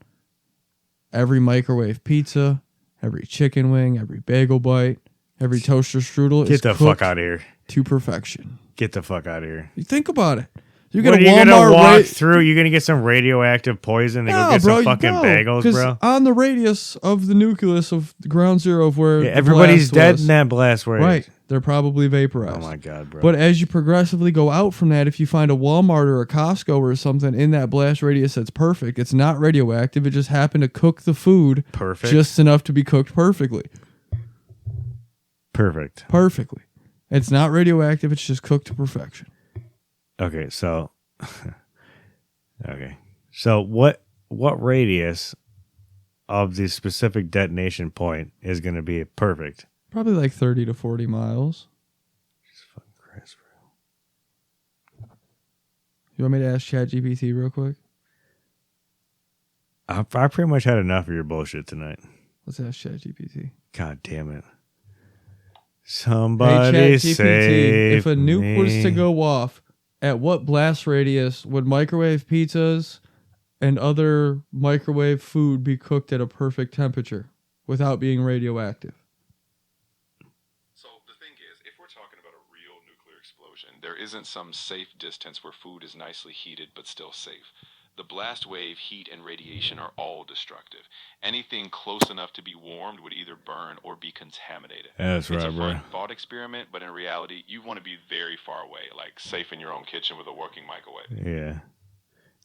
every microwave pizza, every chicken wing, every bagel bite, every toaster strudel Get the fuck out of here. To perfection. Get the fuck out of here. You think about it. You get a Walmart. You're gonna walk through. You're gonna get some radioactive poison and go get some fucking bagels, bro. On the radius of the nucleus of the ground zero of where everybody's dead in that blast radius. Right. They're probably vaporized. Oh my god, bro. But as you progressively go out from that, if you find a Walmart or a Costco or something in that blast radius that's perfect, it's not radioactive. It just happened to cook the food just enough to be cooked perfectly. Perfectly. It's not radioactive. It's just cooked to perfection. Okay, so what radius of the specific detonation point is going to be perfect? Probably like 30 to 40 miles. Jesus fucking Christ, bro. You want me to ask ChatGPT real quick? I pretty much had enough of your bullshit tonight. Let's ask ChatGPT. God damn it. Somebody save if a nuke was to go off, at what blast radius would microwave pizzas and other microwave food be cooked at a perfect temperature without being radioactive? So the thing is, if we're talking about a real nuclear explosion, there isn't some safe distance where food is nicely heated but still safe. The blast wave, heat, and radiation are all destructive. Anything close enough to be warmed would either burn or be contaminated. That's right, bro. It's a fun thought experiment, but in reality, you want to be very far away, like safe in your own kitchen with a working microwave.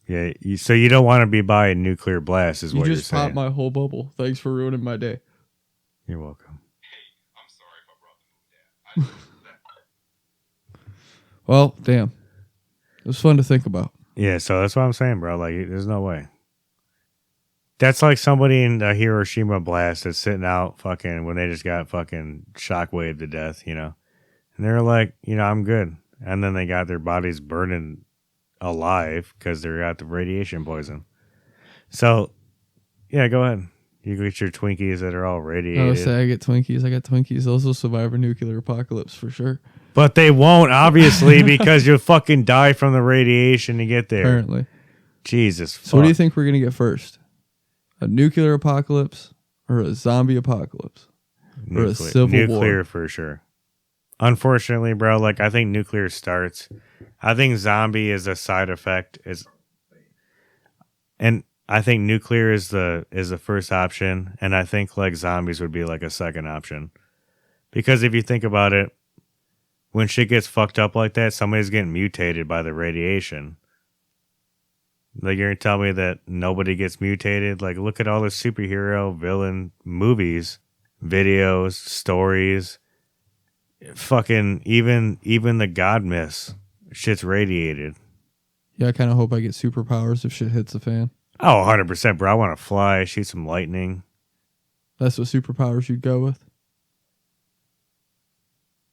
Yeah. So you don't want to be by a nuclear blast, is what you're saying. You just popped my whole bubble. Thanks for ruining my day. You're welcome. Hey, I'm sorry if I brought the mood down. Well, damn. It was fun to think about. Yeah, so that's what I'm saying, bro. Like, there's no way. That's like somebody in the Hiroshima blast that's sitting out fucking when they just got fucking shockwave to death, you know? And they're like, I'm good. And then they got their bodies burning alive because they got the radiation poison. So, yeah, go ahead. You get your Twinkies that are all radiated. Oh, say I get Twinkies. I got Twinkies. Those will survive a nuclear apocalypse for sure. But they won't, obviously, because you'll fucking die from the radiation to get there. Apparently. Jesus. So what do you think we're going to get first? A nuclear apocalypse or a zombie apocalypse? Or a civil war? Nuclear for sure. Unfortunately, bro, like I think nuclear starts. I think zombie is a side effect. And I think nuclear is the first option. And I think like zombies would be like a second option. Because if you think about it, when shit gets fucked up like that, somebody's getting mutated by the radiation. Like, you're going to tell me that nobody gets mutated? Like, look at all the superhero villain movies, videos, stories. Fucking, even the God myths, shit's radiated. Yeah, I kind of hope I get superpowers if shit hits the fan. Oh, 100%, bro. I want to fly, shoot some lightning. That's what superpowers you'd go with?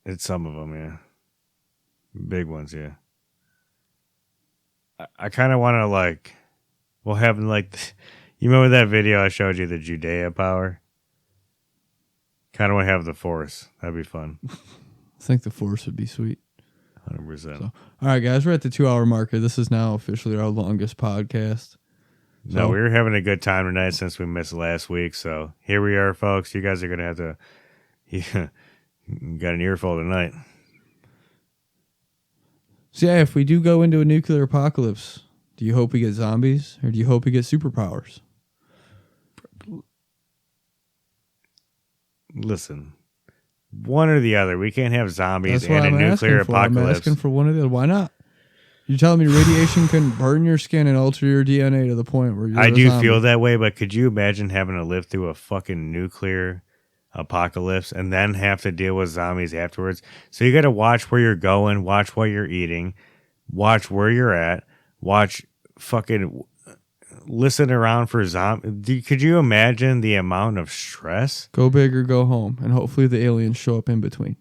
It's some of them, yeah. Big ones, yeah. I kind of want to, like, having, like, you remember that video I showed you, the Judea power? Kind of want to have the Force. That'd be fun. I think the Force would be sweet. 100%. So, all right, guys, we're at the 2-hour marker. This is now officially our longest podcast. No, we were having a good time tonight since we missed last week. So here we are, folks. You guys are going to have to... Yeah. Got an earful tonight. So yeah, if we do go into a nuclear apocalypse, do you hope we get zombies or do you hope we get superpowers? Listen, one or the other. We can't have zombies and a nuclear apocalypse. I'm asking for one or the other. Why not? You're telling me radiation can burn your skin and alter your DNA to the point where you're I do feel that way, but could you imagine having to live through a fucking nuclear apocalypse and then have to deal with zombies afterwards? So you got to watch where you're going, watch what you're eating, watch where you're at, listen around for zombies. Could you imagine the amount of stress? Go big or go home, and hopefully the aliens show up in between.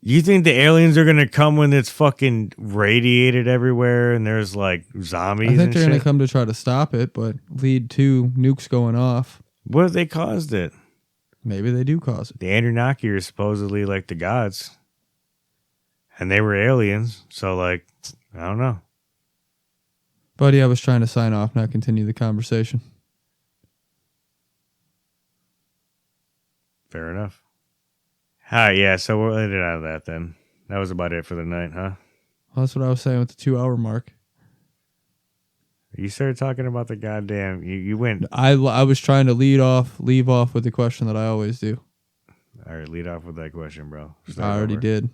You think the aliens are going to come when it's fucking radiated everywhere and there's like zombies? I think they're going to come to try to stop it, but lead to nukes going off. What if they caused it? Maybe they do cause it. The Anunnaki are supposedly like the gods. And they were aliens. So, like, I don't know. Buddy, I was trying to sign off, not continue the conversation. Fair enough. Hi, yeah, so we'll end it out of that then. That was about it for the night, huh? Well, that's what I was saying with the 2 hour mark. You started talking about the goddamn... You went... I was trying to leave off with the question that I always do. All right, lead off with that question, bro. I already did.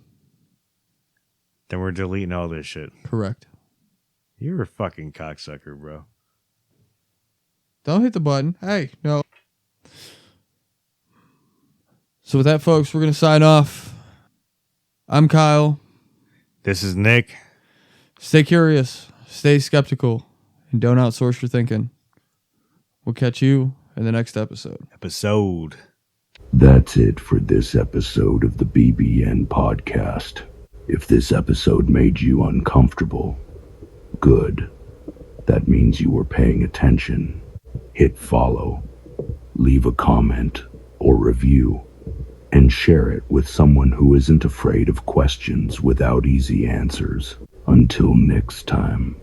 Then we're deleting all this shit. Correct. You're a fucking cocksucker, bro. Don't hit the button. Hey, no. So with that, folks, we're going to sign off. I'm Kyle. This is Nick. Stay curious. Stay skeptical. And don't outsource your thinking. We'll catch you in the next episode. That's it for this episode of the BBN podcast. If this episode made you uncomfortable, good. That means you were paying attention. Hit follow, leave a comment or review, and share it with someone who isn't afraid of questions without easy answers. Until next time.